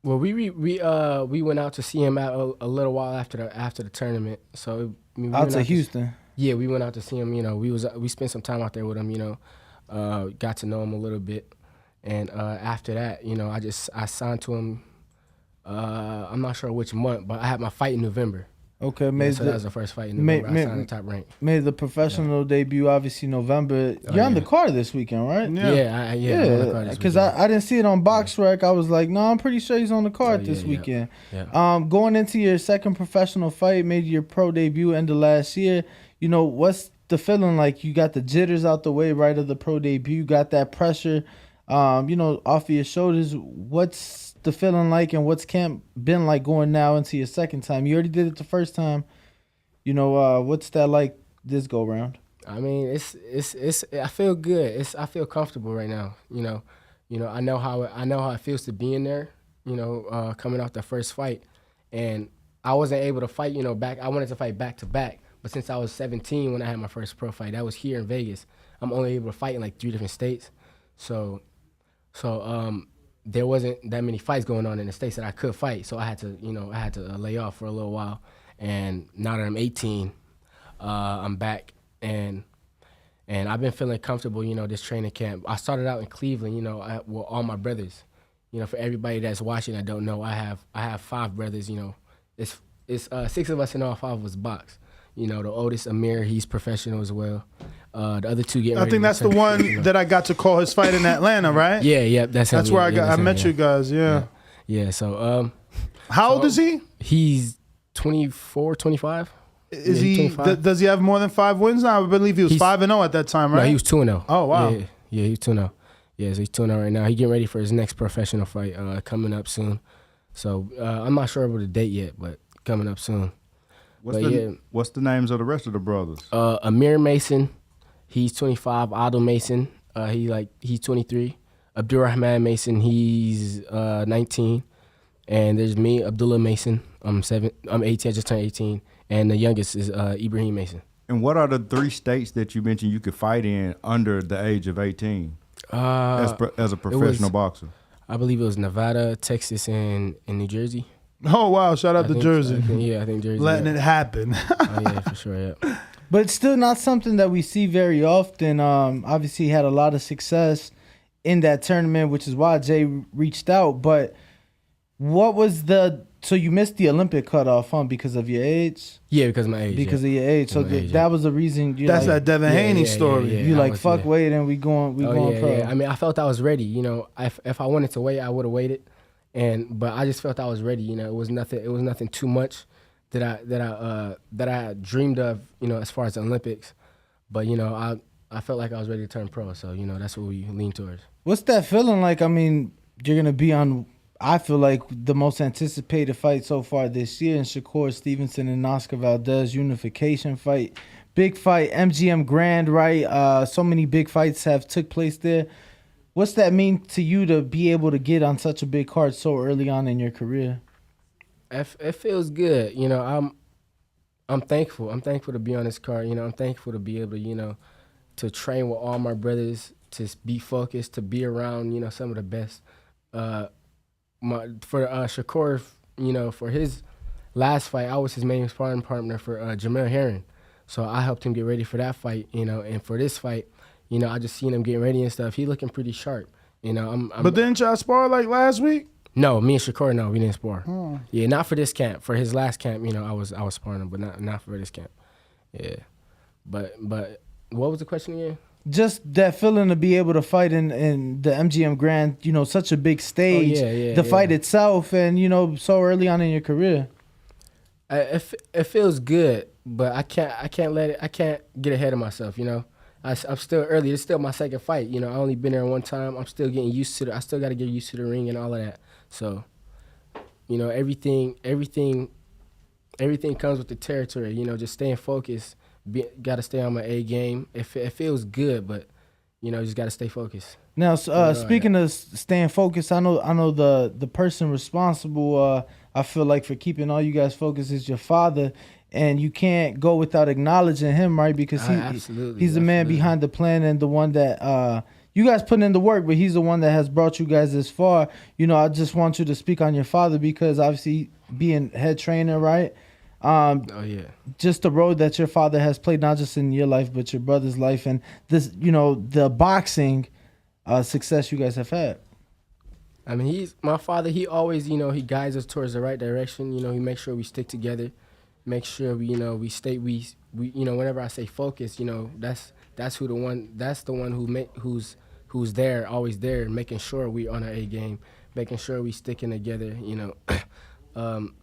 we went out to see him a little while after the tournament. So we out to Houston. Yeah, we went out to see him. We spent some time out there with him. Got to know him a little bit, and after that, I signed to him. I'm not sure which month, but I had my fight in November. Okay, so that was the first fight in November. I signed the Top Rank. Made the professional debut, obviously November. You're on the card this weekend, right? Yeah. Because I didn't see it on BoxRec. I was like, no, I'm pretty sure he's on the card this weekend. Yeah. Going into your second professional fight, made your pro debut end of last year. What's the feeling like? You got the jitters out the way right of the pro debut. You got that pressure, off of your shoulders. What's the feeling like, and what's camp been like going now into your second time? You already did it the first time. What's that like this go round? I mean, it's I feel good. I feel comfortable right now. I know how it feels to be in there. Coming off the first fight, and I wasn't able to fight. Back. I wanted to fight back to back, but since I was 17 when I had my first pro fight, that was here in Vegas. I'm only able to fight in like 3 different states, so there wasn't that many fights going on in the states that I could fight. So I had to lay off for a little while. And now that I'm 18, I'm back, and I've been feeling comfortable. This training camp. I started out in Cleveland. With all my brothers. For everybody that's watching, I don't know. I have 5 brothers. It's 6 of us and all 5 of us box. The oldest, Amir, he's professional as well. The other 2 getting ready. I think that's the one that I got to call his fight in Atlanta, right? Yeah, that's where I met you guys. Yeah. So, how old is he? He's 24, 25. Is he? 25. Does he have more than 5 wins now? I believe he was 5-0 at that time, right? No, he was 2-0. Oh wow. Yeah, he's 2-0. Yeah, so he's 2-0 right now. He's getting ready for his next professional fight coming up soon. So I'm not sure about the date yet, but coming up soon. What's the names of the rest of the brothers? Amir Mason, he's 25. Adil Mason, he's 23. Abdullah Mason, he's 19. And there's me, Abdullah Mason. I'm 18. I just turned 18. And the youngest is Ibrahim Mason. And what are the 3 states that you mentioned you could fight in under the age of 18 as a professional boxer? I believe it was Nevada, Texas, and New Jersey. Oh wow! Shout out to Jersey. I think Jersey. Letting it happen. Oh yeah, for sure. Yeah. But it's still not something that we see very often. Obviously, he had a lot of success in that tournament, which is why Jay reached out. But what was so you missed the Olympic cutoff, huh? Because of your age? Yeah, because of my age. Because of your age. So that was the reason. That's that Devin Haney story. You like, fuck waiting, we going pro. Yeah. I mean, I felt I was ready. You know, if I wanted to wait, I would have waited. But I just felt I was ready. You know, it was nothing too much that I dreamed of. You know, as far as the Olympics. But you know, I felt like I was ready to turn pro. So you know, that's what we lean towards. What's that feeling like? I mean, you're gonna be on. I feel like the most anticipated fight so far this year in Shakur Stevenson and Oscar Valdez unification fight. Big fight, MGM Grand, right? So many big fights have took place there. What's that mean to you to be able to get on such a big card so early on in your career? It feels good. You know, I'm thankful. I'm thankful to be on this card. You know, I'm thankful to be able to, you know, to train with all my brothers, to be focused, to be around, you know, some of the best. For Shakur, you know, for his last fight, I was his main sparring partner for Jamel Herring. So I helped him get ready for that fight, you know, and for this fight, you know, I just seen him getting ready and stuff. He looking pretty sharp, you know. But didn't y'all spar like last week? No, me and Shakur, no, we didn't spar. Yeah, not for this camp. For his last camp, you know, I was sparring him, but not for this camp. Yeah, but what was the question again? Just that feeling to be able to fight in the MGM Grand, you know, such a big stage, the fight itself, and, you know, so early on in your career. It feels good, but I can't let it. I can't get ahead of myself, you know. I'm still early. It's still my second fight, you know. I only been there one time. I'm still getting used to it. I still got to get used to the ring and all of that. So, you know, everything comes with the territory. You know, just staying focused. Got to stay on my A game. It feels good, but you know, just got to stay focused. Now, speaking of staying focused, I know the person responsible. I feel like for keeping all you guys focused is your father, and you can't go without acknowledging him, right? Because he's the man behind the plan and the one that you guys put in the work, but he's the one that has brought you guys this far. You know, I just want you to speak on your father because obviously being head trainer, right? Just the road that your father has played, not just in your life, but your brother's life, and this, you know, the boxing success you guys have had. I mean, my father. He always, you know, he guides us towards the right direction. You know, he makes sure we stick together, make sure we, you know, we you know, whenever I say focus, you know, that's the one who's there, always there, making sure we on our A game, making sure we sticking together, you know.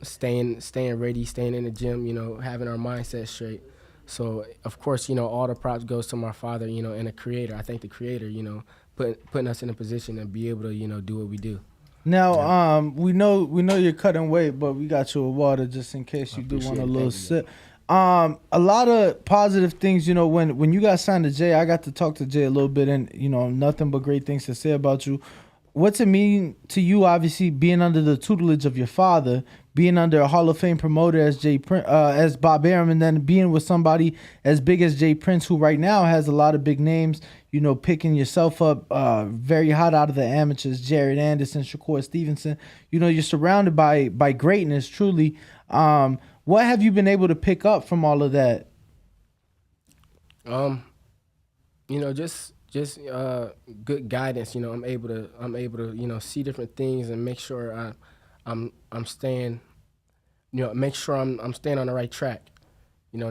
Staying ready, staying in the gym, you know, having our mindset straight. So, of course, you know, all the props goes to my father, you know, and the creator. I think the creator, you know, putting us in a position to be able to, you know, do what we do. Now, we know you're cutting weight, but we got you a water just in case you do want a little sip. A lot of positive things, you know, when you got signed to Jay, I got to talk to Jay a little bit, and, you know, nothing but great things to say about you. What's it mean to you, obviously, being under the tutelage of your father, being under a Hall of Fame promoter as Bob Arum, and then being with somebody as big as Jay Prince, who right now has a lot of big names, you know, picking yourself up very hot out of the amateurs, Jared Anderson, Shakur Stevenson. You know, you're surrounded by greatness, truly. What have you been able to pick up from all of that? You know, just good guidance. You know, I'm able to you know, see different things and make sure I'm staying, you know, make sure I'm staying on the right track. You know,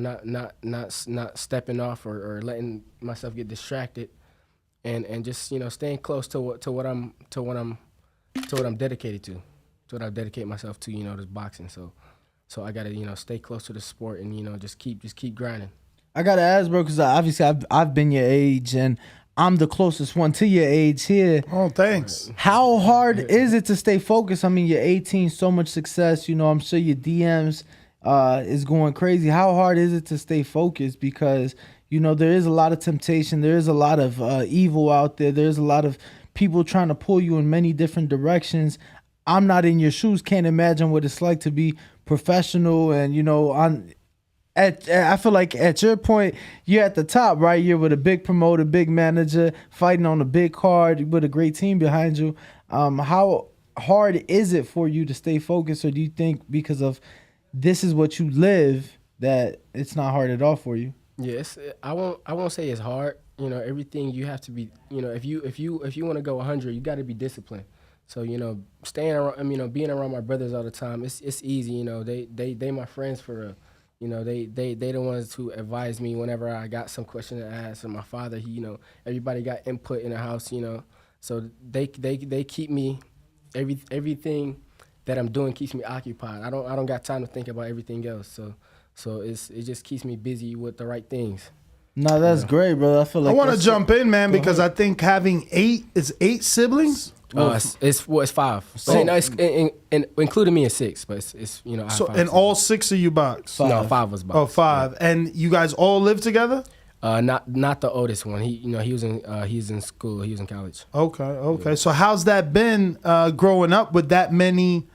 not stepping off or letting myself get distracted, and just, you know, staying close to what I'm dedicated to what I dedicate myself to. You know, this boxing. So I gotta, you know, stay close to the sport and, you know, just keep grinding. I gotta ask, bro, because obviously I've been your age and I'm the closest one to your age here. Oh, thanks. How hard is it to stay focused? I mean, you're 18, so much success. You know, I'm sure your DMs is going crazy. How hard is it to stay focused? Because, you know, there is a lot of temptation. There is a lot of evil out there. There's a lot of people trying to pull you in many different directions. I'm not in your shoes. Can't imagine what it's like to be professional and, you know, I feel like at your point, you're at the top, right? You're with a big promoter, big manager, fighting on a big card with a great team behind you. How hard is it for you to stay focused, or do you think because of this is what you live that it's not hard at all for you? Yes, I won't say it's hard. You know, everything you have to be. You know, if you want to go 100, you got to be disciplined. So you know, staying around, you know, being around my brothers all the time, it's easy. You know, they my friends for real. You know, they the ones who advise me whenever I got some question to ask. And my father, he, you know, everybody got input in the house. You know, so they keep me everything that I'm doing keeps me occupied. I don't got time to think about everything else. So it just keeps me busy with the right things. No, that's great, bro. I feel like I want to jump in, man, because I think having eight siblings. It's 5. So, no, it's including me, it's 6, but it's you know. I have 5 and all 6 of you box. No, 5 was box. Oh, 5, yeah. And you guys all live together? Not the oldest one. He was in school. He was in college. Okay. Yeah. So how's that been growing up with that many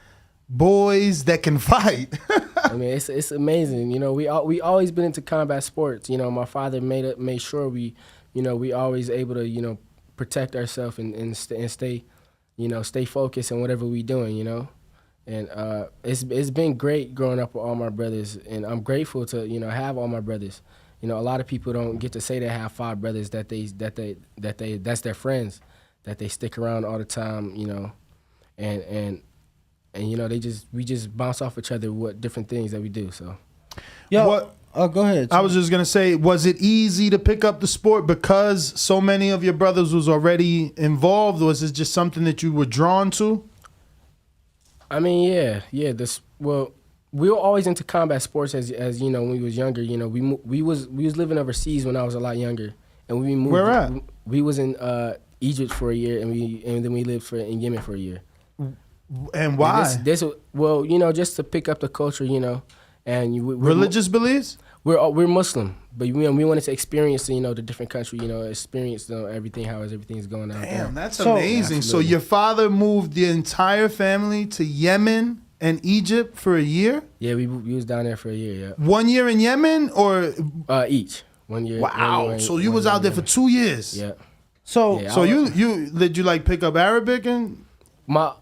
boys that can fight? I mean, it's amazing. You know, we always been into combat sports. You know, my father made sure we always able to, you know, protect ourselves and stay, you know, stay focused on whatever we doing. You know, and it's been great growing up with all my brothers, and I'm grateful to, you know, have all my brothers. You know, a lot of people don't get to say they have 5 brothers that's their friends, that they stick around all the time. You know, and you know, we just bounce off each other with different things that we do. So, go ahead. I was just gonna say, was it easy to pick up the sport because so many of your brothers was already involved, or was it just something that you were drawn to? I mean, yeah. We were always into combat sports as you know, when we was younger. You know, we was living overseas when I was a lot younger, and we moved. Where at? We was in Egypt for a year, and then we lived in Yemen for a year. And why? Well, you know, just to pick up the culture, you know, and religious beliefs. We're Muslim, but we wanted to experience, you know, the different country, you know, experience, you know, everything, how everything's going on. Damn, that's amazing. Yeah, so your father moved the entire family to Yemen and Egypt for a year? Yeah, we was down there for a year. Yeah. 1 year in Yemen or each 1 year. Wow. So you was out there for 2 years. Yeah. So you did you like pick up Arabic and my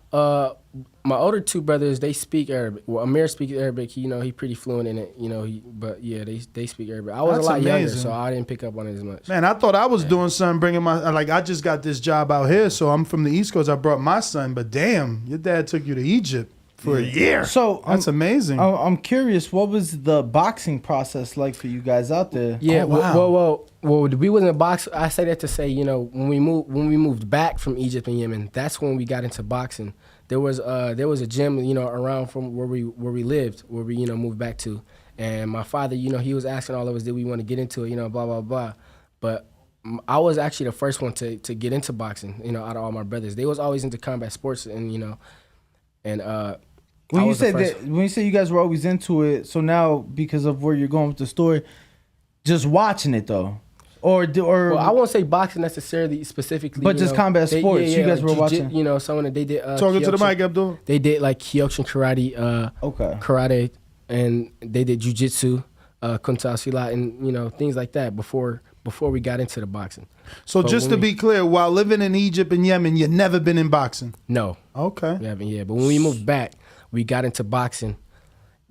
older 2 brothers, they speak Arabic. Well, Amir speaks Arabic. He, you know, he pretty fluent in it. You know, but yeah, they speak Arabic. I was a lot younger, so I didn't pick up on it as much. Man, I thought I was doing something, bringing I just got this job out here, so I'm from the East Coast. I brought my son, but damn, your dad took you to Egypt for a year. So that's amazing. I'm curious, what was the boxing process like for you guys out there? Yeah, well, we wasn't a boxer. I say that to say, you know, when we moved back from Egypt and Yemen, that's when we got into boxing. There was a gym, you know, around from where we lived, where we, you know, moved back to. And my father, you know, he was asking all of us, did we want to get into it, you know, blah, blah, blah. But I was actually the first one to get into boxing, you know, out of all my brothers. They was always into combat sports, and, you know, and when you say you guys were always into it, so now because of where you're going with the story, just watching it though. Well, I won't say boxing necessarily specifically, but just combat sports. You guys were watching. You know, someone that they did. Talking to the mic, Abdul. They did like Kyokushin karate, and they did jujitsu, kunta silat, and you know, things like that before we got into the boxing. So just to be clear, while living in Egypt and Yemen, you've never been in boxing? No. Okay. We haven't, yeah. But when we moved back, we got into boxing.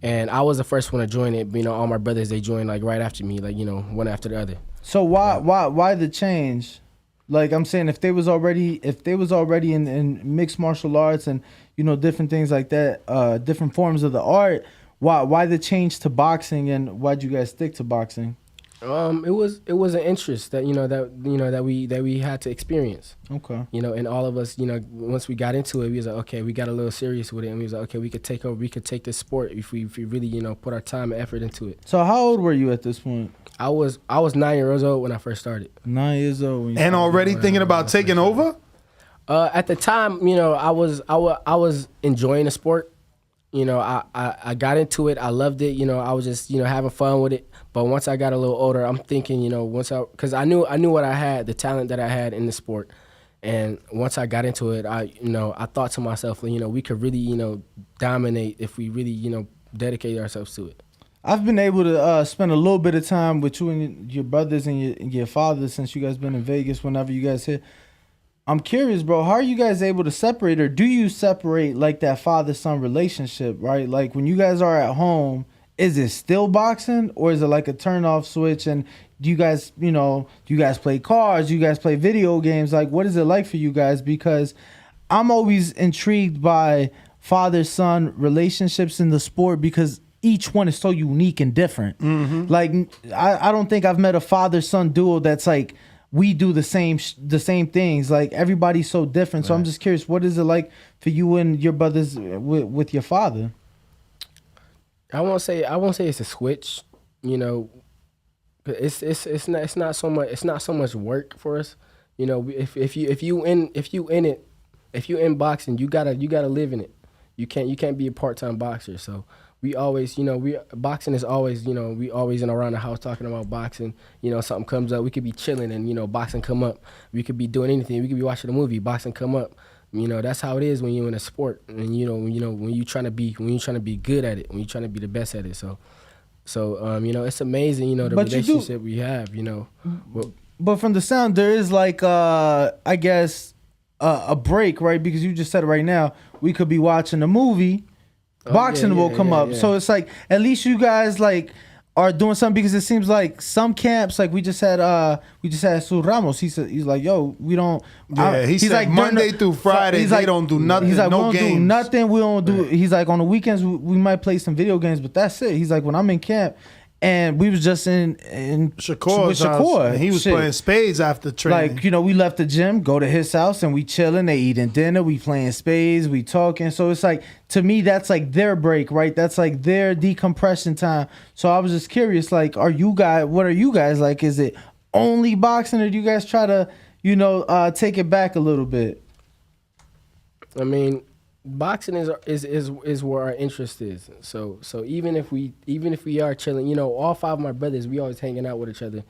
And I was the first one to join it. You know, all my brothers, they joined like right after me, like, you know, one after the other. So why the change? Like I'm saying, if they was already in mixed martial arts and, you know, different things like that, different forms of the art, why the change to boxing, and why'd you guys stick to boxing? It was an interest that we had to experience. Okay. You know, and all of us, you know, once we got into it, we was like, okay, we got a little serious with it, and we was like, okay, we could take this sport if we really, you know, put our time and effort into it. So how old were you at this point? I was 9 years old when I first started. 9 years old. And already thinking about taking over? At the time, you know, I was enjoying the sport. You know, I got into it. I loved it. You know, I was just, you know, having fun with it. But once I got a little older, I'm thinking, you know, because I knew what I had, the talent that I had in the sport. And once I got into it, I thought to myself, you know, we could really, you know, dominate if we really, you know, dedicate ourselves to it. I've been able to spend a little bit of time with you and your brothers and your father since you guys been in Vegas whenever you guys hit. I'm curious, bro, how are you guys able to separate, or do you separate like that father-son relationship, right? Like when you guys are at home, is it still boxing or is it like a turn off switch? And do you guys, do you guys play cards? Do you guys play video games? Like, what is it like for you guys? Because I'm always intrigued by father-son relationships in the sport because each one is so unique and different. Mm-hmm. Like, I don't think I've met a father-son duo that's like, we do the same things. Like, everybody's so different. So I'm just curious, what is it like for you and your brothers with your father? I won't say it's a switch. It's not so much work for us. If you in boxing, you gotta live in it. You can't be a part-time boxer. So we always, boxing is always, we always in around the house talking about boxing. Something comes up, we could be chilling and boxing come up. We could be doing anything. We could be watching a movie, boxing come up. That's how it is when you're in a sport, and when you're trying to be good at it, when you're trying to be the best at it. So it's amazing, the relationship we have, But from the sound, there is like, I guess, a break, right? Because you just said it right now. We could be watching a movie, boxing will come up. So it's like, at least you guys like are doing something, because it seems like some camps, like we just had Ramos. He's like, yo, we don't. Yeah, he's like Monday through Friday, they don't do nothing. He's like, no we don't games. do nothing. We don't do. He's like, on the weekends we might play some video games, but that's it. He's like, when I'm in camp. And we was just in Shakur's house, and he was playing spades after training. Like, we left the gym, go to his house, and we chilling. They eating dinner, we playing spades, we talking. So it's like, to me, that's like their break, right? That's like their decompression time. So I was just curious, like, what are you guys like? Is it only boxing, or do you guys try to, take it back a little bit? I mean, boxing is where our interest is. So even if we are chilling, all five of my brothers, we always hanging out with each other,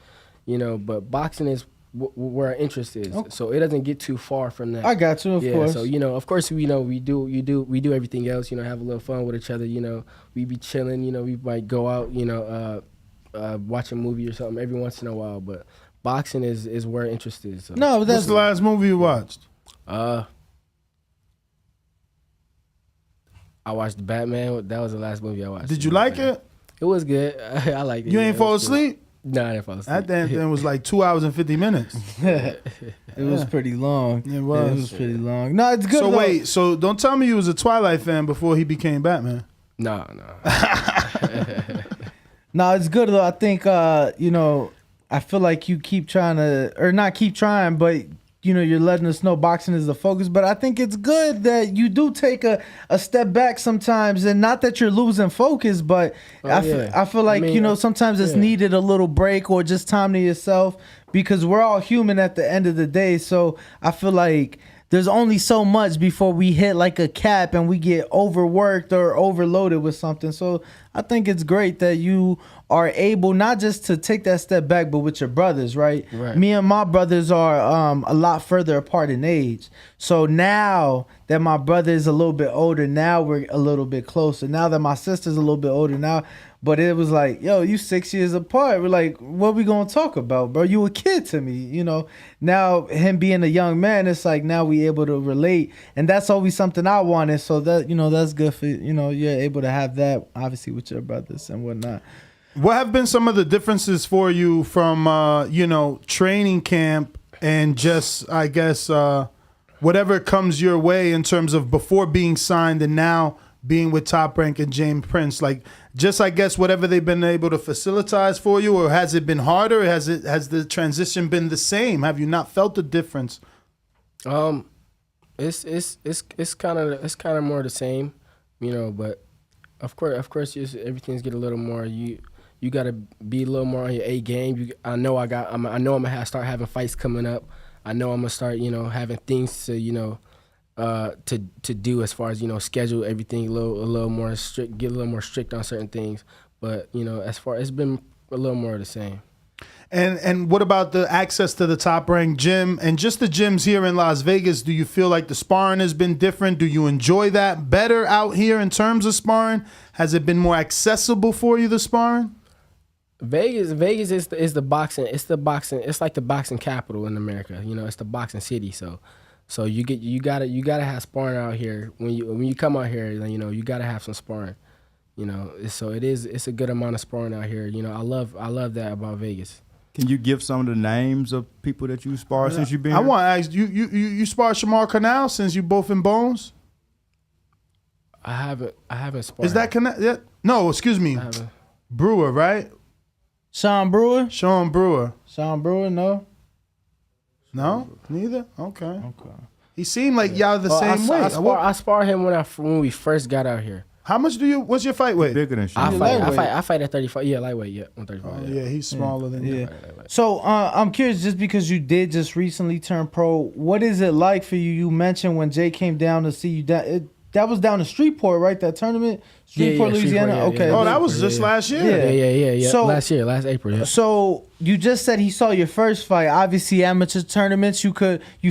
but boxing is where our interest is. Okay. So it doesn't get too far from that. I got you, of course. So of course we do everything else, have a little fun with each other, we be chilling, we might go out, watch a movie or something every once in a while, but boxing is where our interest is. So. No, that's the last movie you watched. I watched Batman. That was the last movie I watched. Did you like it? It was good. I liked it. You ain't fall asleep? No, I didn't fall asleep. That damn thing was like 2 hours and 50 minutes. It was pretty long. It was. It was pretty long. No, it's good. So wait, so don't tell me you was a Twilight fan before he became Batman. No. No, it's good though. I think I feel like you keep trying to, or not keep trying, but you're letting us know boxing is the focus. But I think it's good that you do take a step back sometimes, and not that you're losing focus, but I feel like, sometimes it's needed a little break or just time to yourself, because we're all human at the end of the day. So I feel like there's only so much before we hit like a cap and we get overworked or overloaded with something. So I think it's great that you are able not just to take that step back, but with your brothers, right? Me and my brothers are a lot further apart in age. So now that my brother is a little bit older, now we're a little bit closer. Now that my sister's a little bit older now, but it was like, yo, you 6 years apart. We're like, what we gonna talk about, bro? You a kid to me, Now him being a young man, it's like now we able to relate, and that's always something I wanted. So that that's good for you're able to have that obviously with your brothers and whatnot. What have been some of the differences for you from training camp and just, I guess, whatever comes your way in terms of before being signed and now being with Top Rank and James Prince? Like, just, I guess, whatever they've been able to facilitize for you, or has it been harder? Has the transition been the same? Have you not felt the difference? It's kind of more the same, but of course everything's get a little more, you got to be a little more on your A game. I know I'm gonna start having fights coming up. I know I'm gonna start having things to to do as far as schedule everything a little more strict, get a little more strict on certain things. But as far, it's been a little more of the same. And what about the access to the Top Rank gym and just the gyms here in Las Vegas? Do you feel like the sparring has been different? Do you enjoy that better out here in terms of sparring? Has it been more accessible for you, the sparring? Vegas is the boxing. It's the boxing. It's like the boxing capital in America. It's the boxing city. So you gotta have sparring out here when you come out here. You gotta have some sparring. You know, it's a good amount of sparring out here. You know, I love that about Vegas. Can you give some of the names of people that you sparred since you've been I here? want to ask you sparred Shamar Canal since you both in Bones? I haven't sparred. Is that Canal? Yeah. No, excuse me. Brewer, right? Sean Brewer? Sean Brewer, no. No, neither. Okay. He seemed like y'all the same weight. I sparred him when we first got out here. How much what's your fight weight? Bigger than Sean. I fight at 35. Yeah, lightweight. Yeah, 135. Yeah, he's smaller than you. So I'm curious, just because you did just recently turn pro, what is it like for you? You mentioned when Jay came down to see you. That was down in Shreveport, right? That tournament, Shreveport, Louisiana. Shreveport, okay. Oh, that was just last year. Yeah. So, last April. Yeah. So you just said he saw your first fight. Obviously, amateur tournaments, you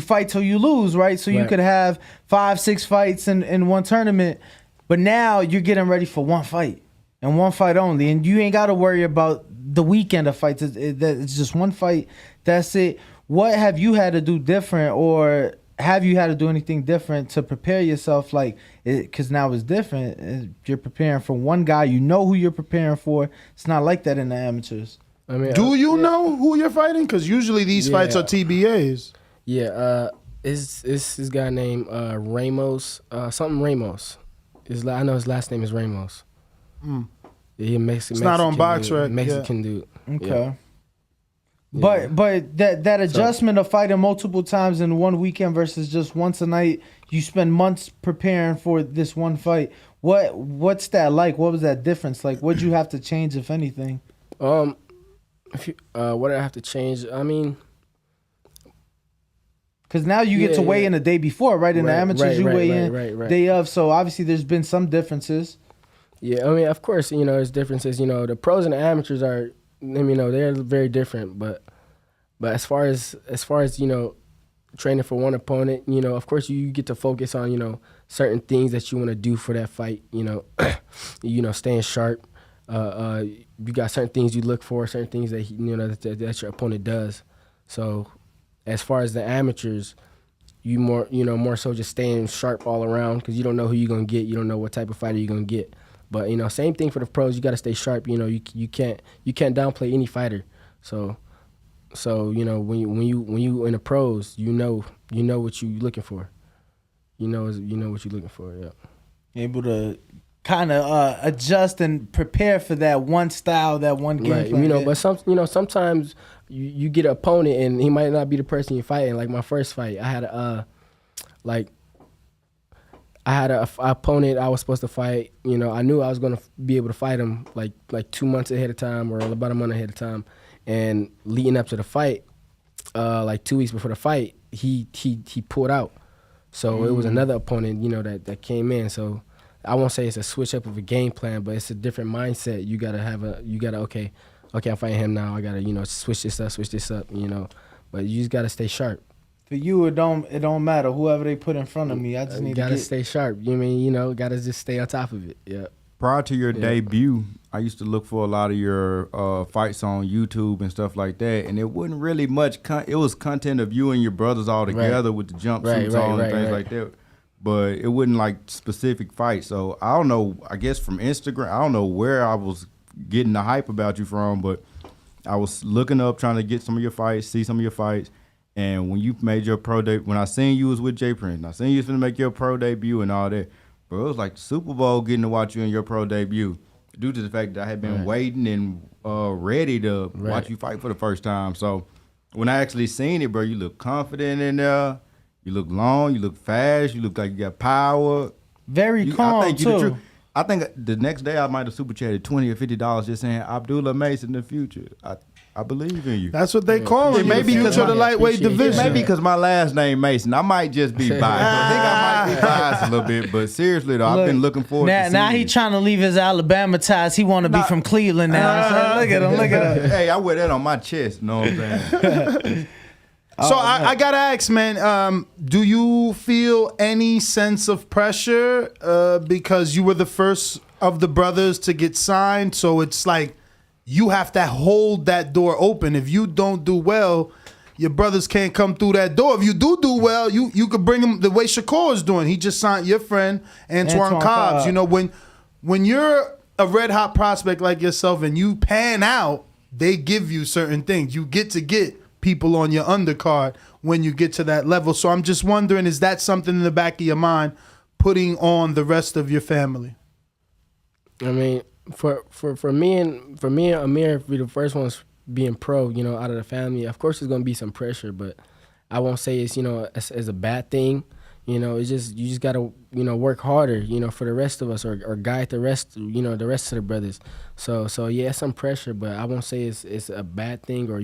fight till you lose, right? So you could have 5-6 fights in one tournament. But now you're getting ready for one fight and one fight only, and you ain't got to worry about the weekend of fights. It's just one fight. That's it. What have you had to do different, or have you had to do anything different to prepare yourself? Like, because now it's different. You're preparing for one guy. You know who you're preparing for. It's not like that in the amateurs. I mean, do you know who you're fighting? Because usually these fights are TBAs. Yeah. It's this guy named Ramos. Something Ramos. I know his last name is Ramos. Yeah, he Mexican. It's not on box, dude. right? Mexican dude. Okay. Yeah. But that adjustment of fighting multiple times in one weekend versus just once a night, you spend months preparing for this one fight. What's that like? What was that difference like? What'd you have to change, if anything? What did I have to change? I mean, because now you get to weigh in the day before, right? In the amateurs, you weigh in day of. So obviously, there's been some differences. Yeah, I mean, of course, there's differences. The pros and the amateurs are, they're very different. But as far as training for one opponent, of course, you get to focus on certain things that you want to do for that fight. Staying sharp. You got certain things you look for, certain things that that your opponent does. So, as far as the amateurs, you more so just staying sharp all around because you don't know who you're gonna get. You don't know what type of fighter you're gonna get. But same thing for the pros. You got to stay sharp. You can't downplay any fighter. So when you in the pros, you know what you're looking for. You know what you're looking for. Yeah. Able to kind of adjust and prepare for that one style, that one game plan. But sometimes you get an opponent and he might not be the person you're fighting. Like my first fight, I had an opponent I was supposed to fight. I knew I was gonna be able to fight him like 2 months ahead of time or about a month ahead of time. And leading up to the fight, like 2 weeks before the fight, he pulled out. So it was another opponent, that came in. So I won't say it's a switch up of a game plan, but it's a different mindset. You gotta okay, I'm fighting him now. I gotta switch this up. But you just gotta stay sharp. For you, it don't matter whoever they put in front of me. I just need to stay sharp. Gotta just stay on top of it. Yeah. Prior to your debut, I used to look for a lot of your fights on YouTube and stuff like that, and it wasn't really much. It was content of you and your brothers all together with the jumpsuits on and things like that. But it wasn't like specific fights. So I don't know. I guess from Instagram, I don't know where I was getting the hype about you from, but I was looking up trying to get some of your fights, see some of your fights. And when you made your pro debut, when I seen you was with Jay Prince, and I seen you was gonna make your pro debut and all that, bro, it was like the Super Bowl getting to watch you in your pro debut, due to the fact that I had been waiting and ready to watch you fight for the first time. So when I actually seen it, bro, you look confident in there. You look long. You look fast. You look like you got power. Very calm too. I think the next day I might have super chatted $20 or $50 just saying Abdullah Mason in the future. I believe in you. That's what they call him. Maybe because of the lightweight division. Maybe because my last name Mason. I might just be biased. I think I might be biased a little bit. But seriously though, I've been looking forward to seeing now he trying to leave his Alabama ties. He want to be from Cleveland now. So look at him. Hey, I wear that on my chest. You know what I'm saying? So I gotta ask, man, do you feel any sense of pressure because you were the first of the brothers to get signed? So it's like you have to hold that door open. If you don't do well, your brothers can't come through that door. If you do well, you could bring them the way Shakur is doing. He just signed your friend Antoine Cobbs. When you're a red hot prospect like yourself and you pan out, they give you certain things. You get people on your undercard when you get to that level. So I'm just wondering, is that something in the back of your mind, putting on the rest of your family? I mean, for me and Amir, if we're the first ones being pro, out of the family, of course there's gonna be some pressure, but I won't say it's as a bad thing. It's just you just gotta work harder, for the rest of us or guide the rest, the rest of the brothers. So yeah, some pressure, but I won't say it's a bad thing or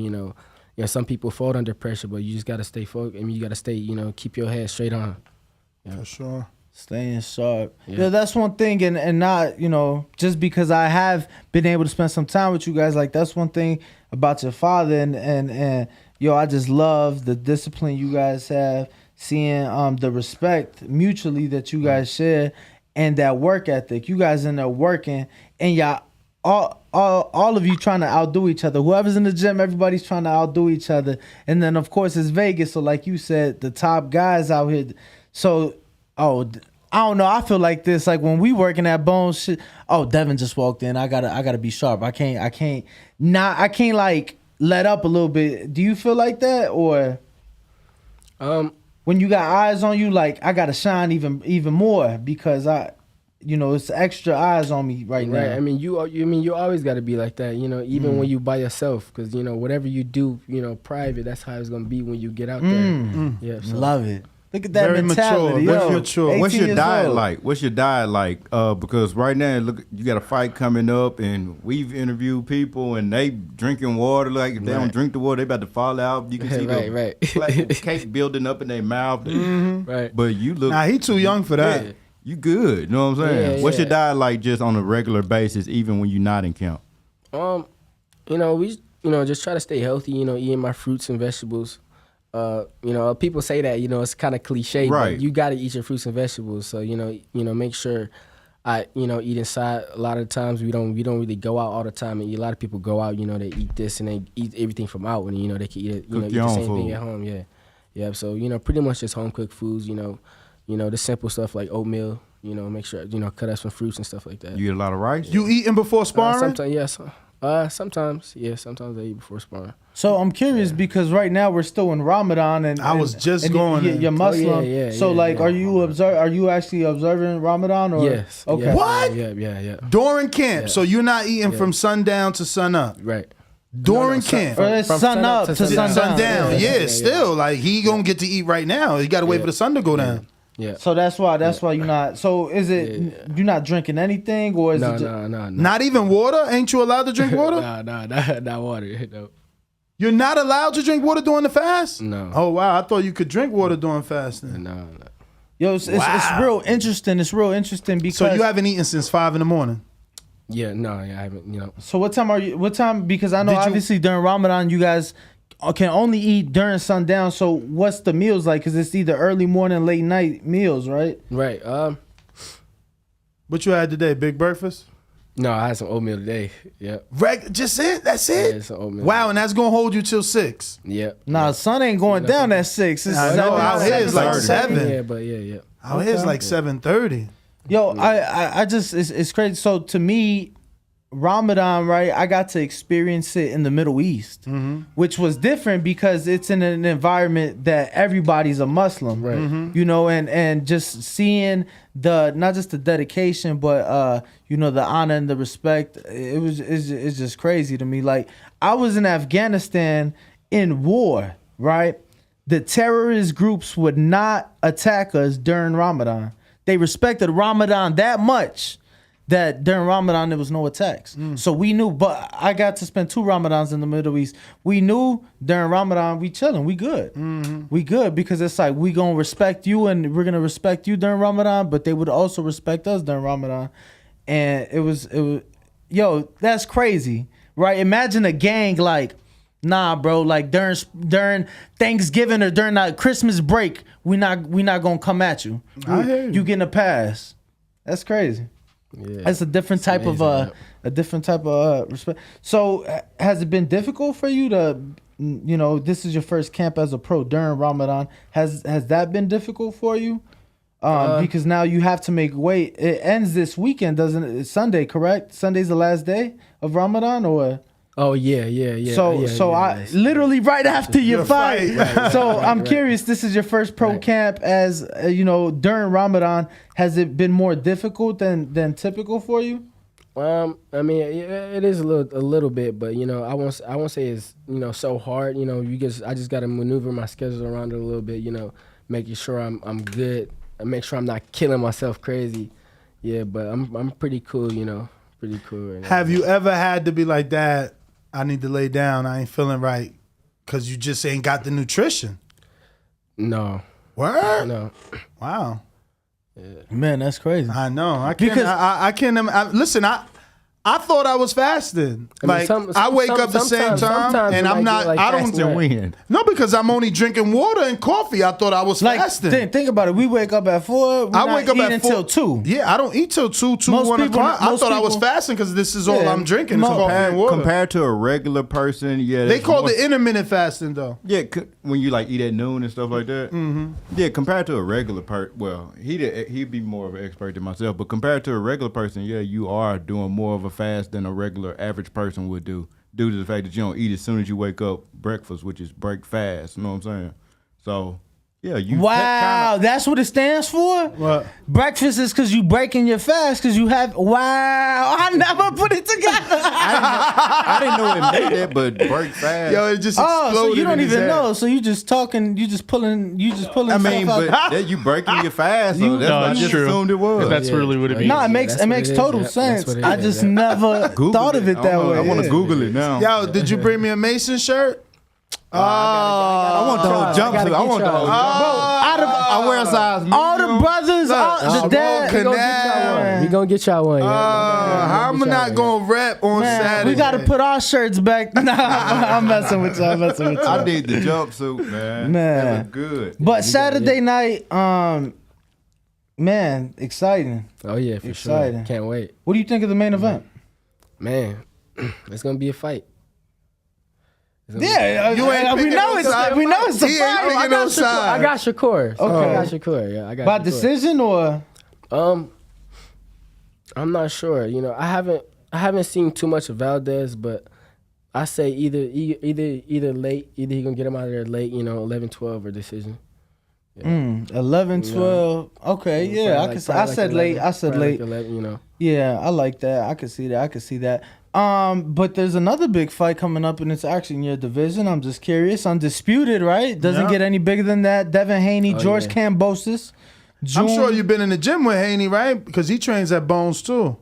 some people fall under pressure, but you just gotta stay focused. I mean, you gotta stay, keep your head straight on. Yeah. For sure. Staying sharp. Yeah, that's one thing, and not, just because I have been able to spend some time with you guys, like that's one thing about your father, and I just love the discipline you guys have, seeing the respect mutually that you guys share, and that work ethic. You guys in there working, and y'all all of you trying to outdo each other. Whoever's in the gym, everybody's trying to outdo each other. And then of course it's Vegas, so like you said, the top guys out here. So I don't know. I feel like this, like when we working at Bones shit. Oh, Devin just walked in. I gotta be sharp. I can't like let up a little bit. Do you feel like that, or when you got eyes on you, like I gotta shine even more because it's extra eyes on me right now. Right. I mean, you always got to be like that, even when you by yourself, because whatever you do, private, that's how it's gonna be when you get out there. Yeah, so. Love it. Look at that Very mentality. Mature. What's your diet like? Because right now, look, you got a fight coming up, and we've interviewed people, and they drinking water. Like if they don't drink the water, they about to fall out. You can see the cake building up in their mouth. Right. But you look. Nah, he too young for that. Yeah, you good. You know what I'm saying? Yeah, What's your diet like, just on a regular basis, even when you're not in camp? We just try to stay healthy. Eating my fruits and vegetables. People say that, it's kind of cliche, right. But you got to eat your fruits and vegetables. So, make sure I, eat inside. A lot of times we don't really go out all the time. And a lot of people go out, they eat this and they eat everything from out, and, they can eat it, eat the same thing at home. Yeah. Yeah. So, pretty much just home cooked foods, the simple stuff like oatmeal, make sure, cut up some fruits and stuff like that. You eat a lot of rice? You eating before sparring? Sometimes, yes. Sometimes I eat before sparring. So I'm curious because right now we're still in Ramadan, and I was just going. You're Muslim, are you actually observing Ramadan? Or? Yes. Okay. Yeah, what? Yeah. During camp, so you're not eating from sundown to sun up, right? During camp, from sun up to sundown. Yeah, still like he gonna get to eat right now. He got to wait for the sun to go down. Yeah. So that's why you're not. So is it you're not drinking anything, or is it no. Not even water? Ain't you allowed to drink water? Not water. No. You're not allowed to drink water during the fast? No. Oh wow, I thought you could drink water during fasting. No. Yo, it's real interesting. It's real interesting because. So you haven't eaten since 5 a.m? Yeah, no, I haven't. So what time? Because I know obviously during Ramadan you guys can only eat during sundown. So what's the meals like? Because it's either early morning, late night meals, right? Right. What you had today? Big breakfast? No, I had some oatmeal today. Yep. Just it? That's it? Yeah, some oatmeal. Wow, and that's gonna hold you till 6. Yep. Nah, sun ain't going down at 6. It's I know, out here it's like 7. Yeah, but yeah. Out here it's like 7:30. Yo, I just it's crazy. So to me, Ramadan, right? I got to experience it in the Middle East, which was different because it's in an environment that everybody's a Muslim, right? And just seeing not just the dedication, but the honor and the respect. It's just crazy to me. Like I was in Afghanistan in war, right? The terrorist groups would not attack us during Ramadan. They respected Ramadan that much that during Ramadan there was no attacks. So we knew, but I got to spend 2 Ramadans in the Middle East. We knew during Ramadan we chilling, we good. We good because it's like we gonna respect you and we're gonna respect you during Ramadan, but they would also respect us during Ramadan. And it was yo, that's crazy, right? Imagine a gang like, nah, bro, like during Thanksgiving or during that Christmas break, we not gonna come at you. I hear you. You getting a pass. That's crazy. Yeah. That's a different type of respect. So has it been difficult for you to, this is your first camp as a pro during Ramadan. Has that been difficult for you? Because now you have to make weight. It ends this weekend, doesn't it? It's Sunday, correct? Sunday's the last day of Ramadan, or? Oh yeah. So I literally right after your fight. Right, so I'm curious. This is your first pro camp, as during Ramadan. Has it been more difficult than typical for you? I mean, it is a little bit, but I won't say it's so hard. I just got to maneuver my schedule around it a little bit. Making sure I'm good. I make sure I'm not killing myself crazy. Yeah, but I'm pretty cool. Pretty cool. Right now. Have you ever had to be like, Dad, I need to lay down. I ain't feeling right, because you just ain't got the nutrition? No. Word? No. Wow. Yeah. Man, that's crazy. I know. I can't. Listen, I thought I was fasting. I wake up the same time, and I'm not. I don't win. No, because I'm only drinking water and coffee. I thought I was fasting. Think about it. We wake up at 4. I wake up at 4 until 2. Yeah, I don't eat till 2, 1 o'clock. I thought I was fasting because this is all I'm drinking. It's coffee and water. Compared to a regular person, yeah. They call it intermittent fasting, though. Yeah, when you eat at noon and stuff like that. Mm-hmm. Yeah, compared to a regular person, well, he'd be more of an expert than myself, but compared to a regular person, yeah, you are doing more of a fast than a regular average person would do, due to the fact that you don't eat as soon as you wake up breakfast, which is break fast. You know what I'm saying? So, yeah, you. Wow, that's what it stands for? What? Breakfast is because you breaking your fast because you have. Wow, I never put it together. I didn't know it made that, but break fast. Yo, it just exploded. So you don't in his even head. know. So you just talking. You just pulling. I mean, stuff but out. you breaking your fast. So that's what I just assumed it was. That's really what it means. No, it makes total sense. I just never thought of it that way. I want to Google it now. Yo, did you bring me a Mason shirt? I want the whole jumpsuit. I want the whole jumpsuit. I wear a size medium. All the brothers, the dad. We gonna get y'all one. How am I not gonna rap on Saturday? We gotta put our shirts back. Nah, I'm messing with you. I need the jumpsuit, man. That look good. But Saturday night, man, exciting. Oh yeah, for exciting. Sure. Can't wait. What do you think of the main event? Man, it's gonna be a fight. Yeah, we know it's a fight. I got Shakur. Okay. I got Shakur. Yeah, I got. By Shakur. decision or? I'm not sure. I haven't seen too much of Valdez, but I say either late, either he gonna get him out of there late. 11-12 or decision. Yeah. 11-12. Okay, yeah, I said late. I said late. 11, Yeah, I like that. I could see that. But there's another big fight coming up, and it's actually in your division. I'm just curious. Undisputed, right? Doesn't get any bigger than that. Devin Haney, George Kambosos. I'm sure you've been in the gym with Haney, right? Because he trains at Bones too.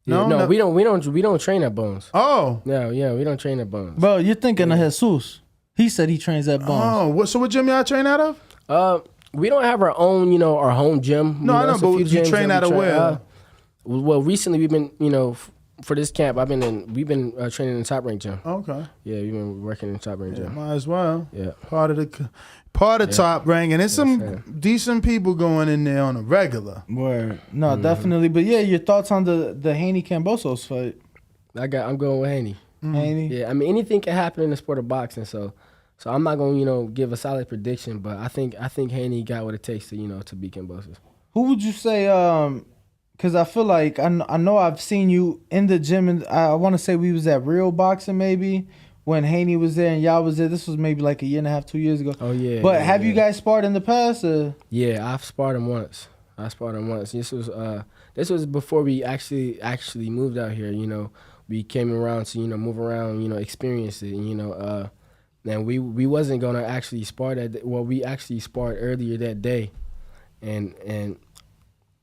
No, we don't train at Bones. Oh, no, yeah, we don't train at Bones. Bro, you're thinking of Jesus. He said he trains at Bones. Oh, so what gym y'all train out of? We don't have our own, our home gym. No, I know, but you train out of where? Well, recently we've been, for this camp, we've been training in the Top Rank gym. Okay. Yeah, we've been working in the Top Rank gym. Might as well. Yeah. Part of Top Rank, and there's some decent people going in there on a regular. Word. No, definitely. But yeah, your thoughts on the Haney Kambosos fight? I'm going with Haney. Haney. Yeah, I mean anything can happen in the sport of boxing, so I'm not gonna give a solid prediction, but I think Haney got what it takes to beat Kambosos. Who would you say? Because I feel like I know I've seen you in the gym, and I want to say we was at Real Boxing maybe when Haney was there and y'all was there. This was maybe like a year and a half, 2 years ago. Oh yeah. But have you guys sparred in the past? Yeah, I've sparred him once. This was before we actually moved out here. We came around to move around, experience it. And we wasn't gonna actually spar that. Well, we actually sparred earlier that day, and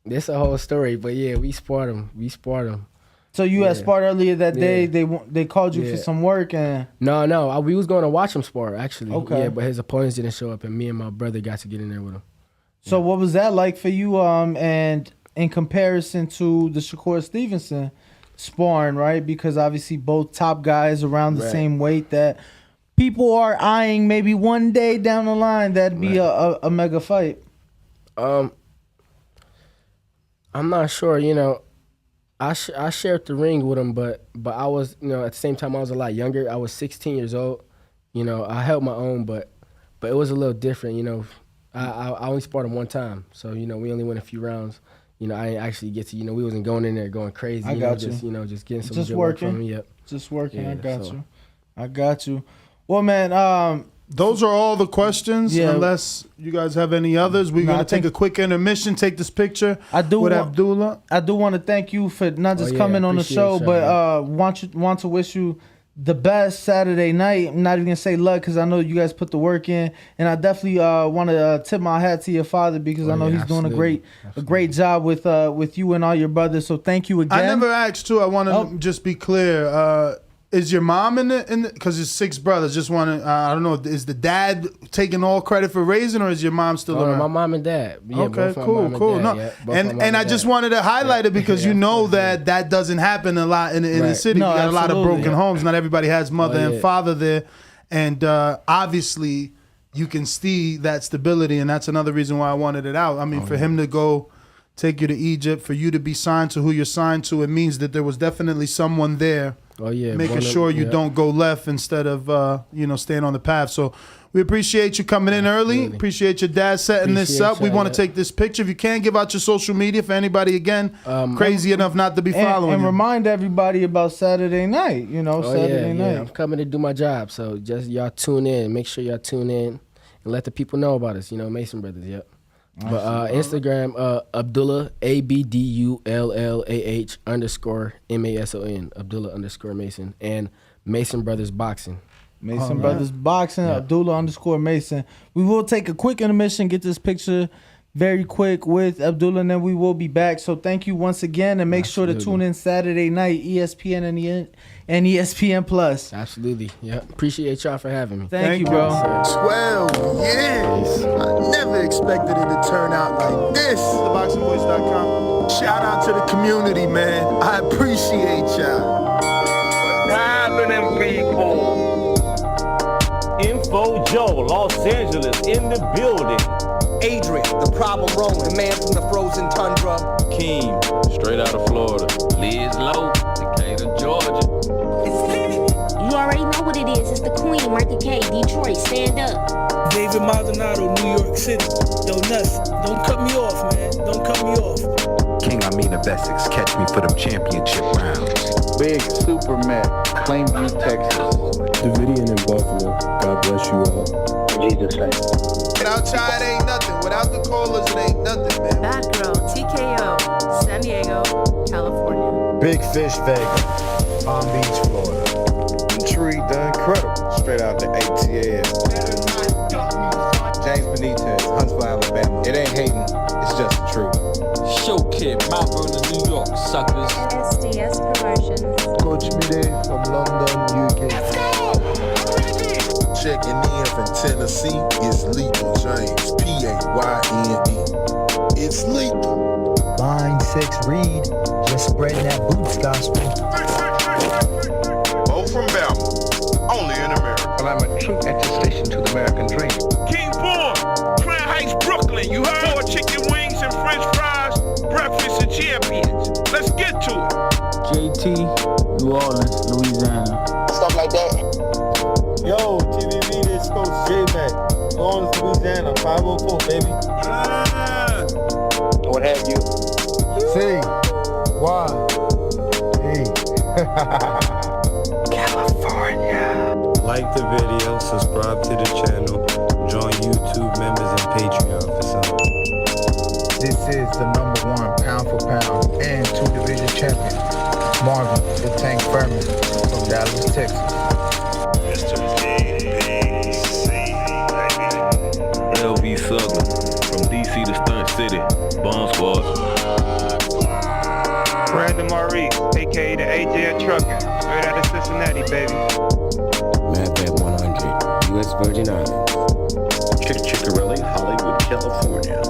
this a whole story. But yeah, we sparred him. So you had sparred earlier that day. They called you for some work and. No, we was going to watch him spar actually. Okay. Yeah, but his opponents didn't show up, and me and my brother got to get in there with him. So what was that like for you? And in comparison to the Shakur Stevenson sparring, right? Because obviously both top guys around the same weight that. People are eyeing maybe one day down the line that'd be a mega fight. I'm not sure. I shared the ring with him, but I was at the same time I was a lot younger. I was 16 years old. I held my own, but it was a little different. I only sparred him one time, so we only went a few rounds. I didn't actually get to. We wasn't going in there going crazy. I got you. Just getting some just good working. work from him. Yep. Just working. Yeah, I got you. Well, man. Those are all the questions. Yeah. Unless you guys have any others, we're gonna take a quick intermission. Take this picture with Abdullah. I do want to thank you for not just coming on the show, but want to wish you the best Saturday night. I'm not even gonna say luck because I know you guys put the work in, and I definitely want to tip my hat to your father because I know he's doing a great job with you and all your brothers. So thank you again. I never asked too. I want to just be clear. Is your mom in the because it's 6 brothers? Just want to I don't know. Is the dad taking all credit for raising, or is your mom still around? My mom and dad. Yeah, okay, cool. No, and I just wanted to highlight it because that doesn't happen a lot in the city. No, we got a lot of broken yeah. homes. Not everybody has mother and father there, and obviously you can see that stability, and that's another reason why I wanted it out. I mean, for him to go take you to Egypt, for you to be signed to who you're signed to, it means that there was definitely someone there. Making sure you don't go left instead of staying on the path. So we appreciate you coming in early. Appreciate your dad setting this up. We want to take this picture. If you can, give out your social media for anybody again crazy enough not to be following and you. remind everybody about Saturday night. Saturday night. I'm coming to do my job. So just y'all tune in. Make sure y'all tune in and let the people know about us. Mason Brothers. Yep. But Instagram, Abdullah, ABDULLAH _MASON, Abdullah _ and Mason Brothers Boxing. Mason Brothers Boxing, Abdullah _ Mason. We will take a quick intermission, get this picture very quick with Abdullah, and then we will be back. So thank you once again, and make sure to tune in Saturday night, ESPN and ESPN Plus. Absolutely. Yeah. Appreciate y'all for having me. Thank you, bro. 12 years. I never expected it to turn out like this. TheBoxingVoice.com. Shout out to the community, man. I appreciate y'all. What's happening, people? Info Joe, Los Angeles, in the building. Adrian, the problem Roman, man from the frozen tundra. Keem, straight out of Florida. Liz Lowe, Decatur, Georgia. You already know what it is. It's the Queen, Martha K, Detroit. Stand up. David Maldonado, New York City. Yo, Nuss, don't cut me off, man. Don't cut me off. King Amin of Essex, catch me for them championship rounds. Big Super Mac, Plainview, Texas. Davidian in Buffalo. God bless you all. Jesus' name. Without Chai, it ain't nothing. Without the callers, it ain't nothing, man. Bad Girl, TKO, San Diego, California. Big Fish, Vegas, Palm Beach, Florida. Tree, the Incredible, straight out the ATL. James Benitez, Huntsville, Alabama. It ain't hating, it's just the truth. Show Kid, Mount Vernon, New York, suckers. SDS Promotions. Coach Mide from London, UK. Checking in from Tennessee, it's Lethal James, P-A-Y-N-E. It's lethal. Line 6 Reed, just spreading that boots gospel. Bo from Bama, only in America. Well, I'm a true attestation to the American dream. King Born, Crown Heights, Brooklyn. You heard? 4 chicken wings and french fries, breakfast of champions. Let's get to it. JT, New Orleans, Louisiana. Stuff like that. Yo, TVV, this Coach J-Mac. New Orleans, Louisiana, 504, baby. What have you? C. Y. E. California. Like the video, subscribe to the channel, join YouTube members and Patreon for some. This is the #1 pound for pound and 2 division champion, Marvin the Tank Furman from Dallas, Texas. Mr. LV Southern, from DC to Stunt City, Bomb Squad. Brandon Maurice, aka the AJ Trucking, straight out of Cincinnati, baby. Madbat 100, U.S. Virgin Islands. Chickarelli, Hollywood, California.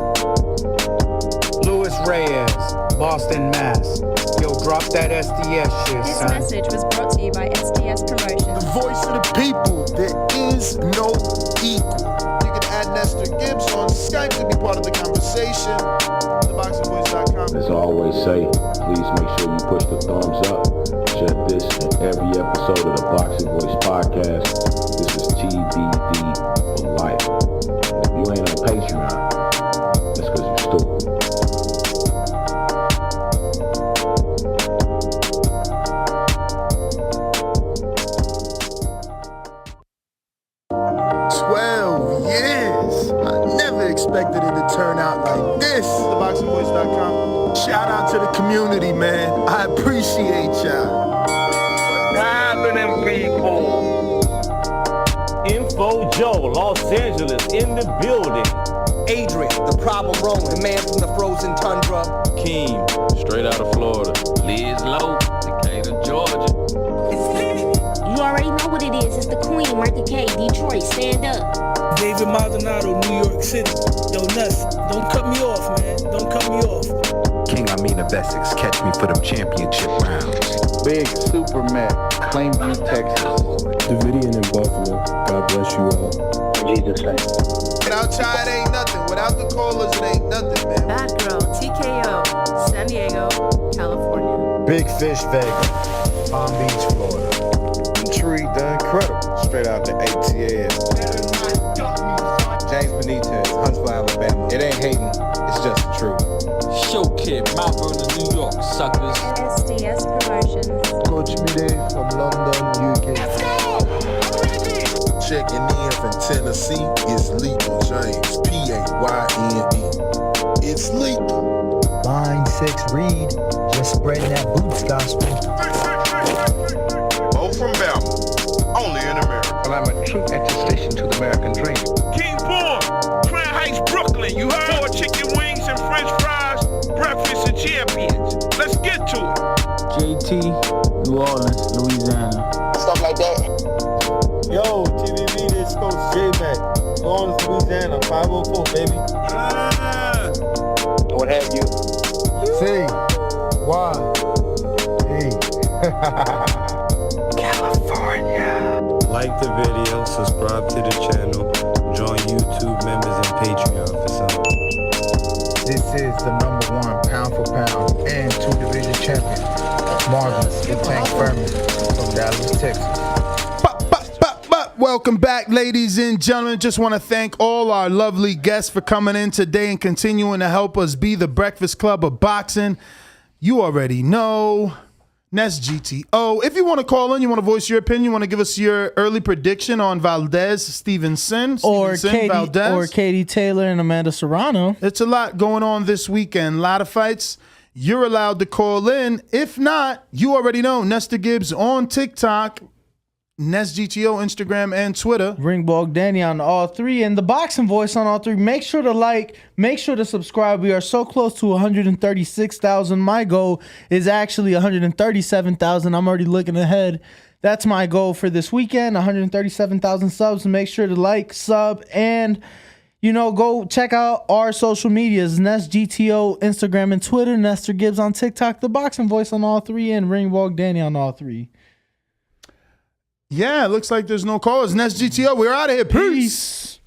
Louis Reyes, Boston, Mass. Yo, drop that SDS shit, This son. message was brought to you by SDS Promotions. The voice of the people. There is no equal. You can add Nestor Gibbs on Skype to be part of the conversation. TheBoxingVoice.com. As I always say, please make sure you push the thumbs up. Share this and every episode of the Boxing Voice podcast. This is TBD for life. If you ain't on Patreon, me, man. I appreciate y'all. What's happening, people? Info Joe, Los Angeles, in the building. Adrian, the problem wrong, the man from the frozen tundra. Keem, straight out of Florida. Liz Lowe, Decatur, Georgia. You already know what it is. It's the Queen, Martha K, Detroit, stand up. David Maldonado, New York City. Yo, Nuss, don't cut me off, man. Don't cut me off. King Amin of Essex, catch me for them championship rounds. Big Super Mac, Plainview, Texas. Davidian in Buffalo. God bless you all. Jesus' name. Without y'all, it ain't nothing. Without the callers, it ain't nothing, man. Bad Girl, TKO, San Diego, California. Big Fish Vegas, Palm Beach, Florida. Tree done incredible. Straight out the ATL. James Benitez, Huntsville, Alabama. It ain't hating, it's just the truth. Showkid, Mount Vernon, New York, suckers. SDS Promotions. Coach Midday from London, UK. Let's go! I'm ready! Checking in from Tennessee, it's Lethal James, P-A-Y-N-E. It's lethal. Line 6 Reed, just spreading that boots gospel. Bo from Bama, only in America. Well, I'm a true attestation to the American dream. King Born, Crown Heights, Brooklyn. You heard? 4 chicken wings and French fries, breakfast of champions. Let's get to it. JT, New Orleans, Louisiana. Stuff like that. Yo, TVB, this Coach J-Mac. New Orleans, Louisiana, 504, baby. What have you? C, Y, E. California. Like the video, subscribe to the channel, join YouTube members and Patreon for some. This is the #1 pound for pound and 2-division champion, Marvin the Tank Furman from Dallas, Texas. Welcome back, ladies and gentlemen. Just want to thank all our lovely guests for coming in today and continuing to help us be the Breakfast Club of Boxing. You already know. Nest GTO. If you want to call in, you want to voice your opinion, you want to give us your early prediction on Valdez, Stevenson, Valdez, Katie Taylor and Amanda Serrano. It's a lot going on this weekend. A lot of fights. You're allowed to call in. If not, you already know. Nestor Gibbs on TikTok, Nest GTO, Instagram, and Twitter. Ringbog Danny on all three, and the Boxing Voice on all three. Make sure to like, make sure to subscribe. We are so close to 136,000. My goal is actually 137,000. I'm already looking ahead. That's my goal for this weekend, 137,000 subs. Make sure to like, sub, and go check out our social medias, Nest GTO, Instagram, and Twitter. Nestor Gibbs on TikTok, the Boxing Voice on all three, and Ringbog Danny on all three. Yeah, it looks like there's no callers. Nest GTO, we're out of here. Peace.